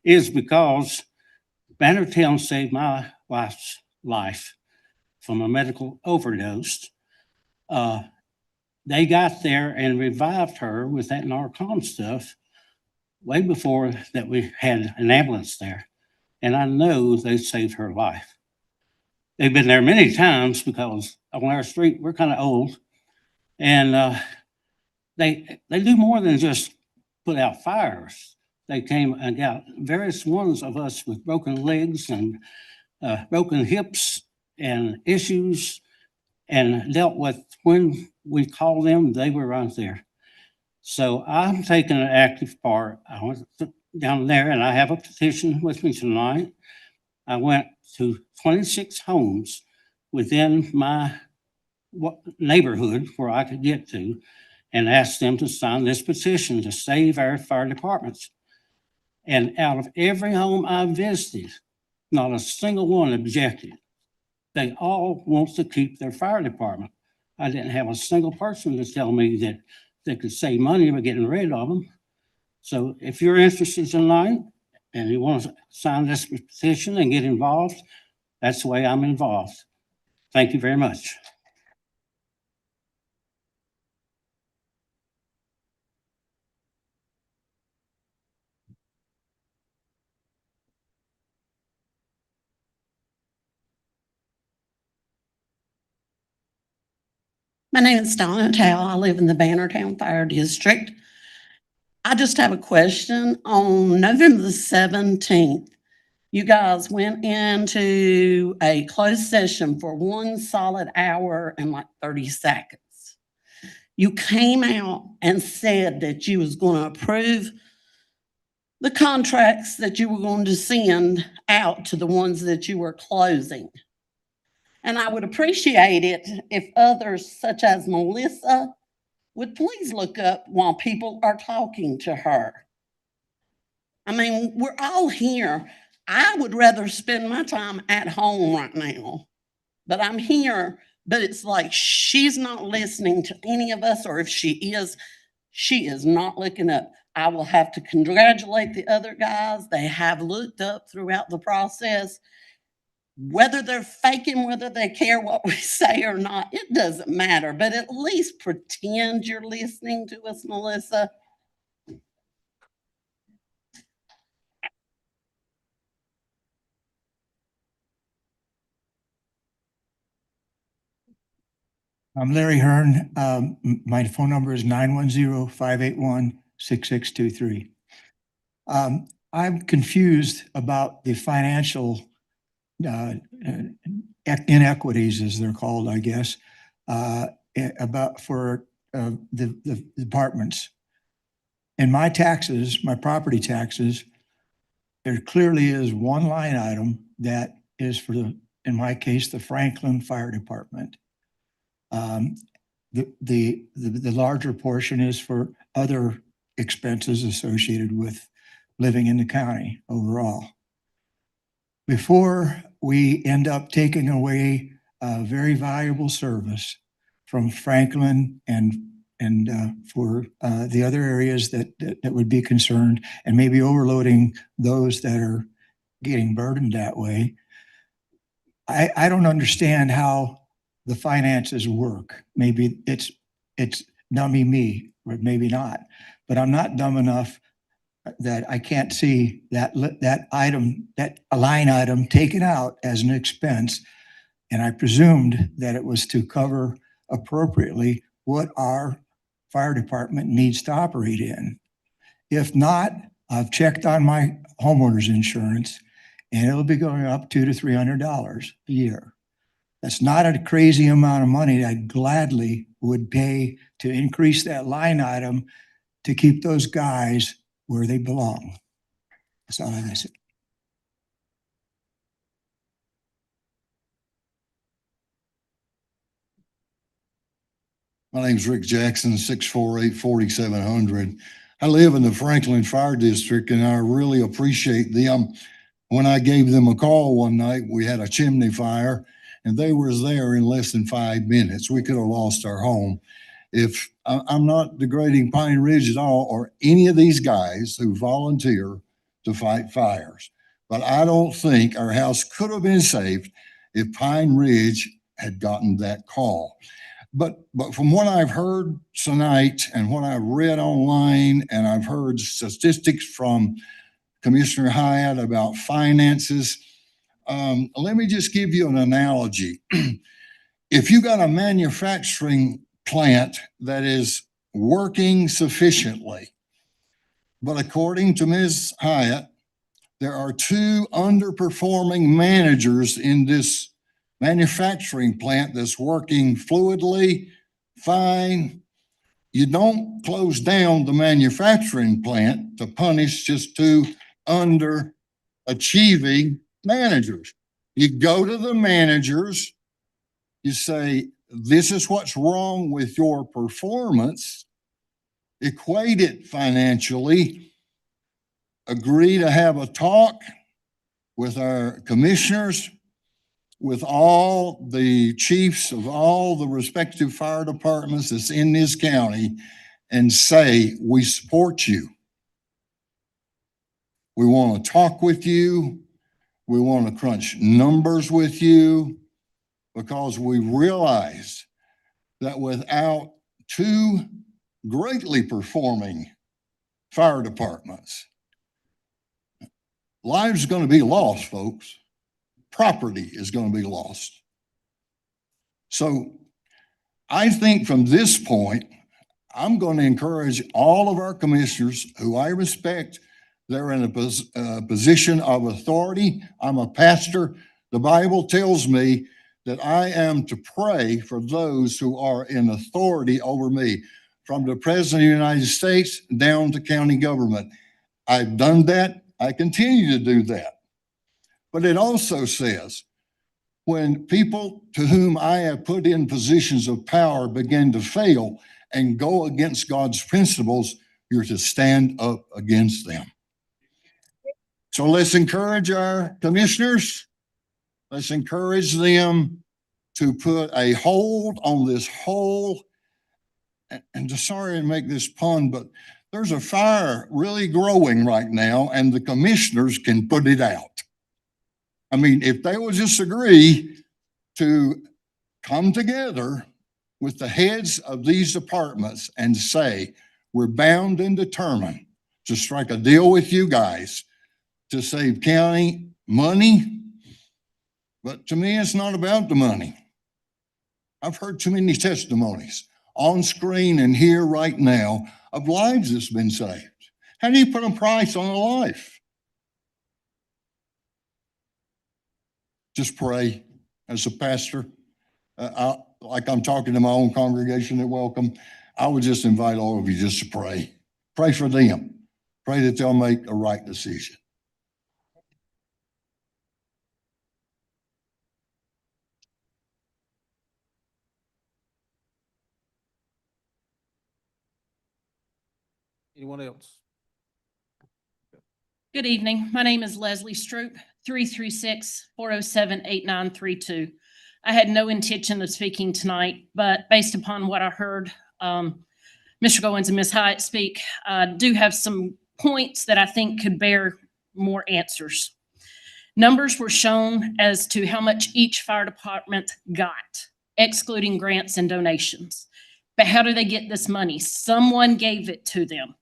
is because Bannertown saved my wife's life from a medical overdose. They got there and revived her with that Narcan stuff way before that we had an ambulance there. And I know they saved her life. They've been there many times because on our street, we're kind of old. And they do more than just put out fires. They came and got various ones of us with broken legs and broken hips and issues and dealt with when we called them, they were right there. So I'm taking an active part. I went down there and I have a petition with me tonight. I went to 26 homes within my neighborhood where I could get to and asked them to sign this petition to save our fire departments. And out of every home I visited, not a single one objected. They all want to keep their fire department. I didn't have a single person to tell me that they could save money by getting rid of them. So if you're interested tonight and you want to sign this petition and get involved, that's the way I'm involved. Thank you very much. My name is Donna Tao. I live in the Bannertown Fire District. I just have a question. On November the 17th, you guys went into a closed session for 1 solid hour and like 30 seconds. You came out and said that you was going to approve the contracts that you were going to send out to the ones that you were closing. And I would appreciate it if others, such as Melissa, would please look up while people are talking to her. I mean, we're all here. I would rather spend my time at home right now, but I'm here, but it's like she's not listening to any of us, or if she is not looking up. I will have to congratulate the other guys. They have looked up throughout the process. Whether they're faking, whether they care what we say or not, it doesn't matter. But at least pretend you're listening to us, Melissa. I'm Larry Hearn. My phone number is 910-581-6623. I'm confused about the financial inequities, as they're called, I guess, about for the departments. In my taxes, my property taxes, there clearly is one line item that is for the, in my case, the Franklin Fire Department. The larger portion is for other expenses associated with living in the county overall. Before we end up taking away a very valuable service from Franklin and for the other areas that would be concerned, and maybe overloading those that are getting burdened that way, I don't understand how the finances work. Maybe it's dummy me, or maybe not, but I'm not dumb enough that I can't see that item, that a line item taken out as an expense. And I presumed that it was to cover appropriately what our fire department needs to operate in. If not, I've checked on my homeowner's insurance and it'll be going up $200 to $300 a year. That's not a crazy amount of money I gladly would pay to increase that line item to keep those guys where they belong. That's all I say. My name's Rick Jackson, 648-4700. I live in the Franklin Fire District, and I really appreciate them. When I gave them a call one night, we had a chimney fire, and they was there in less than 5 minutes. We could have lost our home. If I'm not degrading Pine Ridge at all, or any of these guys who volunteer to fight fires, but I don't think our house could have been saved if Pine Ridge had gotten that call. But from what I've heard tonight and what I've read online, and I've heard statistics from Commissioner Hyatt about finances, let me just give you an analogy. If you got a manufacturing plant that is working sufficiently, but according to Ms. Hyatt, there are 2 underperforming managers in this manufacturing plant that's working fluidly, fine. You don't close down the manufacturing plant to punish just 2 underachieving managers. You go to the managers, you say, this is what's wrong with your performance, equate it financially, agree to have a talk with our commissioners, with all the chiefs of all the respective fire departments that's in this county, and say, we support you. We want to talk with you. We want to crunch numbers with you, because we realize that without 2 greatly performing fire departments, lives are going to be lost, folks. Property is going to be lost. So I think from this point, I'm going to encourage all of our commissioners who I respect. They're in a position of authority. I'm a pastor. The Bible tells me that I am to pray for those who are in authority over me, from the President of the United States down to county government. I've done that. I continue to do that. But it also says, when people to whom I have put in positions of power begin to fail and go against God's principles, you're to stand up against them. So let's encourage our commissioners. Let's encourage them to put a hold on this whole, and sorry to make this pun, but there's a fire really growing right now, and the commissioners can put it out. I mean, if they will just agree to come together with the heads of these departments and say, we're bound and determined to strike a deal with you guys to save county money. But to me, it's not about the money. I've heard too many testimonies on screen and here right now of lives that's been saved. How do you put a price on a life? Just pray. As a pastor, like I'm talking to my own congregation at Welcome, I would just invite all of you just to pray. Pray for them. Pray that they'll make a right decision. Anyone else? Good evening. My name is Leslie Stroop, 336-407-8932. I had no intention of speaking tonight, but based upon what I heard Mr. Goins and Ms. Hyatt speak, I do have some points that I think could bear more answers. Numbers were shown as to how much each fire department got, excluding grants and donations. But how do they get this money? Someone gave it to them.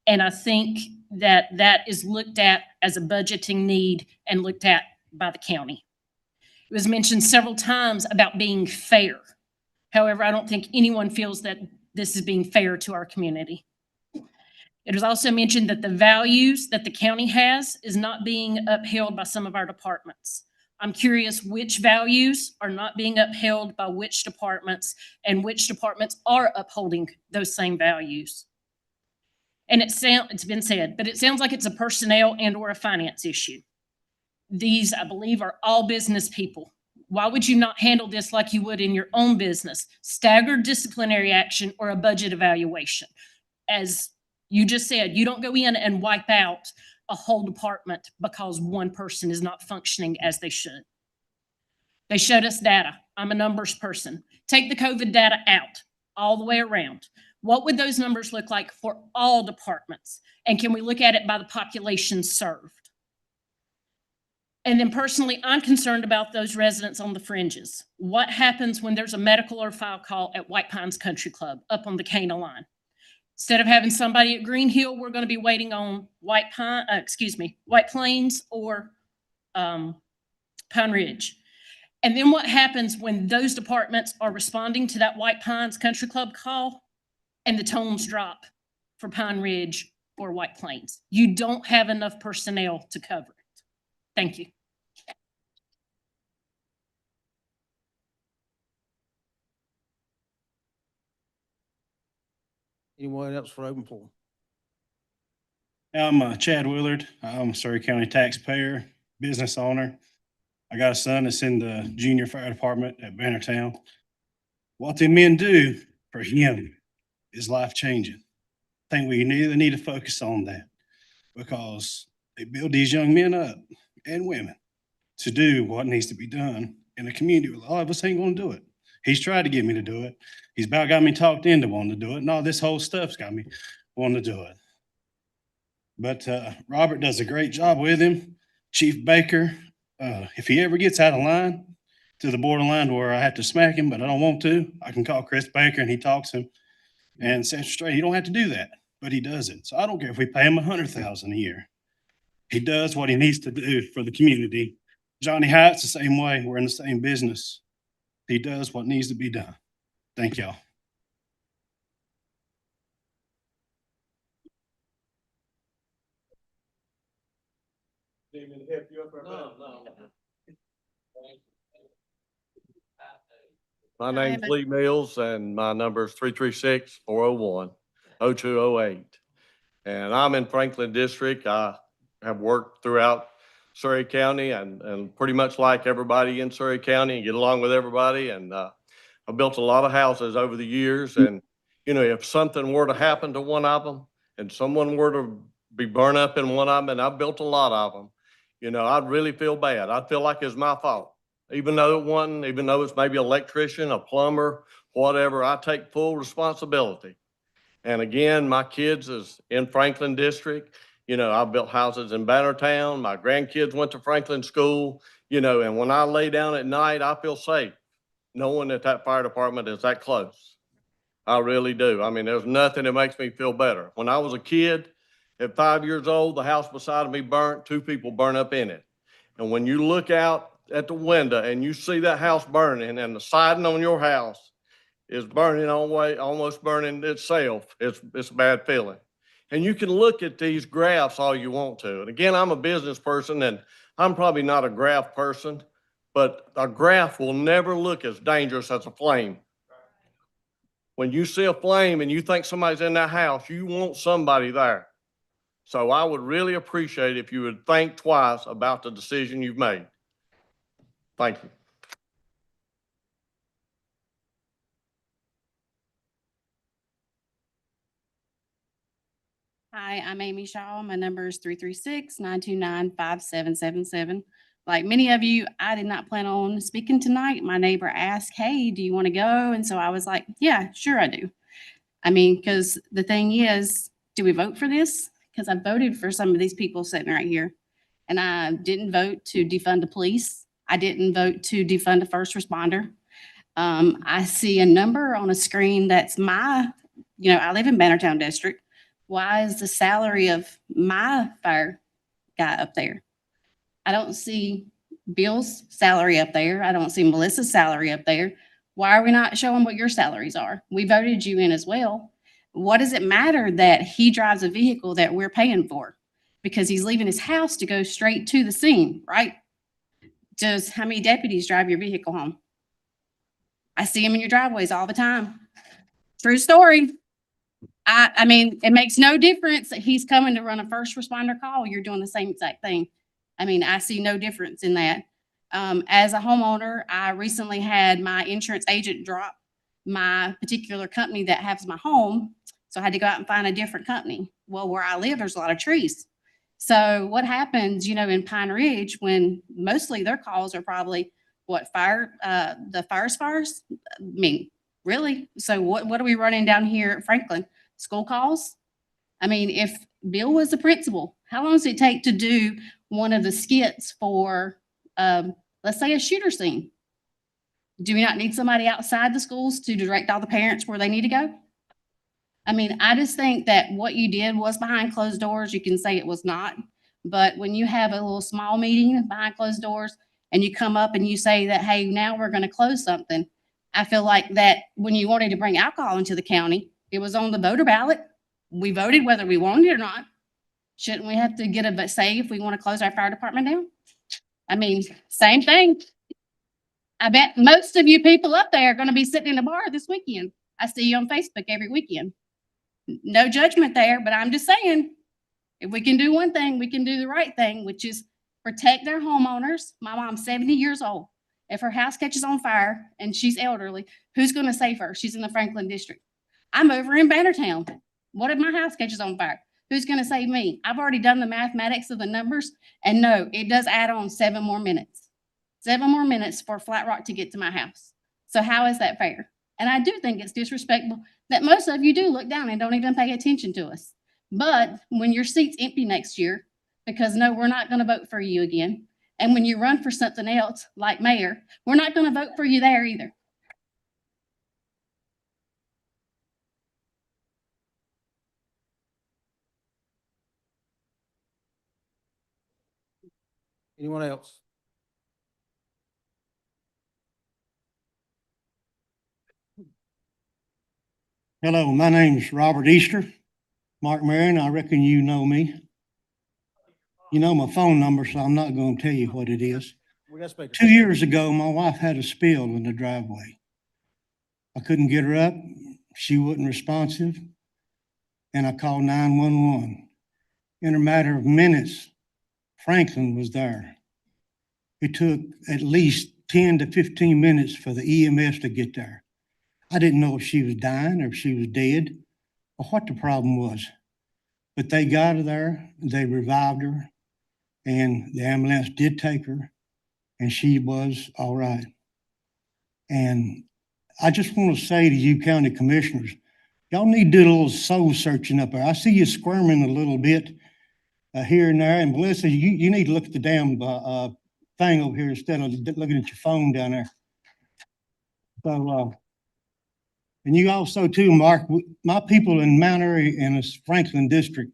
And I think that that is looked at as a budgeting need and looked at by the county. It was mentioned several times about being fair. However, I don't think anyone feels that this is being fair to our community. It was also mentioned that the values that the county has is not being upheld by some of our departments. I'm curious which values are not being upheld by which departments and which departments are upholding those same values. And it's been said, but it sounds like it's a personnel and or a finance issue. These, I believe, are all business people. Why would you not handle this like you would in your own business? Staggered disciplinary action or a budget evaluation. As you just said, you don't go in and wipe out a whole department because one person is not functioning as they should. They showed us data. I'm a numbers person. Take the COVID data out, all the way around. What would those numbers look like for all departments? And can we look at it by the population served? And then personally, I'm concerned about those residents on the fringes. What happens when there's a medical or file call at White Pines Country Club up on the Cana line? Instead of having somebody at Green Hill, we're going to be waiting on White Plains or Pine Ridge. And then what happens when those departments are responding to that White Pines Country Club call and the tones drop for Pine Ridge or White Plains? You don't have enough personnel to cover it. Thank you. Anyone else for open floor? I'm Chad Willard. I'm a Surry County taxpayer, business owner. I got a son that's in the junior fire department at Bannertown. What the men do for him is life changing. I think we really need to focus on that because they build these young men up and women to do what needs to be done in a community. A lot of us ain't gonna do it. He's tried to get me to do it. He's about got me talked into wanting to do it, and all this whole stuff's got me wanting to do it. But Robert does a great job with him. Chief Baker, if he ever gets out of line to the borderline where I have to smack him, but I don't want to, I can call Chris Baker and he talks him and sets straight. He don't have to do that, but he does it. So I don't care if we pay him $100,000 a year. He does what he needs to do for the community. Johnny Hyatt's the same way. We're in the same business. He does what needs to be done. Thank y'all. My name's Lee Mills and my number is 336-401-0208. And I'm in Franklin District. I have worked throughout Surry County and pretty much like everybody in Surry County and get along with everybody. And I built a lot of houses over the years. And, you know, if something were to happen to one of them and someone were to be burned up in one of them, and I built a lot of them, you know, I'd really feel bad. I'd feel like it's my fault. Even though it wasn't, even though it's maybe an electrician, a plumber, whatever, I take full responsibility. And again, my kids is in Franklin District. You know, I built houses in Bannertown. My grandkids went to Franklin School, you know, and when I lay down at night, I feel safe knowing that that fire department is that close. I really do. I mean, there's nothing that makes me feel better. When I was a kid, at 5 years old, the house beside me burnt, 2 people burned up in it. And when you look out at the window and you see that house burning and the siding on your house is burning almost burning itself, it's a bad feeling. And you can look at these graphs all you want to. And again, I'm a business person and I'm probably not a graph person, but a graph will never look as dangerous as a flame. When you see a flame and you think somebody's in that house, you want somebody there. So I would really appreciate if you would think twice about the decision you've made. Thank you. Hi, I'm Amy Shaw. My number is 336-929-5777. Like many of you, I did not plan on speaking tonight. My neighbor asked, hey, do you want to go? And so I was like, yeah, sure I do. I mean, because the thing is, do we vote for this? Because I voted for some of these people sitting right here. And I didn't vote to defund the police. I didn't vote to defund a first responder. I see a number on a screen that's I live in Bannertown District. Why is the salary of my fire guy up there? I don't see Bill's salary up there. I don't see Melissa's salary up there. Why are we not showing what your salaries are? We voted you in as well. What does it matter that he drives a vehicle that we're paying for? Because he's leaving his house to go straight to the scene, right? Just how many deputies drive your vehicle home? I see them in your driveways all the time. True story. I mean, it makes no difference that he's coming to run a first responder call. You're doing the same exact thing. I mean, I see no difference in that. As a homeowner, I recently had my insurance agent drop my particular company that has my home. So I had to go out and find a different company. Well, where I live, there's a lot of trees. So what happens, in Pine Ridge when mostly their calls are probably what, the fires? I mean, really? So what are we running down here at Franklin? School calls? I mean, if Bill was the principal, how long does it take to do one of the skits for, let's say, a shooter scene? Do we not need somebody outside the schools to direct all the parents where they need to go? I mean, I just think that what you did was behind closed doors. You can say it was not. But when you have a little small meeting behind closed doors and you come up and you say that, hey, now we're going to close something. I feel like that when you wanted to bring alcohol into the county, it was on the voter ballot. We voted whether we wanted it or not. Shouldn't we have to get a say if we want to close our fire department down? I mean, same thing. I bet most of you people up there are going to be sitting in a bar this weekend. I see you on Facebook every weekend. No judgment there, but I'm just saying, if we can do one thing, we can do the right thing, which is protect our homeowners. My mom's 70 years old. If her house catches on fire and she's elderly, who's going to save her? She's in the Franklin district. I'm over in Bannertown. What if my house catches on fire? Who's going to save me? I've already done the mathematics of the numbers, and no, it does add on 7 more minutes. 7 more minutes for Flat Rock to get to my house. So how is that fair? And I do think it's disrespectful that most of you do look down and don't even pay attention to us. But when your seat's empty next year, because no, we're not going to vote for you again. And when you run for something else, like mayor, we're not going to vote for you there either. Anyone else? Hello, my name's Robert Easter. Mark Marion, I reckon you know me. You know my phone number, so I'm not going to tell you what it is. 2 years ago, my wife had a spill in the driveway. I couldn't get her up. She wasn't responsive. And I called 911. In a matter of minutes, Franklin was there. It took at least 10 to 15 minutes for the EMS to get there. I didn't know if she was dying or if she was dead or what the problem was. But they got her there, they revived her, and the ambulance did take her, and she was all right. And I just want to say to you county commissioners, y'all need to do a little soul searching up there. I see you squirming a little bit here and there. And Melissa, you need to look at the damn thing over here instead of looking at your phone down there. So, and you also too, Mark, my people in Mount Airy and the Franklin district,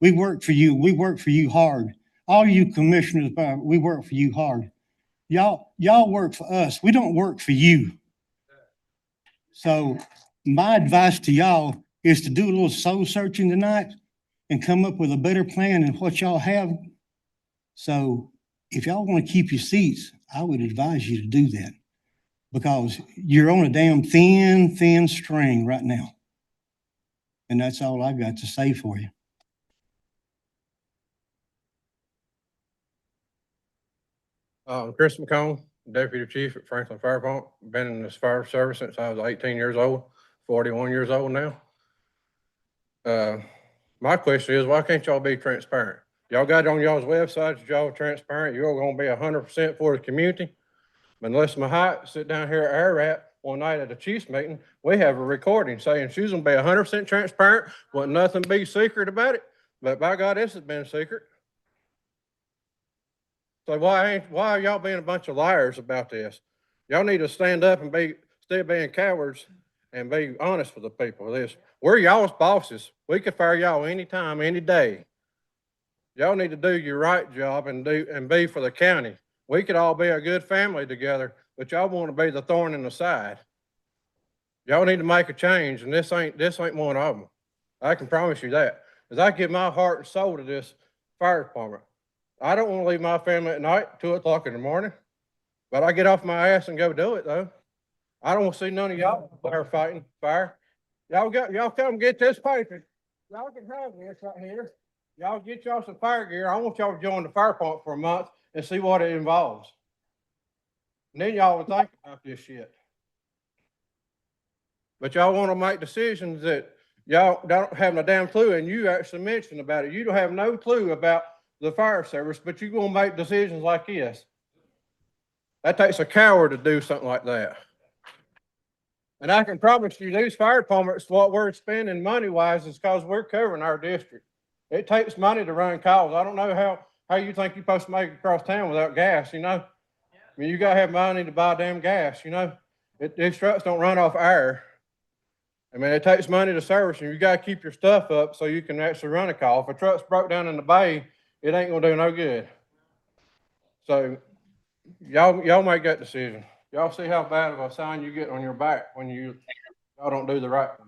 we work for you. We work for you hard. All you commissioners, we work for you hard. Y'all work for us. We don't work for you. So my advice to y'all is to do a little soul searching tonight and come up with a better plan than what y'all have. So if y'all want to keep your seats, I would advise you to do that because you're on a damn thin string right now. And that's all I got to say for you. Chris McCone, Deputy Chief at Franklin Fire Department. Been in this fire service since I was 18 years old, 41 years old now. My question is, why can't y'all be transparent? Y'all got it on y'all's websites, y'all are transparent. You're gonna be 100% for the community. But unless my height sit down here at AirRat one night at a Chiefs meeting, we have a recording saying she's gonna be 100% transparent, want nothing be secret about it. But by God, this has been secret. So why are y'all being a bunch of liars about this? Y'all need to stand up and instead of being cowards and be honest with the people with this. We're y'all's bosses. We could fire y'all anytime, any day. Y'all need to do your right job and be for the county. We could all be a good family together, but y'all want to be the thorn in the side. Y'all need to make a change, and this ain't one of them. I can promise you that. As I give my heart and soul to this fire department, I don't want to leave my family at night, 2 o'clock in the morning, but I get off my ass and go do it though. I don't want to see none of y'all there fighting fire. Y'all come get this paper. Y'all can have this right here. Y'all get y'all some fire gear. I want y'all to join the fire department for a month and see what it involves. And then y'all will think about this shit. But y'all want to make decisions that y'all don't have no damn clue, and you actually mentioned about it. You don't have no clue about the fire service, but you're going to make decisions like this. That takes a coward to do something like that. And I can promise you, these fire departments, what we're spending money-wise is because we're covering our district. It takes money to run calls. I don't know how you think you're supposed to make it across town without gas, you know? I mean, you gotta have money to buy damn gas, you know? These trucks don't run off air. I mean, it takes money to service, and you gotta keep your stuff up so you can actually run a call. If a truck's broke down in the bay, it ain't gonna do no good. So y'all make that decision. Y'all see how bad of a sign you get on your back when y'all don't do the right thing.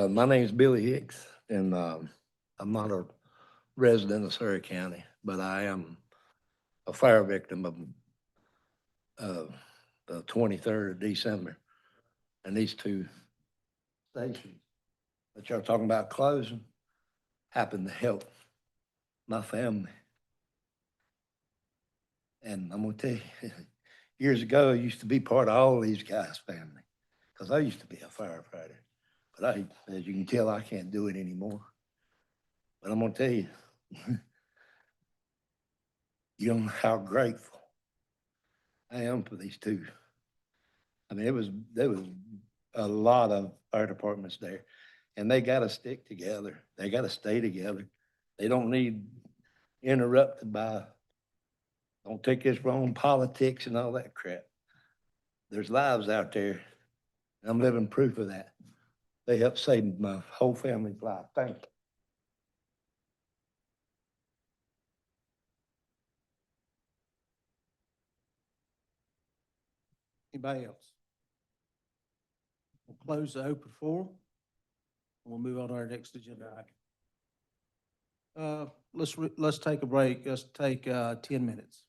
My name is Billy Hicks, and I'm not a resident of Surry County, but I am a fire victim of the 23rd of December. And these two stations that y'all talking about closing happened to help my family. And I'm gonna tell you, years ago, I used to be part of all these guys' family, because I used to be a firefighter. But as you can tell, I can't do it anymore. But I'm gonna tell you, you don't know how grateful I am for these two. I mean, there was a lot of fire departments there, and they gotta stick together. They gotta stay together. They don't need interrupted by, don't take this wrong, politics and all that crap. There's lives out there. And I'm living proof of that. They helped save my whole family's life. Thank you. Anybody else? We'll close the open forum. We'll move on to our next agenda item. Let's take a break. Let's take 10 minutes.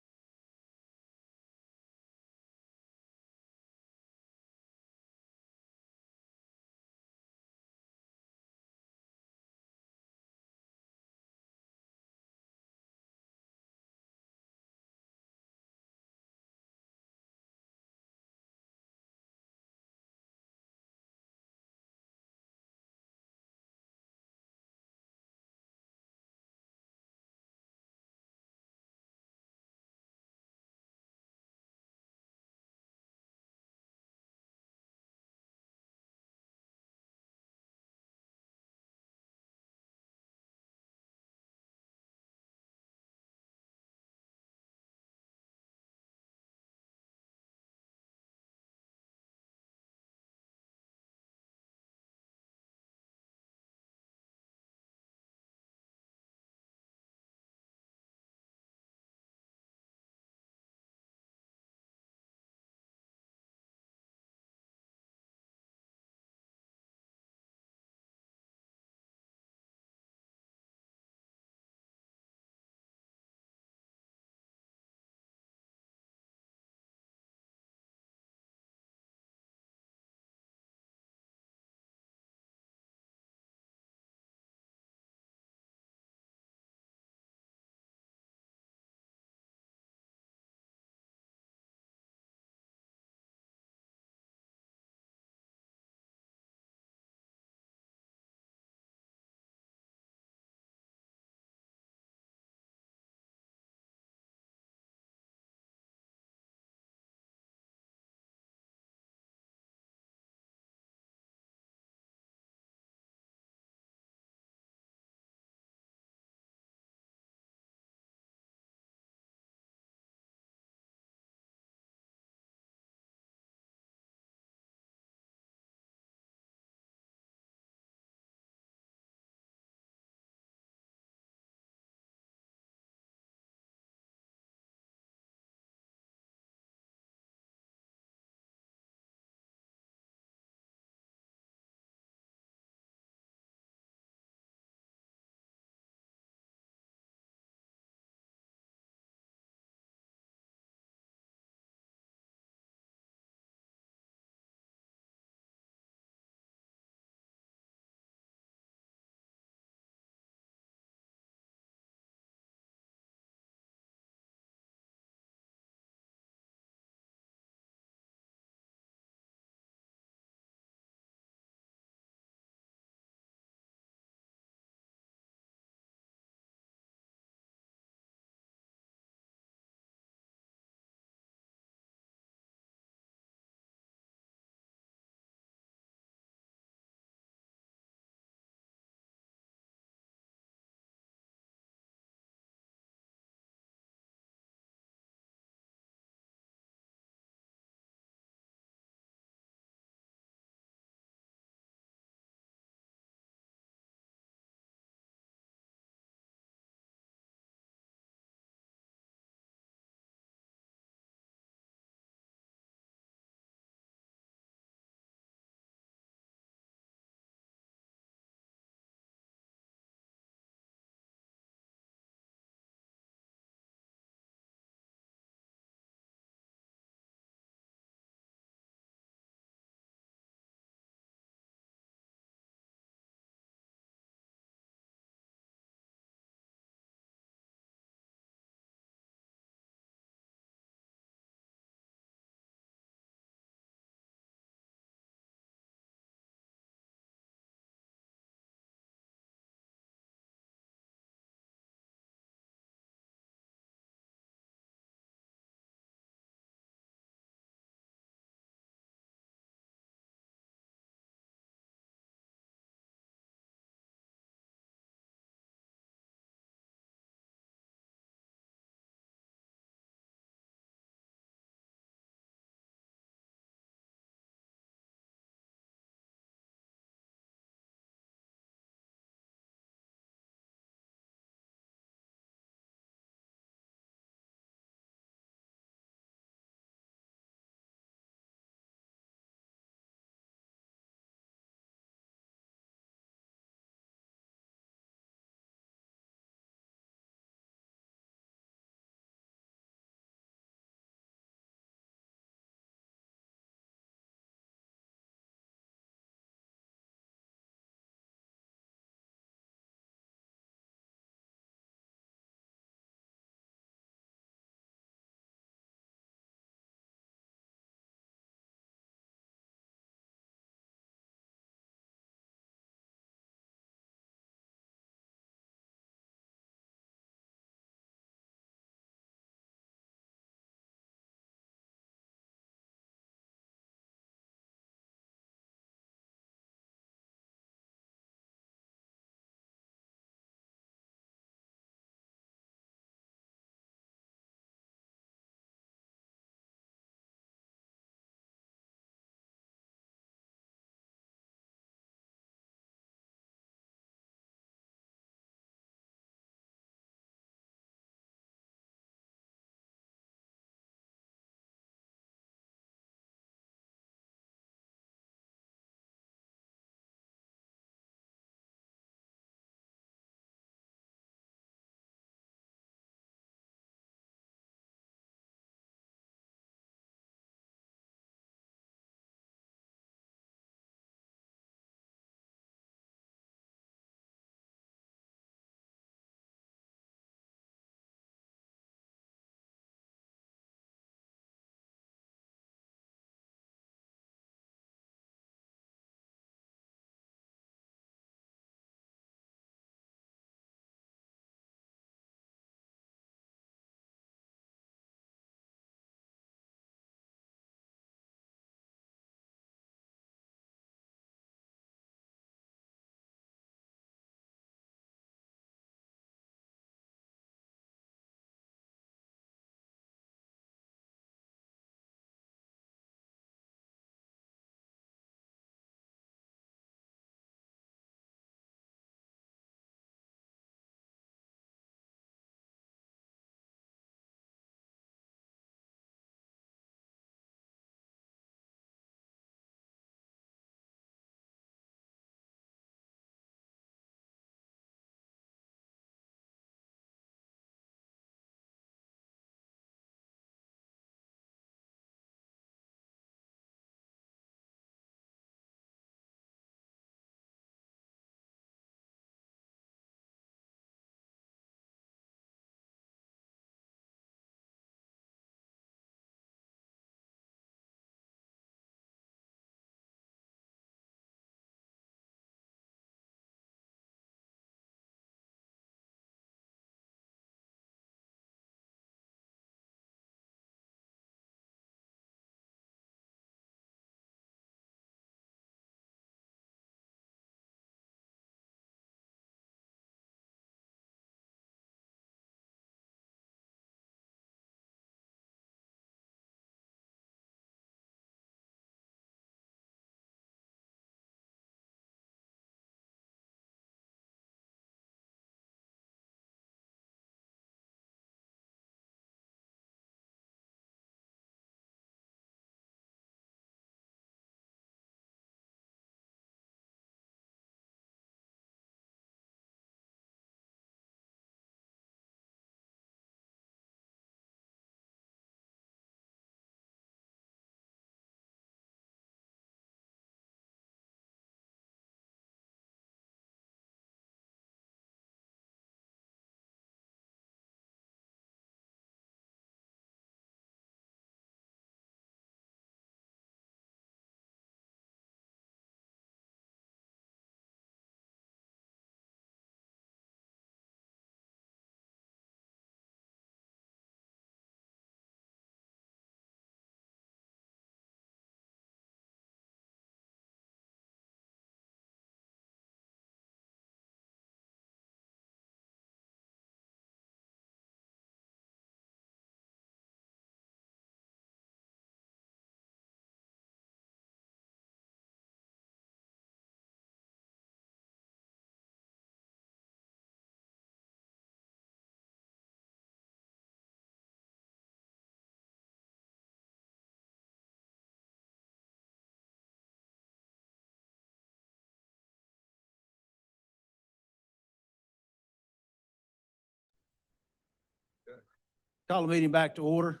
Call the meeting back to order.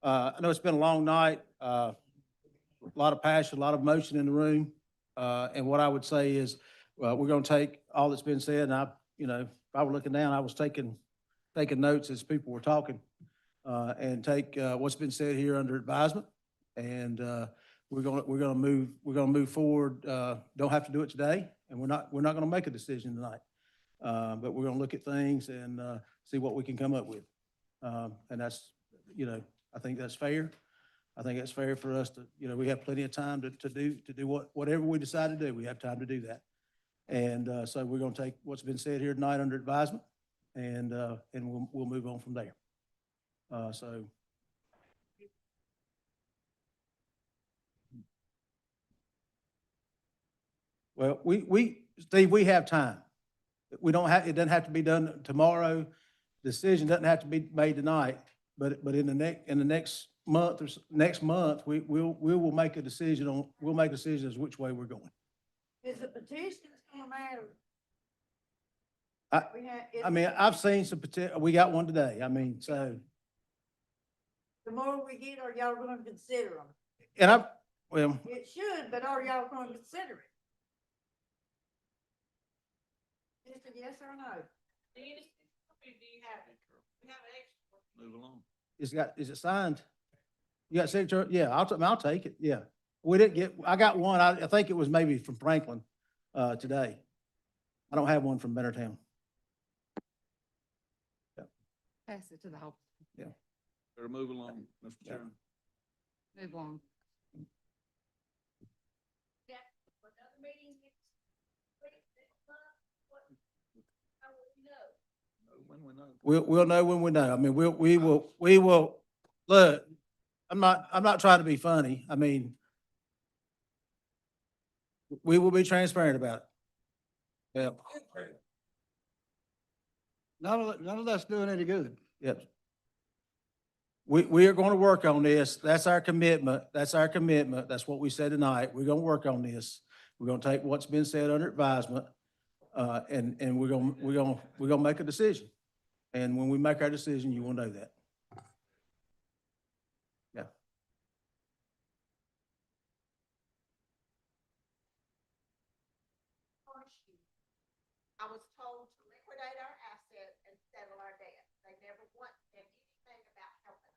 I know it's been a long night, a lot of passion, a lot of emotion in the room. And what I would say is, we're gonna take all that's been said, and if I were looking down, I was taking notes as people were talking, and take, what's been said here under advisement. And, we're gonna move forward. Don't have to do it today, and we're not gonna make a decision tonight. But we're gonna look at things and, see what we can come up with. And that's, I think that's fair. I think it's fair for us to, we have plenty of time to do whatever we decide to do. We have time to do that. And, so we're gonna take what's been said here tonight under advisement, and we'll move on from there. So. Well, Steve, we have time. We don't have, it doesn't have to be done tomorrow. Decision doesn't have to be made tonight, but in the next month next month, we will make a decision we'll make decisions which way we're going. Is the petitions gonna matter? I mean, I've seen some we got one today. I mean, so. The more we get, are y'all gonna consider them? And well. It should, but are y'all gonna consider it? Just a yes or no? Do you have it? We have an extra. Move along. Is it signed? You got signature? Yeah, I'll take it. Yeah. I got one. I think it was maybe from Franklin, today. I don't have one from Bettertown. Pass it to the whole, Yeah. Better move along, Mr. Chairman. move along. We'll know when we know. I mean, we will, look, I'm not trying to be funny. I mean, we will be transparent about it. Yeah. None of that's doing any good. Yep. We are going to work on this. That's our commitment. That's our commitment. That's what we said tonight. We're going to work on this. We're going to take what's been said under advisement, and we're going to make a decision. And when we make our decision, you will know that. Yeah. I was told to liquidate our asset and settle our debt. They never once said anything about helping.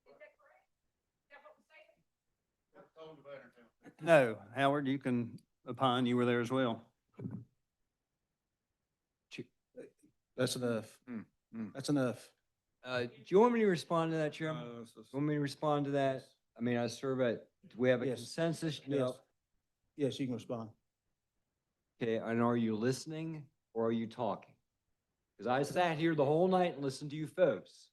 Is that correct? Is that what was said? No, Howard, you can opine. You were there as well. That's enough. That's enough. Do you want me to respond to that, Chairman? Want me to respond to that? I mean, I serve at, do we have a Yes. consensus? Yes. Yes, you can respond. Okay, and are you listening or are you talking? Because I sat here the whole night and listened to you folks.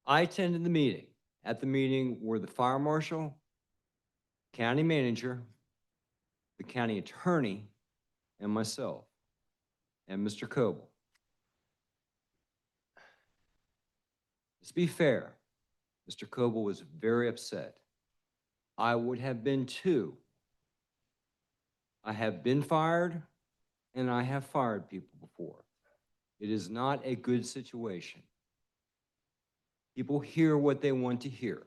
I attended the meeting. At the meeting were the fire marshal, county manager, the county attorney, and myself, and Mr. Coble. Let's be fair. Mr. Coble was very upset. I would have been too. I have been fired, and I have fired people before. It is not a good situation. People hear what they want to hear.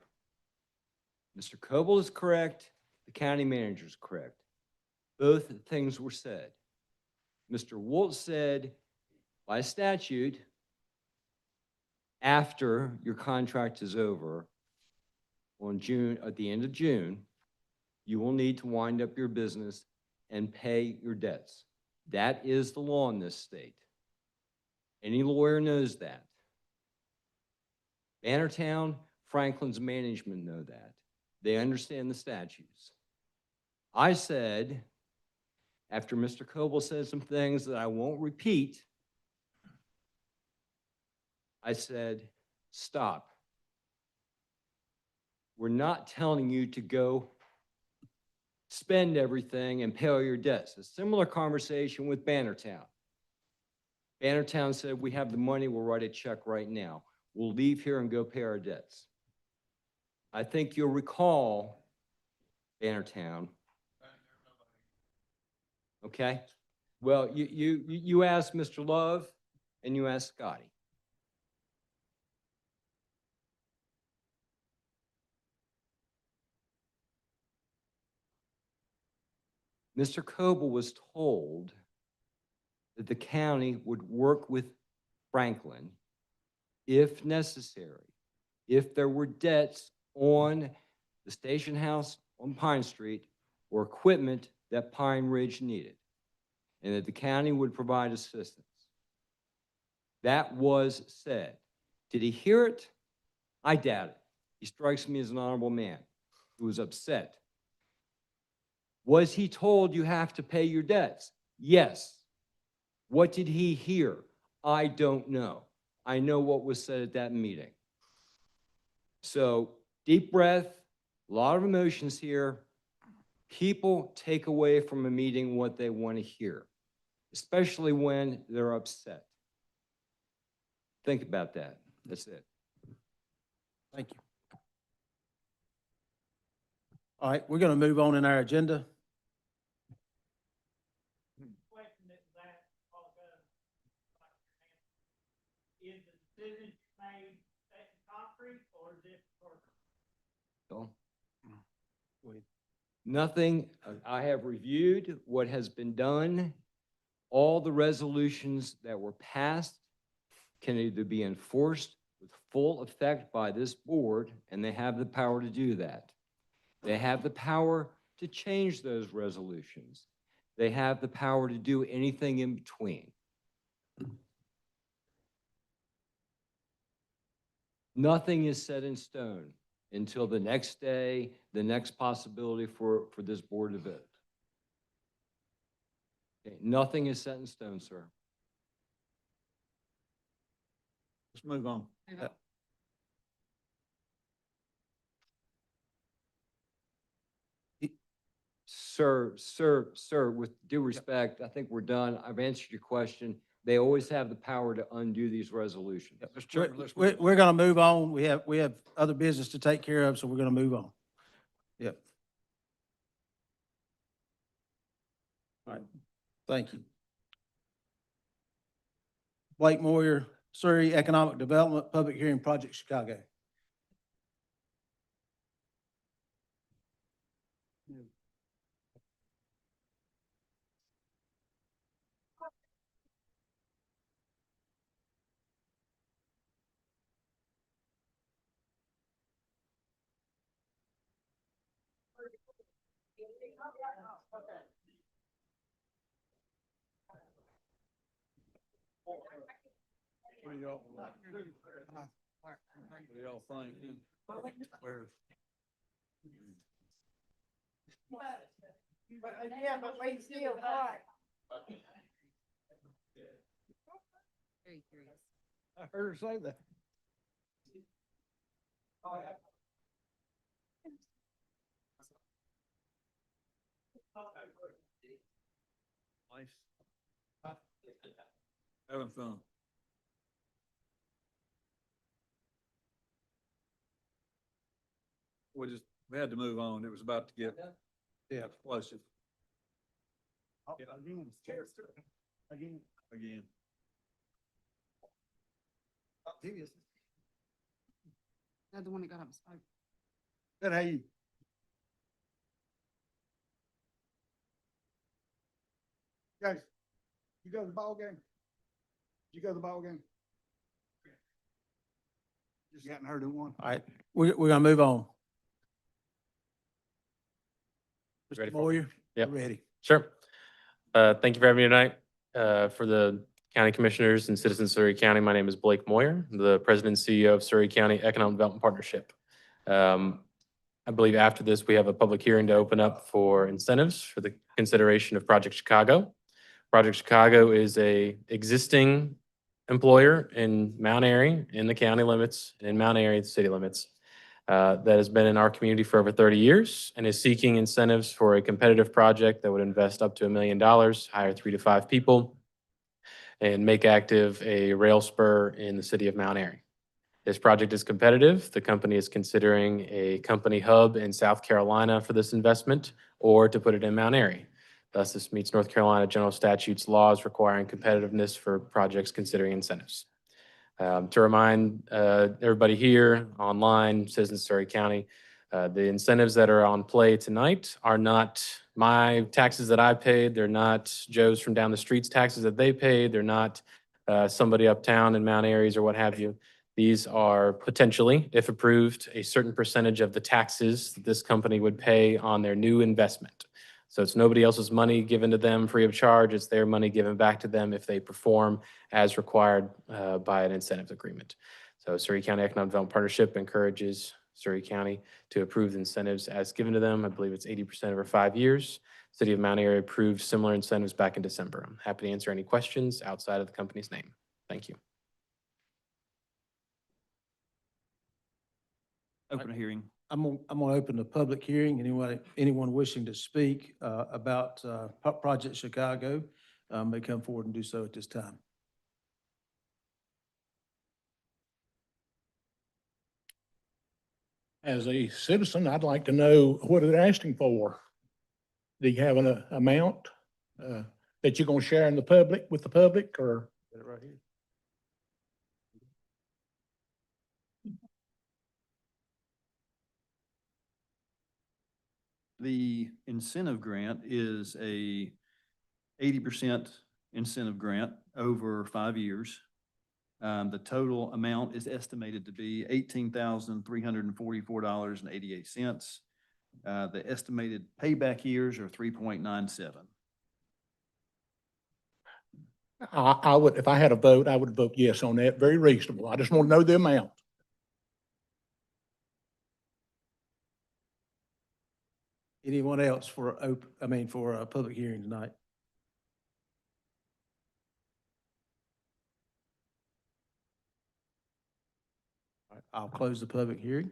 Mr. Coble is correct. The county manager is correct. Both things were said. Mr. Woltz said, by statute, after your contract is over at the end of June, you will need to wind up your business and pay your debts. That is the law in this state. Any lawyer knows that. Bannertown, Franklin's management know that. They understand the statutes. I said, after Mr. Coble said some things that I won't repeat, I said, stop. We're not telling you to go spend everything and pay all your debts. A similar conversation with Bannertown. Bannertown said, we have the money, we'll write a check right now. We'll leave here and go pay our debts. I think you'll recall, Bannertown. Okay? Well, you asked Mr. Love and you asked Scotty. Mr. Coble was told that the county would work with Franklin if necessary, if there were debts on the station house on Pine Street or equipment that Pine Ridge needed, and that the county would provide assistance. That was said. Did he hear it? I doubt it. He strikes me as an honorable man who was upset. Was he told you have to pay your debts? Yes. What did he hear? I don't know. I know what was said at that meeting. So deep breath, a lot of emotions here. People take away from a meeting what they want to hear, especially when they're upset. Think about that. That's it. Thank you. All right, we're going to move on in our agenda. Is the decision made set in concrete or is it for? So, nothing, I have reviewed what has been done. All the resolutions that were passed can either be enforced with full effect by this board, and they have the power to do that. They have the power to change those resolutions. They have the power to do anything in between. Nothing is set in stone until the next day, the next possibility for this board to vote. Okay, nothing is set in stone, sir. Let's move on. Sir, With due respect, I think we're done. I've answered your question. They always have the power to undo these resolutions. We're going to move on. We have other business to take care of, so we're going to move on. Yep. All right, thank you. Blake Moyer, Surry Economic Development, Public Hearing Project, Chicago. What do y'all think? Yeah, but we still right. Very curious. I heard her say that. Having fun. We had to move on. It was about to get explosive. Again. They're the one that got up and spoke. Good, how you? Guys, you go to the ball game? You go to the ball game? Just hadn't heard of one. All right, we're going to move on. Ready Mr. for it? Moyer, Yep. you're ready. Sure. Thank you for having me tonight. For the county commissioners and citizens of Surry County, my name is Blake Moyer, the president and CEO of Surry County Economic Development Partnership. I believe after this, we have a public hearing to open up for incentives for the consideration of Project Chicago. Project Chicago is a existing employer in Mount Airy, in the county limits, and in Mount Airy, the city limits, that has been in our community for over 30 years and is seeking incentives for a competitive project that would invest up to $1 million, hire 3 to 5 people, and make active a rail spur in the city of Mount Airy. This project is competitive. The company is considering a company hub in South Carolina for this investment or to put it in Mount Airy. Thus, this meets North Carolina General Statutes laws requiring competitiveness for projects considering incentives. To remind everybody here, online, citizens of Surry County, the incentives that are on play tonight are not my taxes that I paid. They're not Joe's from down the street's taxes that they paid. They're not somebody uptown in Mount Airy's or what have you. These are potentially, if approved, a certain percentage of the taxes that this company would pay on their new investment. So it's nobody else's money given to them free of charge. It's their money given back to them if they perform as required by an incentive agreement. So Surry County Economic Development Partnership encourages Surry County to approve the incentives as given to them. I believe it's 80% over 5 years. City of Mount Airy approved similar incentives back in December. I'm happy to answer any questions outside of the company's name. Thank you. Open a hearing. I'm gonna open the public hearing. Anyone wishing to speak about Project Chicago may come forward and do so at this time. As a citizen, I'd like to know what they're asking for. Do you have an amount that you're gonna share in the public, with the public, or? Right here. The incentive grant is a 80% incentive grant over 5 years. The total amount is estimated to be $18,344.88. The estimated payback years are 3.97. I would, if I had a vote, I would vote yes on that. Very reasonable. I just want to know the amount. Anyone else for a public hearing tonight? All right, I'll close the public hearing.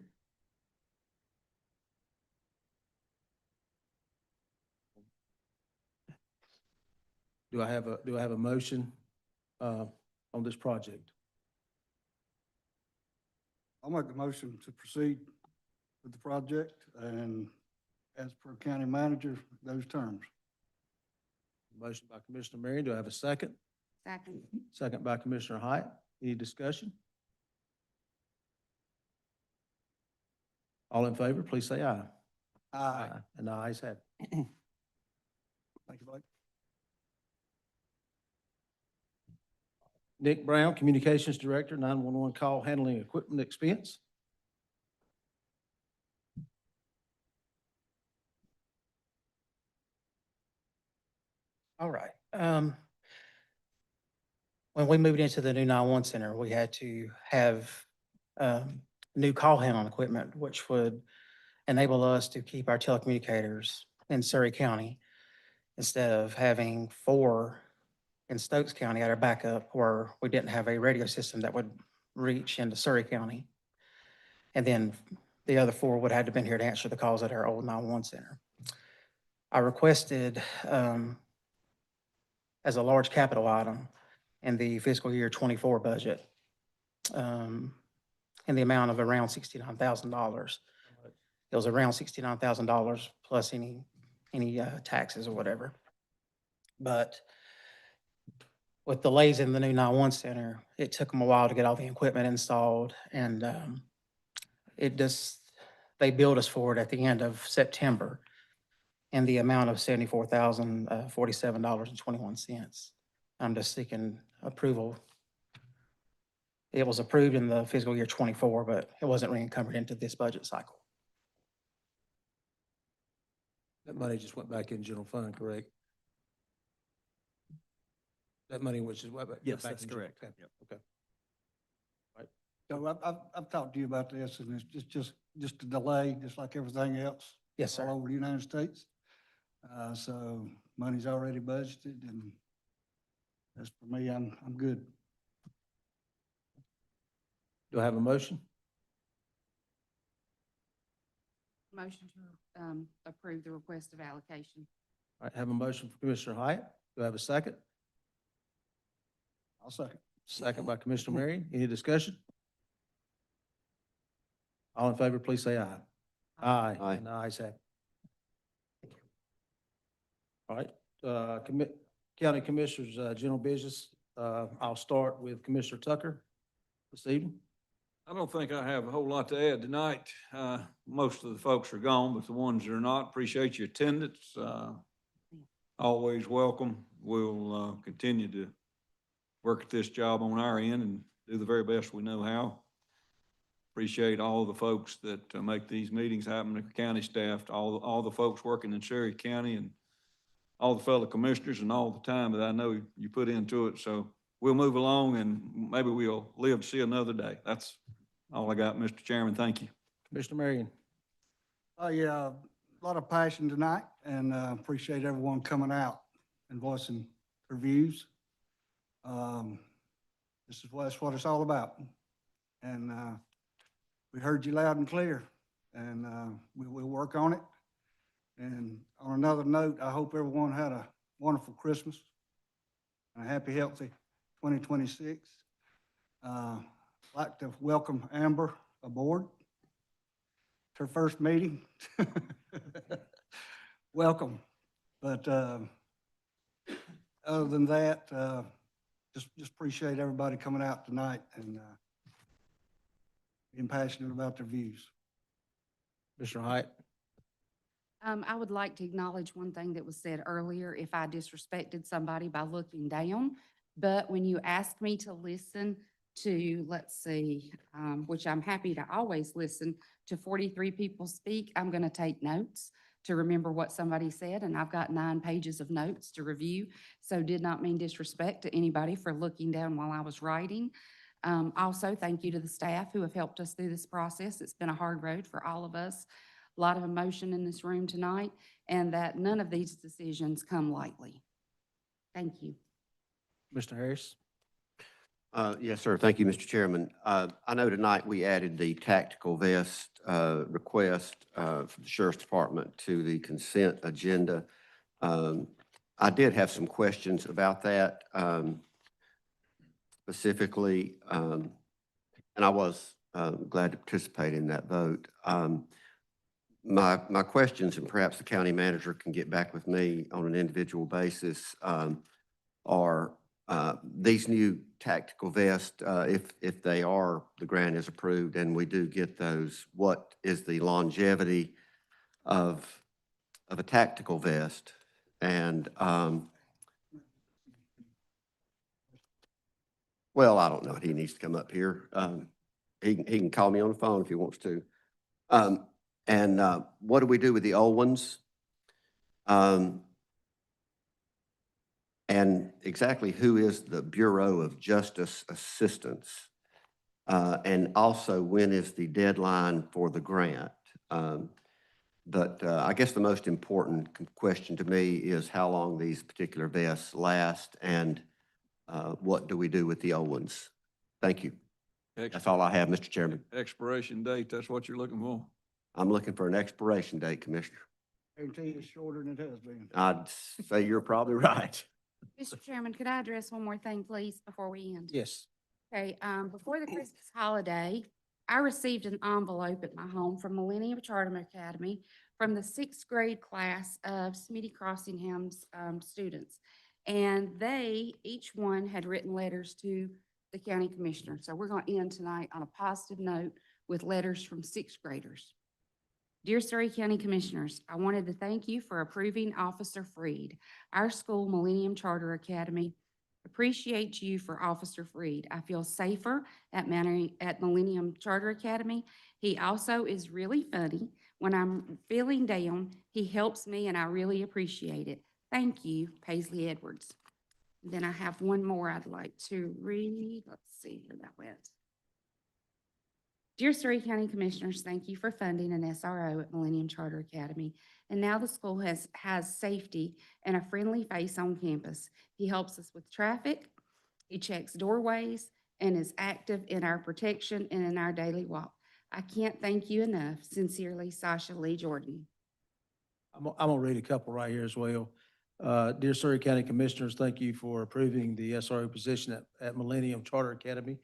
Do I have a motion on this project? I'll make a motion to proceed with the project and as per county manager, those terms. Motion by Commissioner Marion. Do I have a second? Second. Second by Commissioner Hyatt. Any discussion? All in favor, please say aye. Aye. And the ayes have it. Thank you, Blake. Nick Brown, Communications Director, 911 Call Handling Equipment Expense. All right. When we moved into the new 911 center, we had to have new call handling equipment, which would enable us to keep our telecommunicators in Surry County instead of having 4 in Stokes County at our backup where we didn't have a radio system that would reach into Surry County. And then the other 4 would have been here to answer the calls at our old 911 center. I requested as a large capital item in the fiscal year 24 budget in the amount of around $69,000. It was around $69,000 plus any taxes or whatever. But with delays in the new 911 center, it took them a while to get all the equipment installed, and they billed us for it at the end of September in the amount of $74,047.21. I'm just seeking approval. It was approved in the fiscal year 24, but it wasn't re-encumbered into this budget cycle. That money just went back in general fund, correct? That money which is what? Yes, that's correct. Okay. Yep. Okay. So I've talked to you about this, and it's just a delay, just like everything else. Yes, sir. All over the United States. So money's already budgeted, and as for me, I'm good. Do I have a motion? Motion to approve the request of allocation. All right, have a motion for Commissioner Hyatt. Do I have a second? I'll second. Second by Commissioner Marion. Any discussion? All in favor, please say aye. Aye. Aye. And the ayes have it. All right, County Commissioners, general business. I'll start with Commissioner Tucker this evening. I don't think I have a whole lot to add tonight. Most of the folks are gone, but the ones that are not, appreciate your attendance. Always welcome. We'll continue to work at this job on our end and do the very best we know how. Appreciate all the folks that make these meetings happen, the county staff, all the folks working in Surry County, and all the fellow commissioners and all the time that I know you put into it. So we'll move along and maybe we'll live to see another day. That's all I got, Mr. Chairman. Thank you. Commissioner Marion. Yeah, a lot of passion tonight, and appreciate everyone coming out and voicing their views. That's what it's all about. And we heard you loud and clear, and we'll work on it. And on another note, I hope everyone had a wonderful Christmas and a happy, healthy 2026. Like to welcome Amber aboard. It's her first meeting. Welcome. But other than that, just appreciate everybody coming out tonight and being passionate about their views. Commissioner Height. I would like to acknowledge one thing that was said earlier, if I disrespected somebody by looking down. But when you asked me to listen to, let's see, which I'm happy to always listen to 43 people speak, I'm going to take notes to remember what somebody said, and I've got 9 pages of notes to review. So did not mean disrespect to anybody for looking down while I was writing. Also, thank you to the staff who have helped us through this process. It's been a hard road for all of us. A lot of emotion in this room tonight, and that none of these decisions come lightly. Thank you. Mr. Harris. Yes, sir. Thank you, Mr. Chairman. I know tonight we added the tactical vest request for the Sheriff's Department to the consent agenda. I did have some questions about that specifically, and I was glad to participate in that vote. My questions, and perhaps the county manager can get back with me on an individual basis, are these new tactical vests, if they are, the grant is approved and we do get those, what is the longevity of a tactical vest? And well, I don't know. He needs to come up here. He can call me on the phone if he wants to. And what do we do with the old ones? And exactly who is the Bureau of Justice Assistance? And also, when is the deadline for the grant? But I guess the most important question to me is how long these particular vests last and what do we do with the old ones? Thank you. That's all I have, Mr. Chairman. Expiration date, that's what you're looking for? I'm looking for an expiration date, Commissioner. Guarantee it's shorter than it has been. I'd say you're probably right. Mr. Chairman, could I address one more thing, please, before we end? Yes. Okay, before the Christmas holiday, I received an envelope at my home from Millennium Charter Academy from the 6th grade class of Smitty Crossingham's students. And they, each one had written letters to the county commissioner. So we're going to end tonight on a positive note with letters from 6th graders. Dear Surry County Commissioners, I wanted to thank you for approving Officer Freed. Our school, Millennium Charter Academy, appreciates you for Officer Freed. I feel safer at Millennium Charter Academy. He also is really funny. When I'm feeling down, he helps me and I really appreciate it. Thank you, Paisley Edwards. And then I have one more I'd like to read. Let's see where that went. Dear Surry County Commissioners, thank you for funding an SRO at Millennium Charter Academy. And now the school has safety and a friendly face on campus. He helps us with traffic, he checks doorways, and is active in our protection and in our daily walk. I can't thank you enough. Sincerely, Sasha Lee Jordan. I'm gonna read a couple right here as well. Dear Surry County Commissioners, thank you for approving the SRO position at Millennium Charter Academy.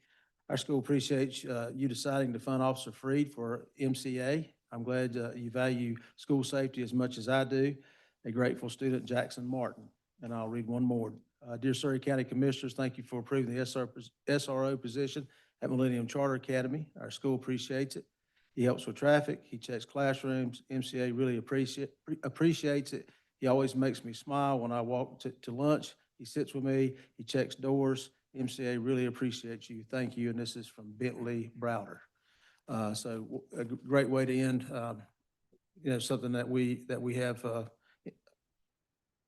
Our school appreciates you deciding to fund Officer Freed for MCA. I'm glad you value school safety as much as I do. A grateful student, Jackson Martin. and I'll read one more. Dear Surry County Commissioners, thank you for approving the SRO position at Millennium Charter Academy. Our school appreciates it. He helps with traffic. He checks classrooms. MCA really appreciates it. He always makes me smile when I walk to lunch. He sits with me. He checks doors. MCA really appreciates you. Thank you. And this is from Bentley Browder. So a great way to end, something that we have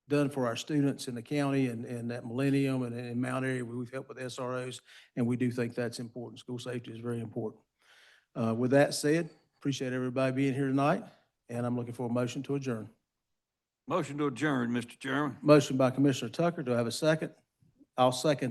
done for our students in the county and at Millennium and in Mount Airy, where we've helped with SROs, and we do think that's important. School safety is very important. With that said, appreciate everybody being here tonight, and I'm looking for a motion to adjourn. Motion to adjourn, Mr. Chairman. Motion by Commissioner Tucker. Do I have a second? I'll second